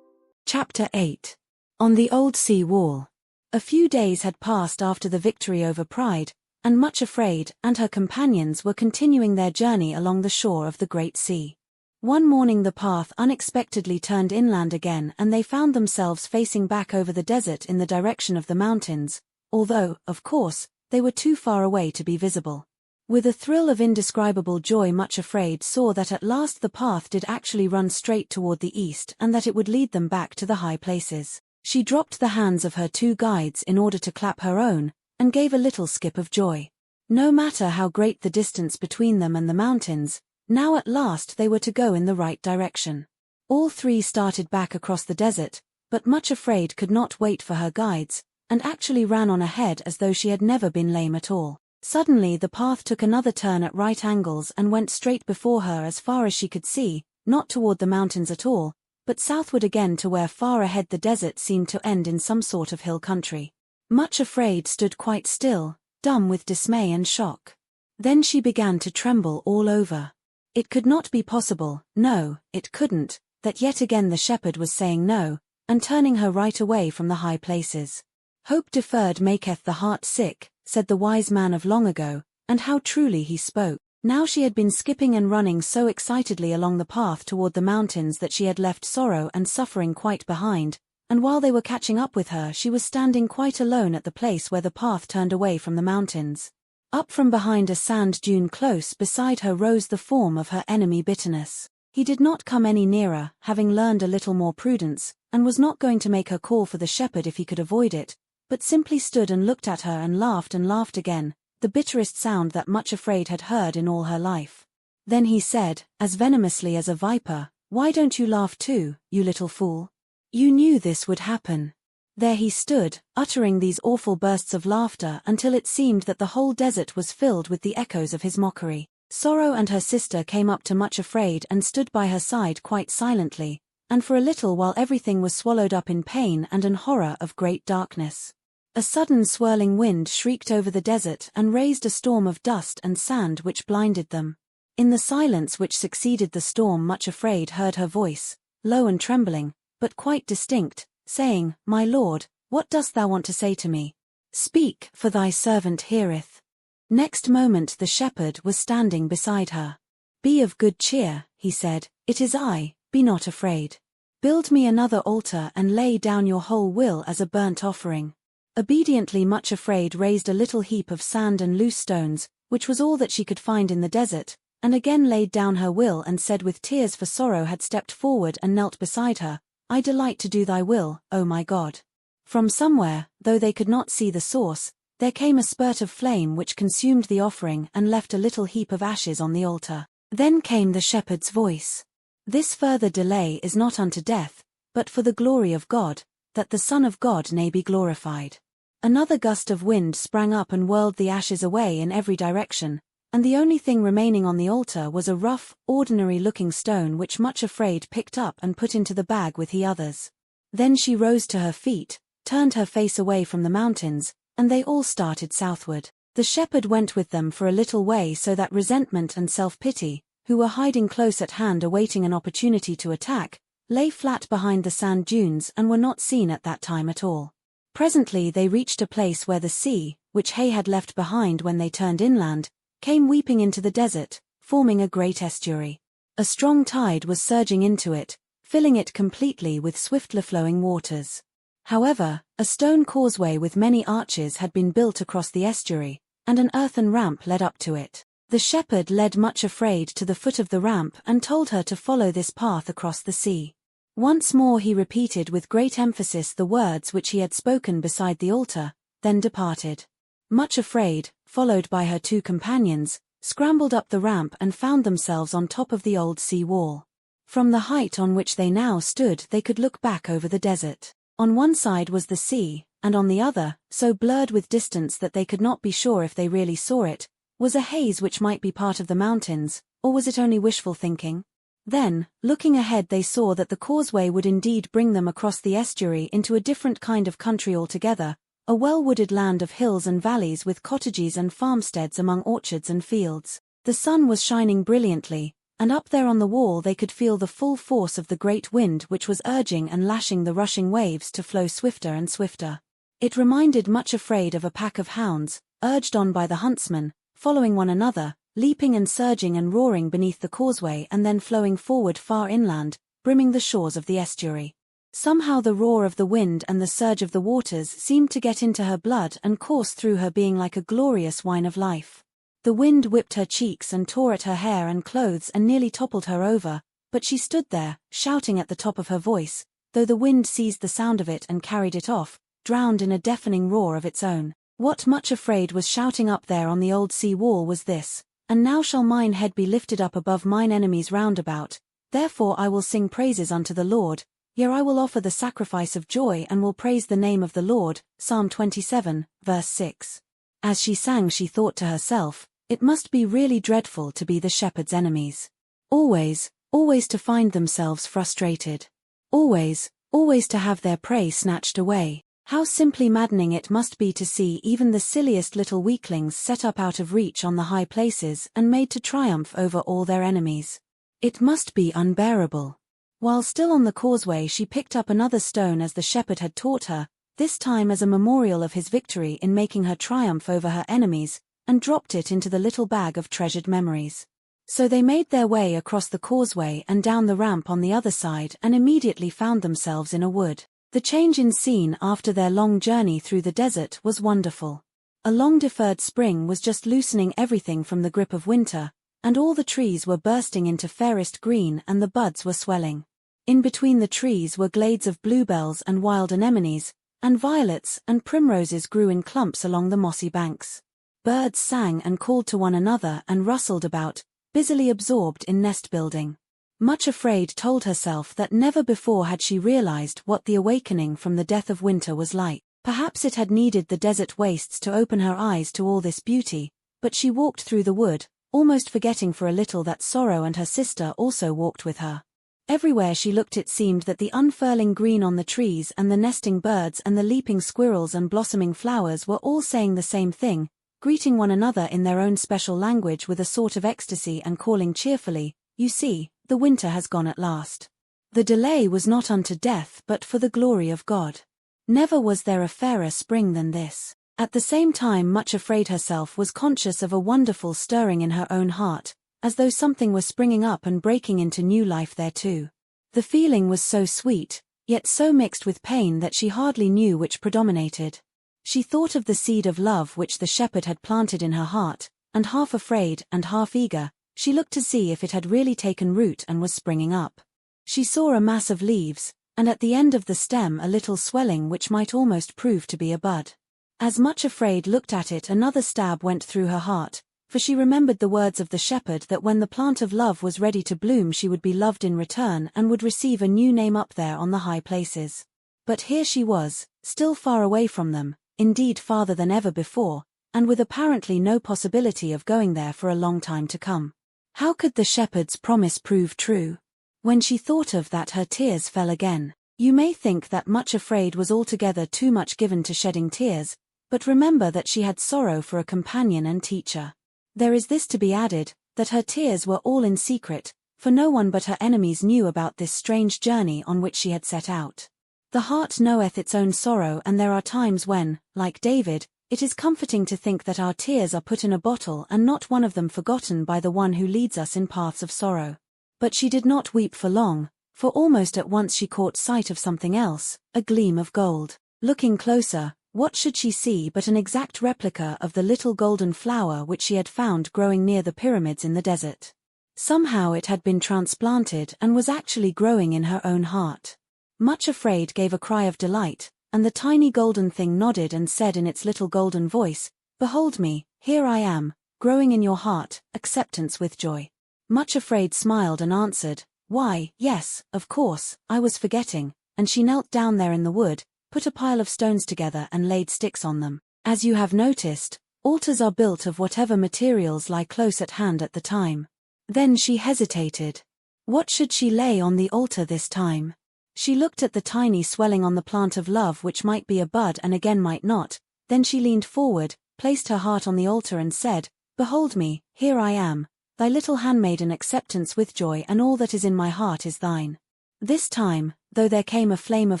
Chapter 8. On the Old Sea Wall. A few days had passed after the victory over Pride, and Much Afraid and her companions were continuing their journey along the shore of the Great Sea. One morning the path unexpectedly turned inland again and they found themselves facing back over the desert in the direction of the mountains, although, of course, they were too far away to be visible. With a thrill of indescribable joy Much Afraid saw that at last the path did actually run straight toward the east and that it would lead them back to the high places. She dropped the hands of her two guides in order to clap her own, and gave a little skip of joy. No matter how great the distance between them and the mountains, now at last they were to go in the right direction. All three started back across the desert, but Much Afraid could not wait for her guides, and actually ran on ahead as though she had never been lame at all. Suddenly the path took another turn at right angles and went straight before her as far as she could see, not toward the mountains at all, but southward again to where far ahead the desert seemed to end in some sort of hill country. Much Afraid stood quite still, dumb with dismay and shock. Then she began to tremble all over. It could not be possible, no, it couldn't, that yet again the shepherd was saying no, and turning her right away from the high places. Hope deferred maketh the heart sick, said the wise man of long ago, and how truly he spoke. Now she had been skipping and running so excitedly along the path toward the mountains that she had left sorrow and suffering quite behind, and while they were catching up with her she was standing quite alone at the place where the path turned away from the mountains. Up from behind a sand dune close beside her rose the form of her enemy Bitterness. He did not come any nearer, having learned a little more prudence, and was not going to make her call for the shepherd if he could avoid it, but simply stood and looked at her and laughed again, the bitterest sound that Much Afraid had heard in all her life. Then he said, as venomously as a viper, "Why don't you laugh too, you little fool? You knew this would happen." There he stood, uttering these awful bursts of laughter until it seemed that the whole desert was filled with the echoes of his mockery. Sorrow and her sister came up to Much Afraid and stood by her side quite silently, and for a little while everything was swallowed up in pain and an horror of great darkness. A sudden swirling wind shrieked over the desert and raised a storm of dust and sand which blinded them. In the silence which succeeded the storm Much Afraid heard her voice, low and trembling, but quite distinct, saying, "My lord, what dost thou want to say to me? Speak, for thy servant heareth." Next moment the shepherd was standing beside her. "Be of good cheer," he said, "it is I, be not afraid." Build me another altar and lay down your whole will as a burnt offering. Obediently, much afraid, raised a little heap of sand and loose stones, which was all that she could find in the desert, and again laid down her will and said with tears for sorrow had stepped forward and knelt beside her, I delight to do thy will, O my God. From somewhere, though they could not see the source, there came a spurt of flame which consumed the offering and left a little heap of ashes on the altar. Then came the shepherd's voice. This further delay is not unto death, but for the glory of God, that the Son of God may be glorified. Another gust of wind sprang up and whirled the ashes away in every direction, and the only thing remaining on the altar was a rough, ordinary-looking stone which Much Afraid picked up and put into the bag with the others. Then she rose to her feet, turned her face away from the mountains, and they all started southward. The shepherd went with them for a little way so that resentment and self-pity, who were hiding close at hand awaiting an opportunity to attack, lay flat behind the sand dunes and were not seen at that time at all. Presently they reached a place where the sea, which Hay had left behind when they turned inland, came weeping into the desert, forming a great estuary. A strong tide was surging into it, filling it completely with swiftly flowing waters. However, a stone causeway with many arches had been built across the estuary, and an earthen ramp led up to it. The shepherd led Much Afraid to the foot of the ramp and told her to follow this path across the sea. Once more he repeated with great emphasis the words which he had spoken beside the altar, then departed. Much Afraid, followed by her two companions, scrambled up the ramp and found themselves on top of the old sea wall. From the height on which they now stood they could look back over the desert. On one side was the sea, and on the other, so blurred with distance that they could not be sure if they really saw it, was a haze which might be part of the mountains, or was it only wishful thinking? Then, looking ahead, they saw that the causeway would indeed bring them across the estuary into a different kind of country altogether, a well-wooded land of hills and valleys with cottages and farmsteads among orchards and fields. The sun was shining brilliantly, and up there on the wall they could feel the full force of the great wind which was urging and lashing the rushing waves to flow swifter and swifter. It reminded Much Afraid of a pack of hounds, urged on by the huntsman, following one another, leaping and surging and roaring beneath the causeway and then flowing forward far inland, brimming the shores of the estuary. Somehow the roar of the wind and the surge of the waters seemed to get into her blood and course through her being like a glorious wine of life. The wind whipped her cheeks and tore at her hair and clothes and nearly toppled her over, but she stood there, shouting at the top of her voice, though the wind seized the sound of it and carried it off, drowned in a deafening roar of its own. What Much Afraid was shouting up there on the old sea wall was this, and now shall mine head be lifted up above mine enemies round about, therefore I will sing praises unto the Lord, yea I will offer the sacrifice of joy and will praise the name of the Lord. Psalm 27, verse 6. As she sang she thought to herself, it must be really dreadful to be the shepherd's enemies. Always, always to find themselves frustrated. Always, always to have their prey snatched away. How simply maddening it must be to see even the silliest little weaklings set up out of reach on the high places and made to triumph over all their enemies. It must be unbearable. While still on the causeway she picked up another stone as the shepherd had taught her, this time as a memorial of his victory in making her triumph over her enemies, and dropped it into the little bag of treasured memories. So they made their way across the causeway and down the ramp on the other side and immediately found themselves in a wood. The change in scene after their long journey through the desert was wonderful. A long-deferred spring was just loosening everything from the grip of winter, and all the trees were bursting into fairest green and the buds were swelling. In between the trees were glades of bluebells and wild anemones, and violets and primroses grew in clumps along the mossy banks. Birds sang and called to one another and rustled about, busily absorbed in nest-building. Much Afraid told herself that never before had she realized what the awakening from the death of winter was like. Perhaps it had needed the desert wastes to open her eyes to all this beauty, but she walked through the wood, almost forgetting for a little that Sorrow and her sister also walked with her. Everywhere she looked it seemed that the unfurling green on the trees and the nesting birds and the leaping squirrels and blossoming flowers were all saying the same thing, greeting one another in their own special language with a sort of ecstasy and calling cheerfully, "You see, the winter has gone at last. The delay was not unto death but for the glory of God. Never was there a fairer spring than this." At the same time Much Afraid herself was conscious of a wonderful stirring in her own heart, as though something were springing up and breaking into new life there too. The feeling was so sweet, yet so mixed with pain that she hardly knew which predominated. She thought of the seed of love which the shepherd had planted in her heart, and half afraid and half eager, she looked to see if it had really taken root and was springing up. She saw a mass of leaves, and at the end of the stem a little swelling which might almost prove to be a bud. As Much Afraid looked at it, another stab went through her heart, for she remembered the words of the shepherd that when the plant of love was ready to bloom she would be loved in return and would receive a new name up there on the high places. But here she was, still far away from them, indeed farther than ever before, and with apparently no possibility of going there for a long time to come. How could the shepherd's promise prove true? When she thought of that, her tears fell again. You may think that Much Afraid was altogether too much given to shedding tears, but remember that she had sorrow for a companion and teacher. There is this to be added, that her tears were all in secret, for no one but her enemies knew about this strange journey on which she had set out. The heart knoweth its own sorrow, and there are times when, like David, it is comforting to think that our tears are put in a bottle and not one of them forgotten by the one who leads us in paths of sorrow. But she did not weep for long, for almost at once she caught sight of something else, a gleam of gold. Looking closer, what should she see but an exact replica of the little golden flower which she had found growing near the pyramids in the desert. Somehow it had been transplanted and was actually growing in her own heart. Much Afraid gave a cry of delight, and the tiny golden thing nodded and said in its little golden voice, "Behold me, here I am, growing in your heart, acceptance with joy." Much Afraid smiled and answered, "Why, yes, of course, I was forgetting," and she knelt down there in the wood, put a pile of stones together and laid sticks on them. As you have noticed, altars are built of whatever materials lie close at hand at the time. Then she hesitated. What should she lay on the altar this time? She looked at the tiny swelling on the plant of love which might be a bud and again might not, then she leaned forward, placed her heart on the altar and said, "Behold me, here I am, thy little handmaiden, acceptance with joy, and all that is in my heart is thine." This time, though there came a flame of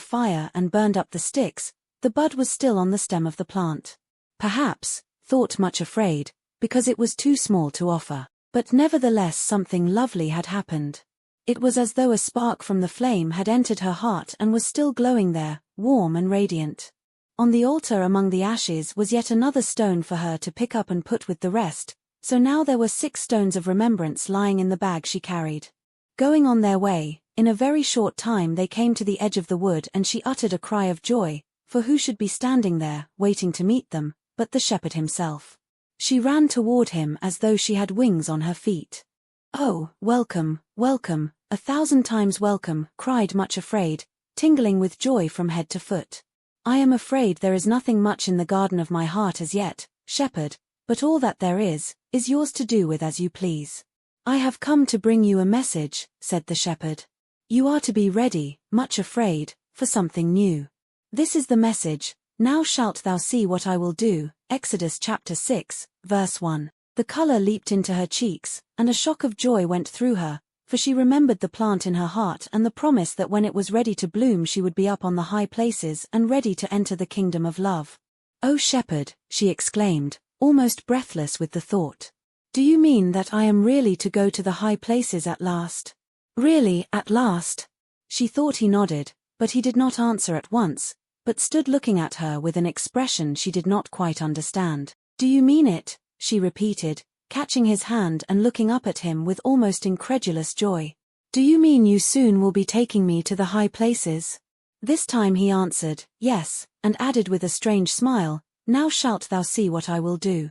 fire and burned up the sticks, the bud was still on the stem of the plant. Perhaps, thought Much Afraid, because it was too small to offer. But nevertheless something lovely had happened. It was as though a spark from the flame had entered her heart and was still glowing there, warm and radiant. On the altar among the ashes was yet another stone for her to pick up and put with the rest, so now there were 6 stones of remembrance lying in the bag she carried. Going on their way, in a very short time they came to the edge of the wood and she uttered a cry of joy, for who should be standing there, waiting to meet them, but the shepherd himself. She ran toward him as though she had wings on her feet. "Oh, welcome, welcome, 1,000 times welcome," cried Much Afraid, tingling with joy from head to foot. "I am afraid there is nothing much in the garden of my heart as yet, shepherd, but all that there is yours to do with as you please." "I have come to bring you a message," said the shepherd. "You are to be ready, Much Afraid, for something new. This is the message, now shalt thou see what I will do." Exodus chapter 6, verse 1. The color leaped into her cheeks, and a shock of joy went through her, for she remembered the plant in her heart and the promise that when it was ready to bloom she would be up on the high places and ready to enter the kingdom of love. "Oh shepherd," she exclaimed, almost breathless with the thought. "Do you mean that I am really to go to the high places at last?" "Really, at last?" She thought he nodded, but he did not answer at once, but stood looking at her with an expression she did not quite understand. "Do you mean it?" she repeated, catching his hand and looking up at him with almost incredulous joy. "Do you mean you soon will be taking me to the high places?" This time he answered, "Yes," and added with a strange smile, "Now shalt thou see what I will do."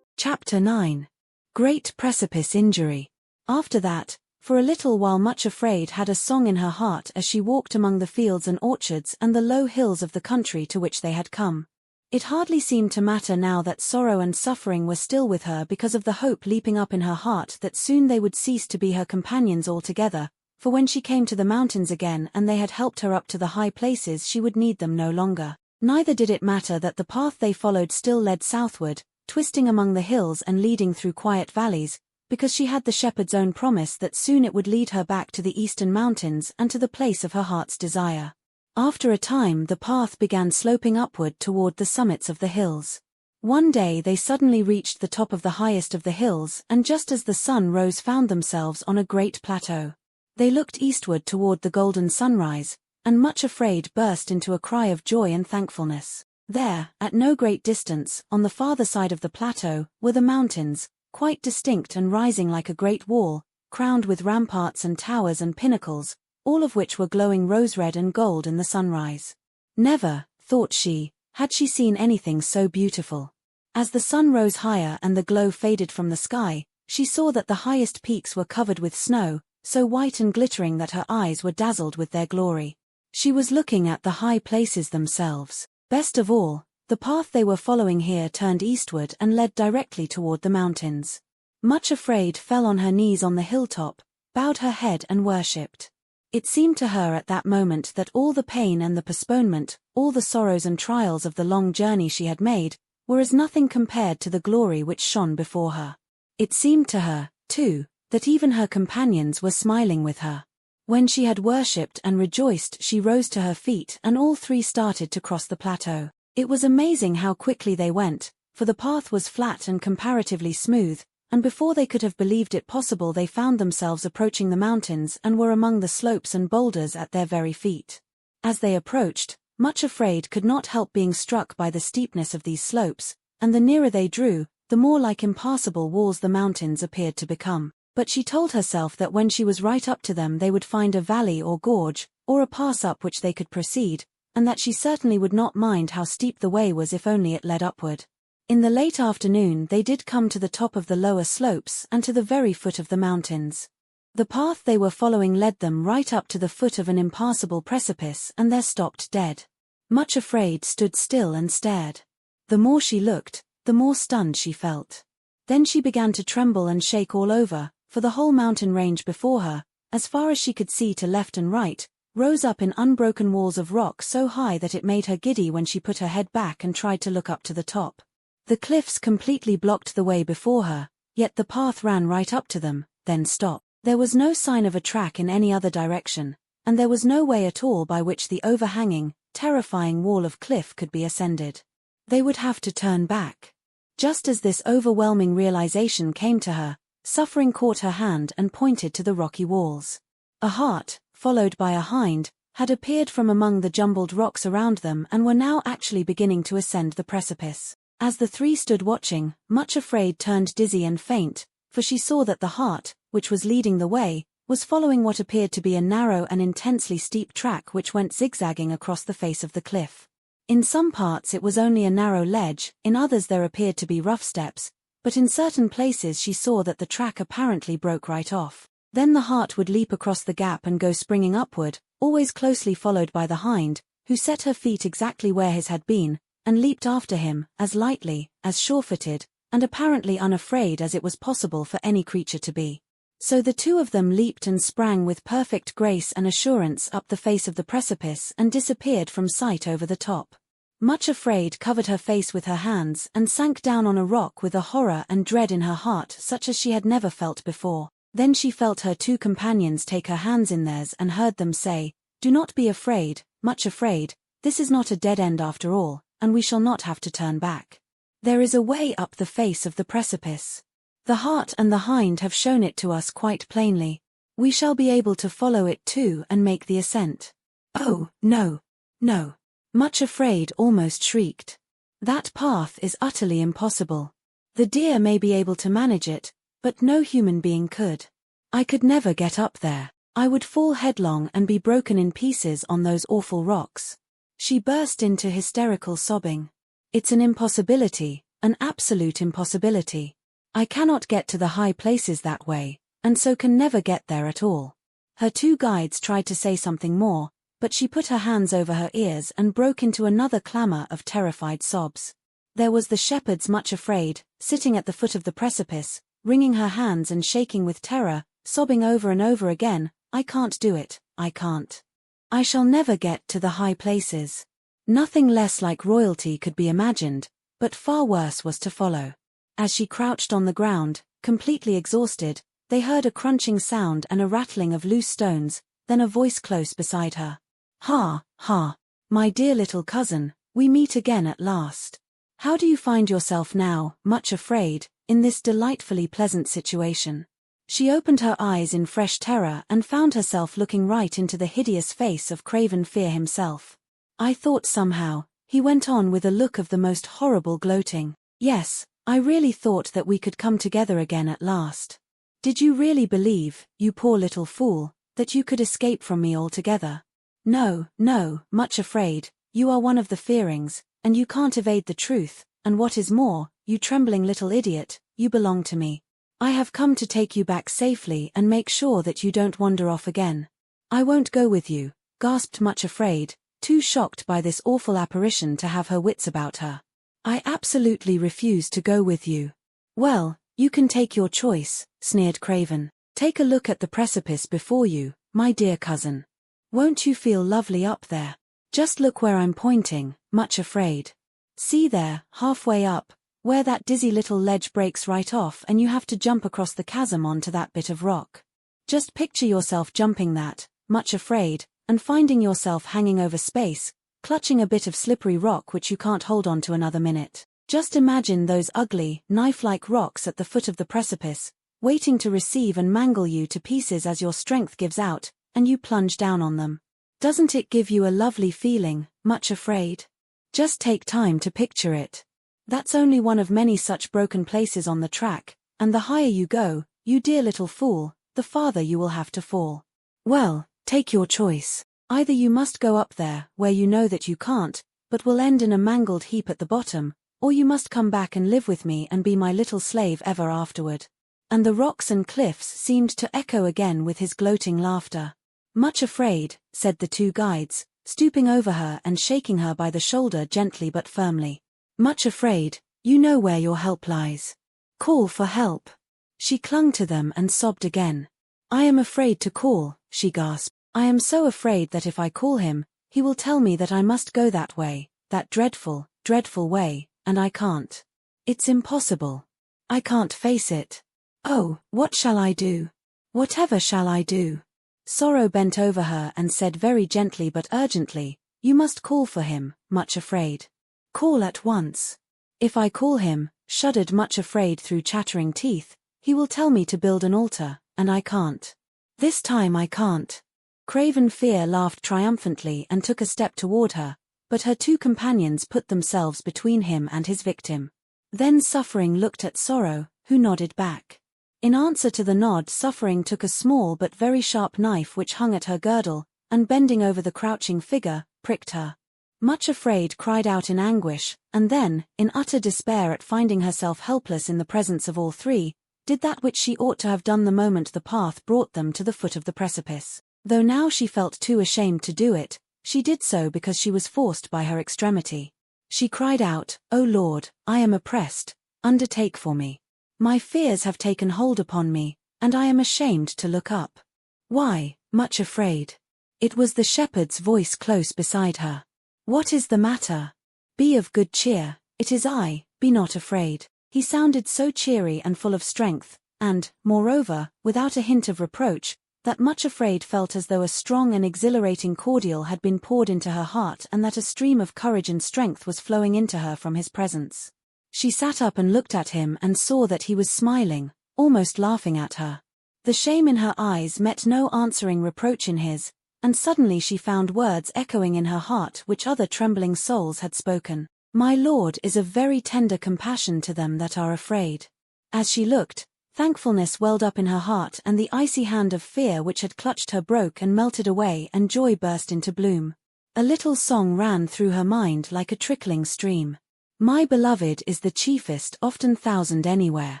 Chapter 9. Great Precipice Injury. After that, for a little while Much Afraid had a song in her heart as she walked among the fields and orchards and the low hills of the country to which they had come. It hardly seemed to matter now that sorrow and suffering were still with her because of the hope leaping up in her heart that soon they would cease to be her companions altogether, for when she came to the mountains again and they had helped her up to the high places she would need them no longer. Neither did it matter that the path they followed still led southward, twisting among the hills and leading through quiet valleys, because she had the shepherd's own promise that soon it would lead her back to the eastern mountains and to the place of her heart's desire. After a time the path began sloping upward toward the summits of the hills. One day they suddenly reached the top of the highest of the hills, and just as the sun rose found themselves on a great plateau. They looked eastward toward the golden sunrise, and much afraid burst into a cry of joy and thankfulness. There, at no great distance, on the farther side of the plateau, were the mountains, quite distinct and rising like a great wall, crowned with ramparts and towers and pinnacles, all of which were glowing rose-red and gold in the sunrise. Never, thought she, had she seen anything so beautiful. As the sun rose higher and the glow faded from the sky, she saw that the highest peaks were covered with snow, so white and glittering that her eyes were dazzled with their glory. She was looking at the high places themselves. Best of all, the path they were following here turned eastward and led directly toward the mountains. Much afraid fell on her knees on the hilltop, bowed her head and worshipped. It seemed to her at that moment that all the pain and the postponement, all the sorrows and trials of the long journey she had made, were as nothing compared to the glory which shone before her. It seemed to her, too, that even her companions were smiling with her. When she had worshipped and rejoiced, she rose to her feet and all three started to cross the plateau. It was amazing how quickly they went, for the path was flat and comparatively smooth, and before they could have believed it possible they found themselves approaching the mountains and were among the slopes and boulders at their very feet. As they approached, Much Afraid could not help being struck by the steepness of these slopes, and the nearer they drew, the more like impassable walls the mountains appeared to become. But she told herself that when she was right up to them they would find a valley or gorge, or a pass up which they could proceed, and that she certainly would not mind how steep the way was if only it led upward. In the late afternoon they did come to the top of the lower slopes and to the very foot of the mountains. The path they were following led them right up to the foot of an impassable precipice and there stopped dead. Much Afraid stood still and stared. The more she looked, the more stunned she felt. Then she began to tremble and shake all over, for the whole mountain range before her, as far as she could see to left and right, rose up in unbroken walls of rock so high that it made her giddy when she put her head back and tried to look up to the top. The cliffs completely blocked the way before her, yet the path ran right up to them, then stopped. There was no sign of a track in any other direction, and there was no way at all by which the overhanging, terrifying wall of cliff could be ascended. They would have to turn back. Just as this overwhelming realization came to her, Suffering caught her hand and pointed to the rocky walls. A hart, followed by a hind, had appeared from among the jumbled rocks around them and were now actually beginning to ascend the precipice. As the three stood watching, Much Afraid turned dizzy and faint, for she saw that the hart, which was leading the way, was following what appeared to be a narrow and intensely steep track which went zigzagging across the face of the cliff. In some parts it was only a narrow ledge, in others there appeared to be rough steps, but in certain places she saw that the track apparently broke right off. Then the hart would leap across the gap and go springing upward, always closely followed by the hind, who set her feet exactly where his had been, and leaped after him, as lightly, as sure-footed, and apparently unafraid as it was possible for any creature to be. So the two of them leaped and sprang with perfect grace and assurance up the face of the precipice and disappeared from sight over the top. Much Afraid covered her face with her hands and sank down on a rock with a horror and dread in her heart such as she had never felt before. Then she felt her two companions take her hands in theirs and heard them say, "Do not be afraid, Much Afraid, this is not a dead end after all, and we shall not have to turn back. There is a way up the face of the precipice. The hart and the hind have shown it to us quite plainly. We shall be able to follow it too and make the ascent." "Oh, no, no," Much Afraid almost shrieked. "That path is utterly impossible. The deer may be able to manage it, but no human being could. I could never get up there. I would fall headlong and be broken in pieces on those awful rocks." She burst into hysterical sobbing. "It's an impossibility, an absolute impossibility. I cannot get to the high places that way, and so can never get there at all." Her two guides tried to say something more, but she put her hands over her ears and broke into another clamor of terrified sobs. There was the shepherd's Much Afraid, sitting at the foot of the precipice, wringing her hands and shaking with terror, sobbing over and over again, "I can't do it, I can't. I shall never get to the high places." Nothing less like royalty could be imagined, but far worse was to follow. As she crouched on the ground, completely exhausted, they heard a crunching sound and a rattling of loose stones, then a voice close beside her. "Ha, ha, my dear little cousin, we meet again at last. How do you find yourself now, much afraid, in this delightfully pleasant situation? She opened her eyes in fresh terror and found herself looking right into the hideous face of craven Fear himself. I thought somehow, he went on with a look of the most horrible gloating. Yes, I really thought that we could come together again at last. Did you really believe, you poor little fool, that you could escape from me altogether? No, no, much afraid, you are one of the Fearings, and you can't evade the truth, and what is more, you trembling little idiot, you belong to me. I have come to take you back safely and make sure that you don't wander off again. I won't go with you, gasped Much Afraid, too shocked by this awful apparition to have her wits about her. I absolutely refuse to go with you. Well, you can take your choice, sneered Craven. Take a look at the precipice before you, my dear cousin. Won't you feel lovely up there? Just look where I'm pointing, Much Afraid. See there, halfway up, where that dizzy little ledge breaks right off and you have to jump across the chasm onto that bit of rock. Just picture yourself jumping that, Much Afraid, and finding yourself hanging over space, clutching a bit of slippery rock which you can't hold on to another minute. Just imagine those ugly, knife-like rocks at the foot of the precipice, waiting to receive and mangle you to pieces as your strength gives out, and you plunge down on them. Doesn't it give you a lovely feeling, Much Afraid? Just take time to picture it. That's only one of many such broken places on the track, and the higher you go, you dear little fool, the farther you will have to fall. Well, take your choice. Either you must go up there, where you know that you can't, but will end in a mangled heap at the bottom, or you must come back and live with me and be my little slave ever afterward. And the rocks and cliffs seemed to echo again with his gloating laughter. Much Afraid, said the two guides, stooping over her and shaking her by the shoulder gently but firmly. Much Afraid, you know where your help lies. Call for help. She clung to them and sobbed again. I am afraid to call, she gasped. I am so afraid that if I call him, he will tell me that I must go that way, that dreadful, dreadful way, and I can't. It's impossible. I can't face it. Oh, what shall I do? Whatever shall I do? Sorrow bent over her and said very gently but urgently, you must call for him, Much Afraid. Call at once. If I call him, shuddered Much Afraid through chattering teeth, he will tell me to build an altar, and I can't. This time I can't. Craven Fear laughed triumphantly and took a step toward her, but her two companions put themselves between him and his victim. Then Suffering looked at Sorrow, who nodded back. In answer to the nod, Suffering took a small but very sharp knife which hung at her girdle, and bending over the crouching figure, pricked her. Much Afraid cried out in anguish, and then, in utter despair at finding herself helpless in the presence of all three, did that which she ought to have done the moment the path brought them to the foot of the precipice. Though now she felt too ashamed to do it, she did so because she was forced by her extremity. She cried out, O Lord, I am oppressed, undertake for me. My fears have taken hold upon me, and I am ashamed to look up. Why, Much Afraid? It was the shepherd's voice close beside her. What is the matter? Be of good cheer, it is I, be not afraid. He sounded so cheery and full of strength, and, moreover, without a hint of reproach, that Much Afraid felt as though a strong and exhilarating cordial had been poured into her heart and that a stream of courage and strength was flowing into her from his presence. She sat up and looked at him and saw that he was smiling, almost laughing at her. The shame in her eyes met no answering reproach in his, and suddenly she found words echoing in her heart which other trembling souls had spoken. My Lord is of very tender compassion to them that are afraid. As she looked, thankfulness welled up in her heart and the icy hand of fear which had clutched her broke and melted away and joy burst into bloom. A little song ran through her mind like a trickling stream. My beloved is the chiefest often thousand anywhere.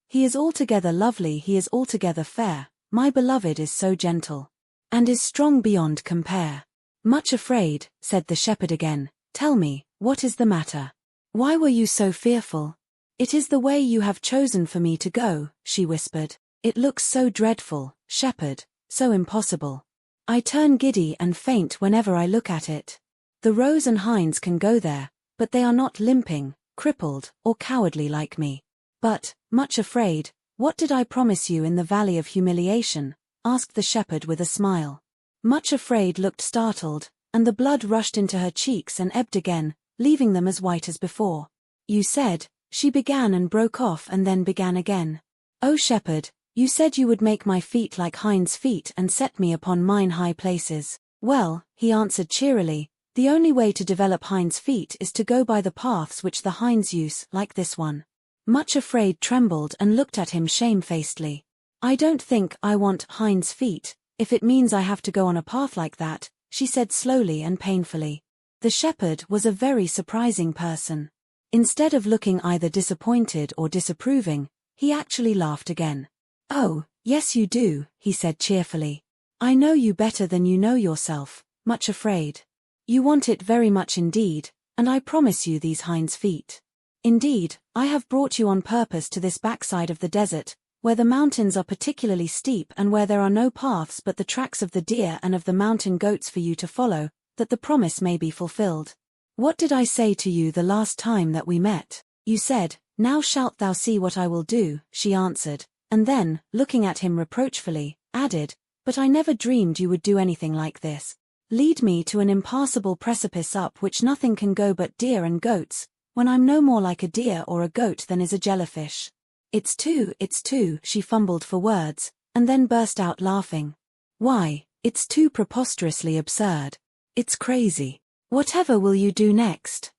He is altogether lovely, he is altogether fair, my beloved is so gentle. And is strong beyond compare. Much Afraid, said the shepherd again, tell me, what is the matter? Why were you so fearful? It is the way you have chosen for me to go, she whispered. It looks so dreadful, shepherd, so impossible. I turn giddy and faint whenever I look at it. The Rose and Hinds can go there, but they are not limping, crippled, or cowardly like me. But, Much Afraid, what did I promise you in the Valley of Humiliation? Asked the shepherd with a smile. Much Afraid looked startled, and the blood rushed into her cheeks and ebbed again, leaving them as white as before. You said, she began and broke off and then began again. O shepherd, you said you would make my feet like hinds' feet and set me upon mine high places. Well, he answered cheerily, the only way to develop hinds' feet is to go by the paths which the hinds use, like this one. Much Afraid trembled and looked at him shamefacedly. I don't think I want hinds' feet, if it means I have to go on a path like that, she said slowly and painfully. The shepherd was a very surprising person. Instead of looking either disappointed or disapproving, he actually laughed again. Oh, yes you do, he said cheerfully. I know you better than you know yourself, Much Afraid. You want it very much indeed, and I promise you these hinds' feet. Indeed, I have brought you on purpose to this backside of the desert, where the mountains are particularly steep and where there are no paths but the tracks of the deer and of the mountain goats for you to follow, that the promise may be fulfilled. What did I say to you the last time that we met? You said, now shalt thou see what I will do, she answered, and then, looking at him reproachfully, added, but I never dreamed you would do anything like this. Lead me to an impassable precipice up which nothing can go but deer and goats, when I'm no more like a deer or a goat than is a jellyfish. It's too, she fumbled for words, and then burst out laughing. Why, it's too preposterously absurd. It's crazy. Whatever will you do next?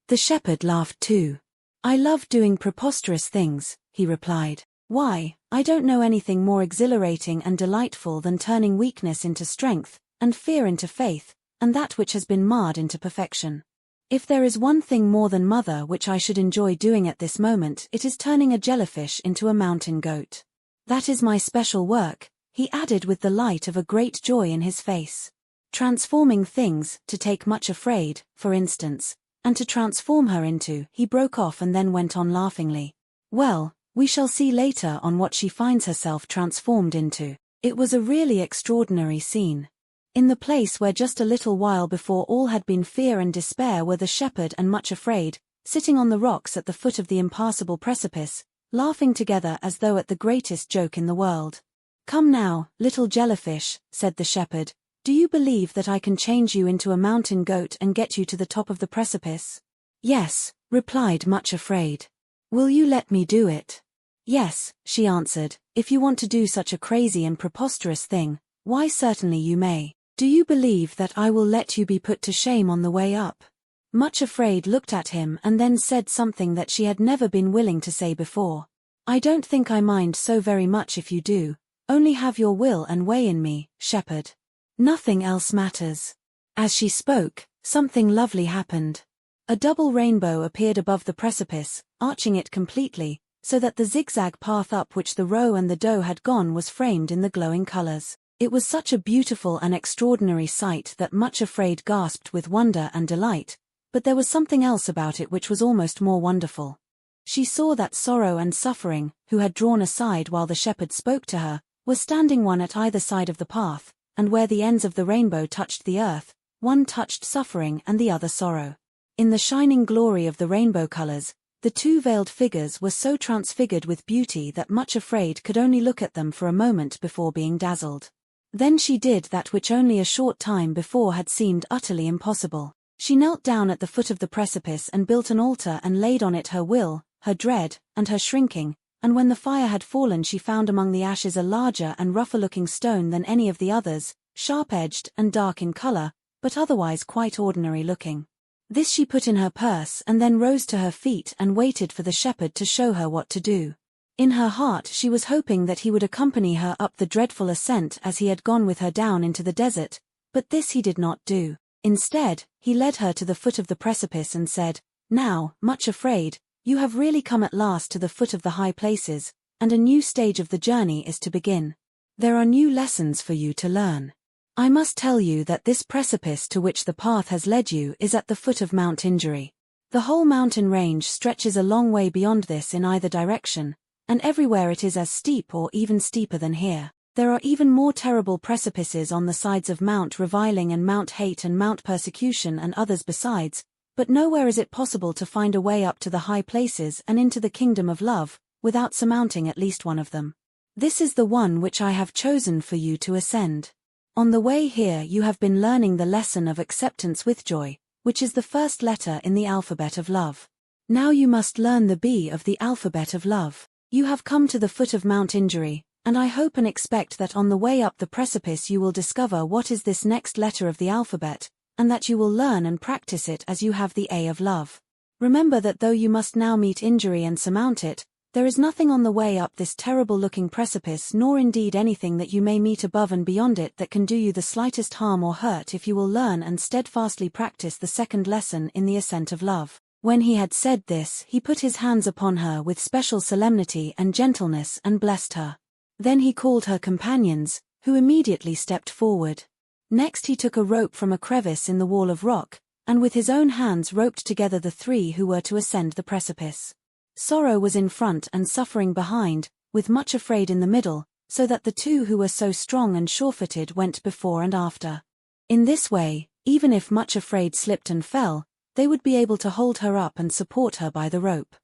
The shepherd laughed too. I love doing preposterous things, he replied. Why, I don't know anything more exhilarating and delightful than turning weakness into strength, and fear into faith, and that which has been marred into perfection. If there is one thing more than mother which I should enjoy doing at this moment, it is turning a jellyfish into a mountain goat. That is my special work, he added with the light of a great joy in his face. Transforming things, to take Much Afraid, for instance, and to transform her into, he broke off and then went on laughingly. Well, we shall see later on what she finds herself transformed into. It was a really extraordinary scene. In the place where just a little while before all had been fear and despair were the shepherd and Much Afraid, sitting on the rocks at the foot of the impassable precipice, laughing together as though at the greatest joke in the world. Come now, little jellyfish, said the shepherd, do you believe that I can change you into a mountain goat and get you to the top of the precipice? Yes, replied Much Afraid. Will you let me do it? Yes, she answered, if you want to do such a crazy and preposterous thing, why certainly you may. Do you believe that I will let you be put to shame on the way up? Much Afraid looked at him and then said something that she had never been willing to say before. I don't think I mind so very much if you do, only have your will and way in me, shepherd. Nothing else matters. As she spoke, something lovely happened. A double rainbow appeared above the precipice, arching it completely, so that the zigzag path up which the roe and the doe had gone was framed in the glowing colors. It was such a beautiful and extraordinary sight that Much Afraid gasped with wonder and delight, but there was something else about it which was almost more wonderful. She saw that Sorrow and Suffering, who had drawn aside while the shepherd spoke to her, were standing one at either side of the path, and where the ends of the rainbow touched the earth, one touched Suffering and the other Sorrow. In the shining glory of the rainbow colors, the two veiled figures were so transfigured with beauty that Much Afraid could only look at them for a moment before being dazzled. Then she did that which only a short time before had seemed utterly impossible. She knelt down at the foot of the precipice and built an altar and laid on it her will, her dread, and her shrinking, and when the fire had fallen she found among the ashes a larger and rougher-looking stone than any of the others, sharp-edged and dark in color, but otherwise quite ordinary-looking. This she put in her purse and then rose to her feet and waited for the shepherd to show her what to do. In her heart she was hoping that he would accompany her up the dreadful ascent as he had gone with her down into the desert, but this he did not do. Instead, he led her to the foot of the precipice and said, Now, Much Afraid, you have really come at last to the foot of the high places, and a new stage of the journey is to begin. There are new lessons for you to learn. I must tell you that this precipice to which the path has led you is at the foot of Mount Injury. The whole mountain range stretches a long way beyond this in either direction, and everywhere it is as steep or even steeper than here. There are even more terrible precipices on the sides of Mount Reviling and Mount Hate and Mount Persecution and others besides, but nowhere is it possible to find a way up to the high places and into the kingdom of love, without surmounting at least one of them. This is the one which I have chosen for you to ascend. On the way here you have been learning the lesson of acceptance with joy, which is the first letter in the alphabet of love. Now you must learn the B of the alphabet of love. You have come to the foot of Mount Injury, and I hope and expect that on the way up the precipice you will discover what is this next letter of the alphabet, and that you will learn and practice it as you have the A of love. Remember that though you must now meet injury and surmount it, there is nothing on the way up this terrible-looking precipice, nor indeed anything that you may meet above and beyond it that can do you the slightest harm or hurt if you will learn and steadfastly practice the second lesson in the ascent of love. When he had said this, he put his hands upon her with special solemnity and gentleness and blessed her. Then he called her companions, who immediately stepped forward. Next he took a rope from a crevice in the wall of rock, and with his own hands roped together the three who were to ascend the precipice. Sorrow was in front and Suffering behind, with Much Afraid in the middle, so that the two who were so strong and sure-footed went before and after. In this way, even if Much Afraid slipped and fell, they would be able to hold her up and support her by the rope.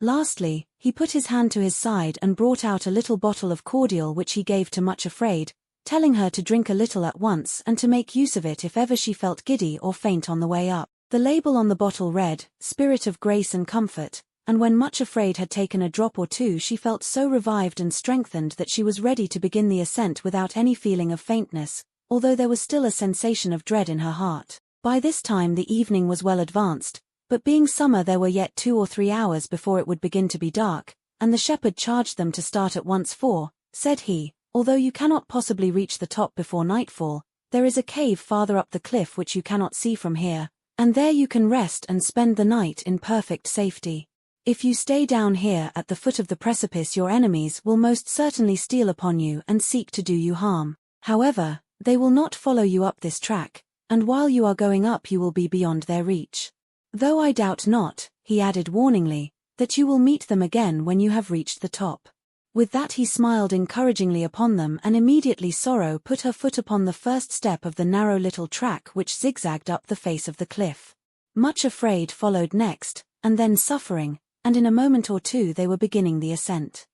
Lastly, he put his hand to his side and brought out a little bottle of cordial which he gave to Much Afraid, telling her to drink a little at once and to make use of it if ever she felt giddy or faint on the way up. The label on the bottle read, "Spirit of Grace and Comfort," and when Much Afraid had taken a drop or two she felt so revived and strengthened that she was ready to begin the ascent without any feeling of faintness, although there was still a sensation of dread in her heart. By this time the evening was well advanced, but being summer there were yet 2 or 3 hours before it would begin to be dark, and the shepherd charged them to start at once for, said he, although you cannot possibly reach the top before nightfall, there is a cave farther up the cliff which you cannot see from here, and there you can rest and spend the night in perfect safety. If you stay down here at the foot of the precipice your enemies will most certainly steal upon you and seek to do you harm. However, they will not follow you up this track, and while you are going up you will be beyond their reach. Though I doubt not, he added warningly, that you will meet them again when you have reached the top. With that he smiled encouragingly upon them, and immediately Sorrow put her foot upon the first step of the narrow little track which zigzagged up the face of the cliff. Much Afraid followed next, and then Suffering, and in a moment or two they were beginning the ascent.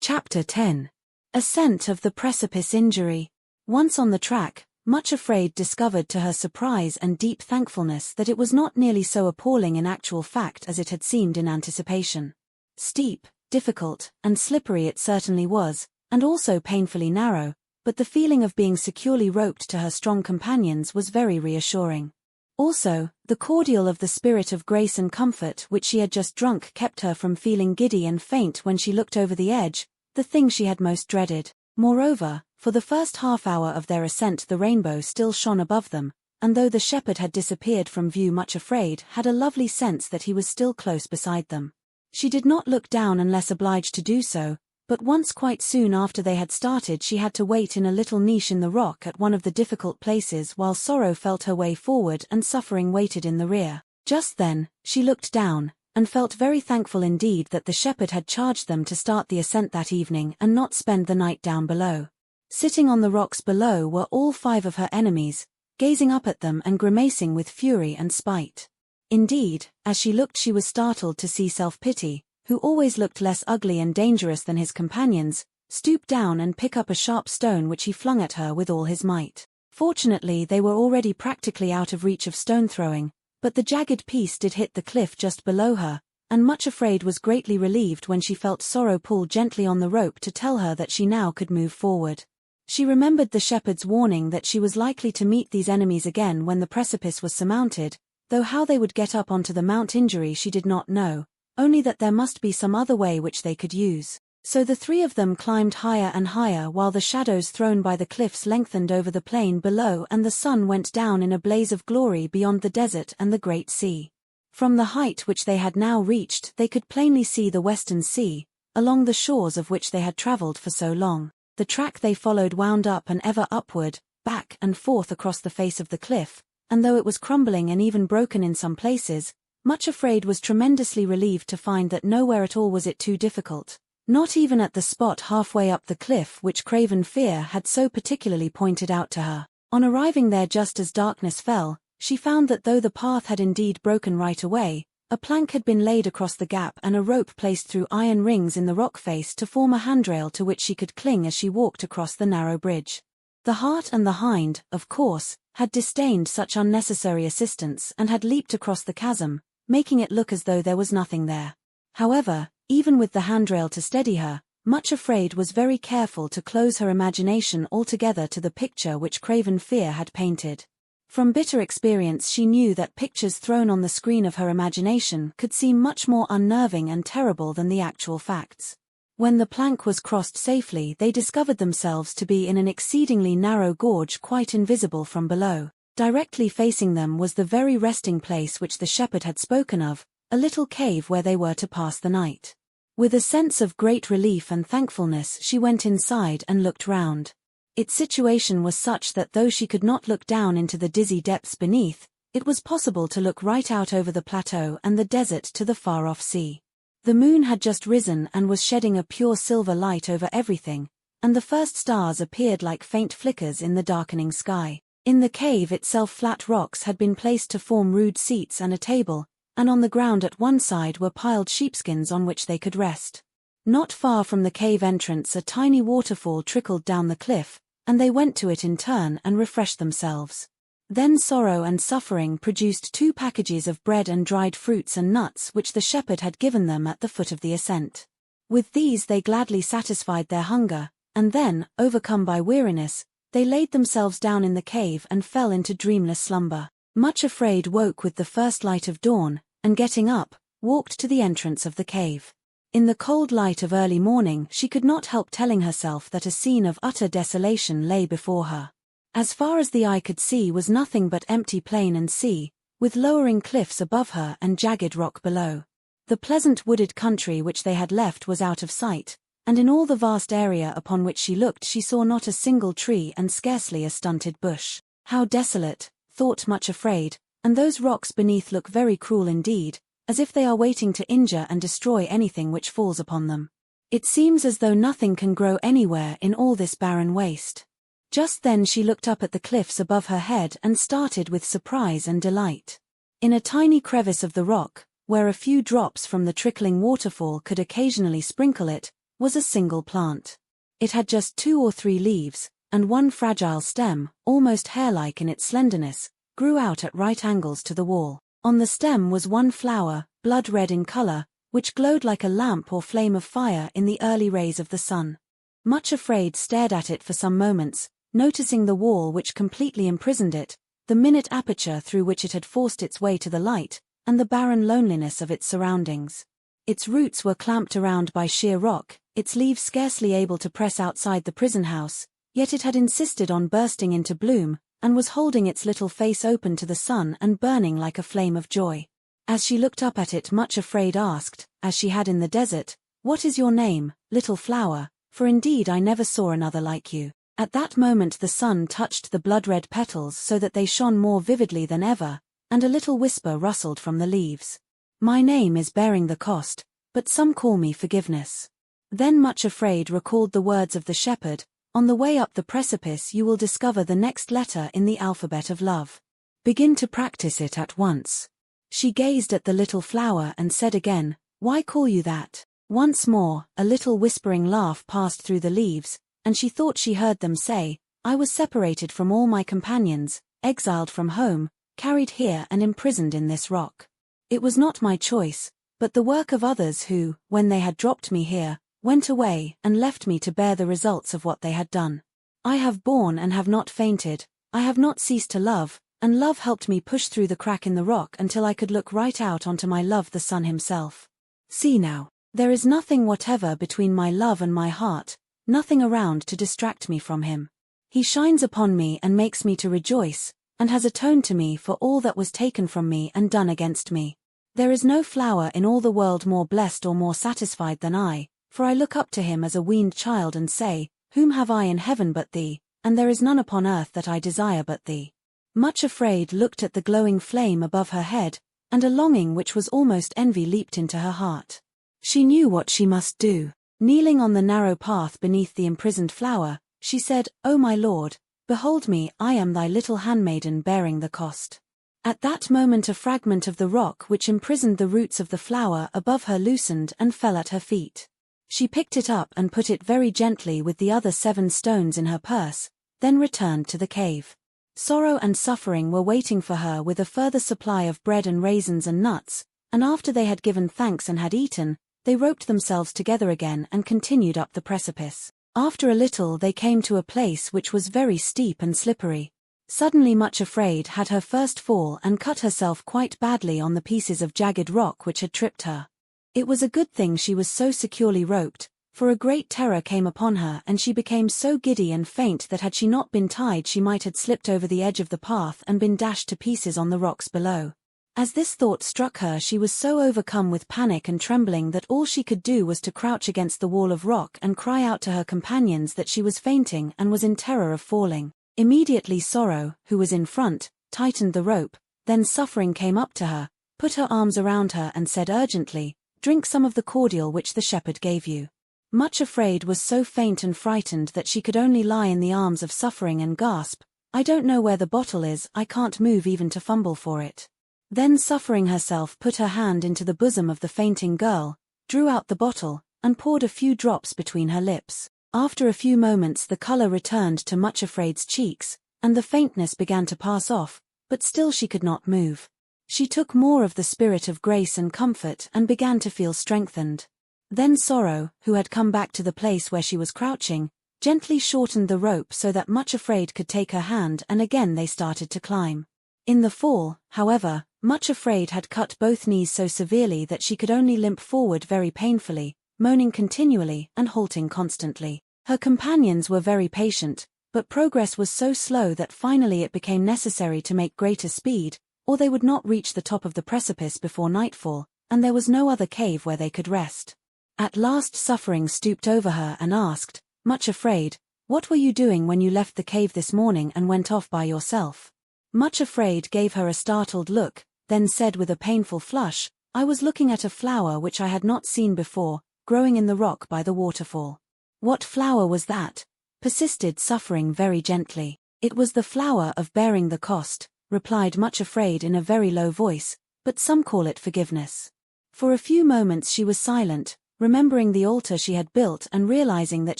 Chapter 10. Ascent of the Precipice Injury. Once on the track, Much Afraid discovered to her surprise and deep thankfulness that it was not nearly so appalling in actual fact as it had seemed in anticipation. Steep, difficult, and slippery it certainly was, and also painfully narrow, but the feeling of being securely roped to her strong companions was very reassuring. Also, the cordial of the Spirit of Grace and Comfort which she had just drunk kept her from feeling giddy and faint when she looked over the edge, the thing she had most dreaded. Moreover, for the first half hour of their ascent the rainbow still shone above them, and though the shepherd had disappeared from view Much Afraid had a lovely sense that he was still close beside them. She did not look down unless obliged to do so, but once quite soon after they had started she had to wait in a little niche in the rock at one of the difficult places while Sorrow felt her way forward and Suffering waited in the rear. Just then, she looked down, and felt very thankful indeed that the shepherd had charged them to start the ascent that evening and not spend the night down below. Sitting on the rocks below were all 5 of her enemies, gazing up at them and grimacing with fury and spite. Indeed, as she looked she was startled to see Self-Pity, who always looked less ugly and dangerous than his companions, stoop down and pick up a sharp stone which he flung at her with all his might. Fortunately they were already practically out of reach of stone throwing, but the jagged piece did hit the cliff just below her, and Much Afraid was greatly relieved when she felt Sorrow pull gently on the rope to tell her that she now could move forward. She remembered the shepherd's warning that she was likely to meet these enemies again when the precipice was surmounted, though how they would get up onto the Mount Injury she did not know, only that there must be some other way which they could use. So the 3 of them climbed higher and higher while the shadows thrown by the cliffs lengthened over the plain below and the sun went down in a blaze of glory beyond the desert and the great sea. From the height which they had now reached they could plainly see the western sea, along the shores of which they had travelled for so long. The track they followed wound up and ever upward, back and forth across the face of the cliff, and though it was crumbling and even broken in some places, Much Afraid was tremendously relieved to find that nowhere at all was it too difficult. Not even at the spot halfway up the cliff which Craven Fear had so particularly pointed out to her. On arriving there just as darkness fell, she found that though the path had indeed broken right away, a plank had been laid across the gap and a rope placed through iron rings in the rock face to form a handrail to which she could cling as she walked across the narrow bridge. The hart and the hind, of course, had disdained such unnecessary assistance and had leaped across the chasm, making it look as though there was nothing there. However, even with the handrail to steady her, Much Afraid was very careful to close her imagination altogether to the picture which Craven Fear had painted. From bitter experience she knew that pictures thrown on the screen of her imagination could seem much more unnerving and terrible than the actual facts. When the plank was crossed safely, they discovered themselves to be in an exceedingly narrow gorge quite invisible from below. Directly facing them was the very resting place which the shepherd had spoken of, a little cave where they were to pass the night. With a sense of great relief and thankfulness she went inside and looked round. Its situation was such that though she could not look down into the dizzy depths beneath, it was possible to look right out over the plateau and the desert to the far-off sea. The moon had just risen and was shedding a pure silver light over everything, and the first stars appeared like faint flickers in the darkening sky. In the cave itself flat rocks had been placed to form rude seats and a table, and on the ground at one side were piled sheepskins on which they could rest. Not far from the cave entrance a tiny waterfall trickled down the cliff, and they went to it in turn and refreshed themselves. Then sorrow and suffering produced 2 packages of bread and dried fruits and nuts which the shepherd had given them at the foot of the ascent. With these they gladly satisfied their hunger, and then, overcome by weariness, they laid themselves down in the cave and fell into dreamless slumber. Much Afraid woke with the first light of dawn, and getting up, walked to the entrance of the cave. In the cold light of early morning she could not help telling herself that a scene of utter desolation lay before her. As far as the eye could see was nothing but empty plain and sea, with lowering cliffs above her and jagged rock below. The pleasant wooded country which they had left was out of sight, and in all the vast area upon which she looked she saw not a single tree and scarcely a stunted bush. How desolate, thought Much Afraid, and those rocks beneath look very cruel indeed, as if they are waiting to injure and destroy anything which falls upon them. It seems as though nothing can grow anywhere in all this barren waste. Just then she looked up at the cliffs above her head and started with surprise and delight. In a tiny crevice of the rock, where a few drops from the trickling waterfall could occasionally sprinkle it, was a single plant. It had just 2 or 3 leaves, and one fragile stem, almost hair-like in its slenderness, grew out at right angles to the wall. On the stem was one flower, blood-red in color, which glowed like a lamp or flame of fire in the early rays of the sun. Much Afraid stared at it for some moments, noticing the wall which completely imprisoned it, the minute aperture through which it had forced its way to the light, and the barren loneliness of its surroundings. Its roots were clamped around by sheer rock, its leaves scarcely able to press outside the prison house, yet it had insisted on bursting into bloom, and was holding its little face open to the sun and burning like a flame of joy. As she looked up at it, Much Afraid asked, as she had in the desert, "What is your name, little flower, for indeed I never saw another like you." At that moment the sun touched the blood-red petals so that they shone more vividly than ever, and a little whisper rustled from the leaves. "My name is Bearing the Cost, but some call me Forgiveness." Then Much Afraid recalled the words of the shepherd, "On the way up the precipice you will discover the next letter in the alphabet of love. Begin to practice it at once." She gazed at the little flower and said again, "Why call you that?" Once more, a little whispering laugh passed through the leaves, and she thought she heard them say, "I was separated from all my companions, exiled from home, carried here and imprisoned in this rock. It was not my choice, but the work of others who, when they had dropped me here, went away and left me to bear the results of what they had done. I have borne and have not fainted, I have not ceased to love, and love helped me push through the crack in the rock until I could look right out onto my love, the sun himself. See now, there is nothing whatever between my love and my heart, nothing around to distract me from him. He shines upon me and makes me to rejoice, and has atoned to me for all that was taken from me and done against me. There is no flower in all the world more blessed or more satisfied than I, for I look up to him as a weaned child and say, Whom have I in heaven but thee, and there is none upon earth that I desire but thee." Much Afraid looked at the glowing flame above her head, and a longing which was almost envy leaped into her heart. She knew what she must do. Kneeling on the narrow path beneath the imprisoned flower, she said, "O my lord, behold me, I am thy little handmaiden Bearing the Cost." At that moment a fragment of the rock which imprisoned the roots of the flower above her loosened and fell at her feet. She picked it up and put it very gently with the other 7 stones in her purse, then returned to the cave. Sorrow and Suffering were waiting for her with a further supply of bread and raisins and nuts, and after they had given thanks and had eaten, they roped themselves together again and continued up the precipice. After a little they came to a place which was very steep and slippery. Suddenly Much Afraid had her first fall and cut herself quite badly on the pieces of jagged rock which had tripped her. It was a good thing she was so securely roped, for a great terror came upon her and she became so giddy and faint that had she not been tied she might have slipped over the edge of the path and been dashed to pieces on the rocks below. As this thought struck her she was so overcome with panic and trembling that all she could do was to crouch against the wall of rock and cry out to her companions that she was fainting and was in terror of falling. Immediately Sorrow, who was in front, tightened the rope, then Suffering came up to her, put her arms around her and said urgently, "Drink some of the cordial which the shepherd gave you." Much Afraid was so faint and frightened that she could only lie in the arms of Suffering and gasp, "I don't know where the bottle is, I can't move even to fumble for it." Then Suffering herself put her hand into the bosom of the fainting girl, drew out the bottle, and poured a few drops between her lips. After a few moments the color returned to Much Afraid's cheeks, and the faintness began to pass off, but still she could not move. She took more of the spirit of grace and comfort and began to feel strengthened. Then Sorrow, who had come back to the place where she was crouching, gently shortened the rope so that Much Afraid could take her hand and again they started to climb. In the fall, however, Much Afraid had cut both knees so severely that she could only limp forward very painfully, moaning continually and halting constantly. Her companions were very patient, but progress was so slow that finally it became necessary to make greater speed, or they would not reach the top of the precipice before nightfall, and there was no other cave where they could rest. At last Suffering stooped over her and asked, "Much Afraid, what were you doing when you left the cave this morning and went off by yourself?" Much Afraid gave her a startled look, then said with a painful flush, "I was looking at a flower which I had not seen before, growing in the rock by the waterfall." "What flower was that?" persisted Suffering very gently. "It was the flower of bearing the cost," replied Much Afraid in a very low voice, "but some call it forgiveness." For a few moments she was silent, remembering the altar she had built and realizing that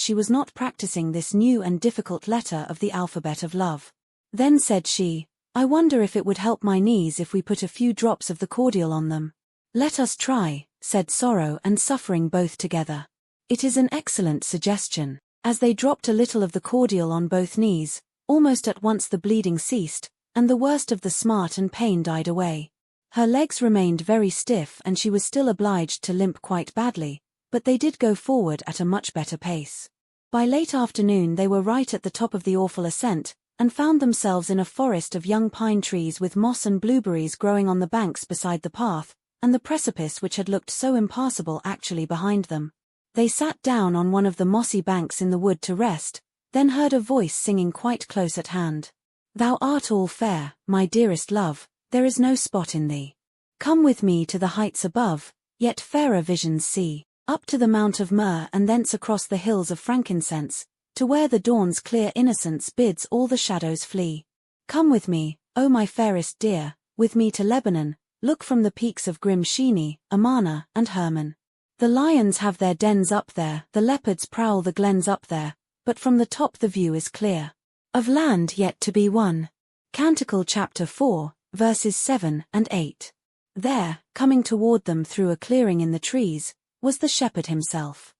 she was not practicing this new and difficult letter of the alphabet of love. Then said she, "I wonder if it would help my knees if we put a few drops of the cordial on them." "Let us try," said Sorrow and Suffering both together. "It is an excellent suggestion." As they dropped a little of the cordial on both knees, almost at once the bleeding ceased, and the worst of the smart and pain died away. Her legs remained very stiff and she was still obliged to limp quite badly, but they did go forward at a much better pace. By late afternoon they were right at the top of the awful ascent, and found themselves in a forest of young pine trees with moss and blueberries growing on the banks beside the path, and the precipice which had looked so impassable actually behind them. They sat down on one of the mossy banks in the wood to rest, then heard a voice singing quite close at hand. "Thou art all fair, my dearest love, there is no spot in thee. Come with me to the heights above, yet fairer visions see, up to the Mount of Myrrh and thence across the hills of frankincense, to where the dawn's clear innocence bids all the shadows flee. Come with me, O my fairest dear, with me to Lebanon, look from the peaks of grim Shini, Amana, and Hermon. The lions have their dens up there, the leopards prowl the glens up there, but from the top the view is clear. Of land yet to be won." Canticle chapter 4, verses 7 and 8. There, coming toward them through a clearing in the trees, was the shepherd himself.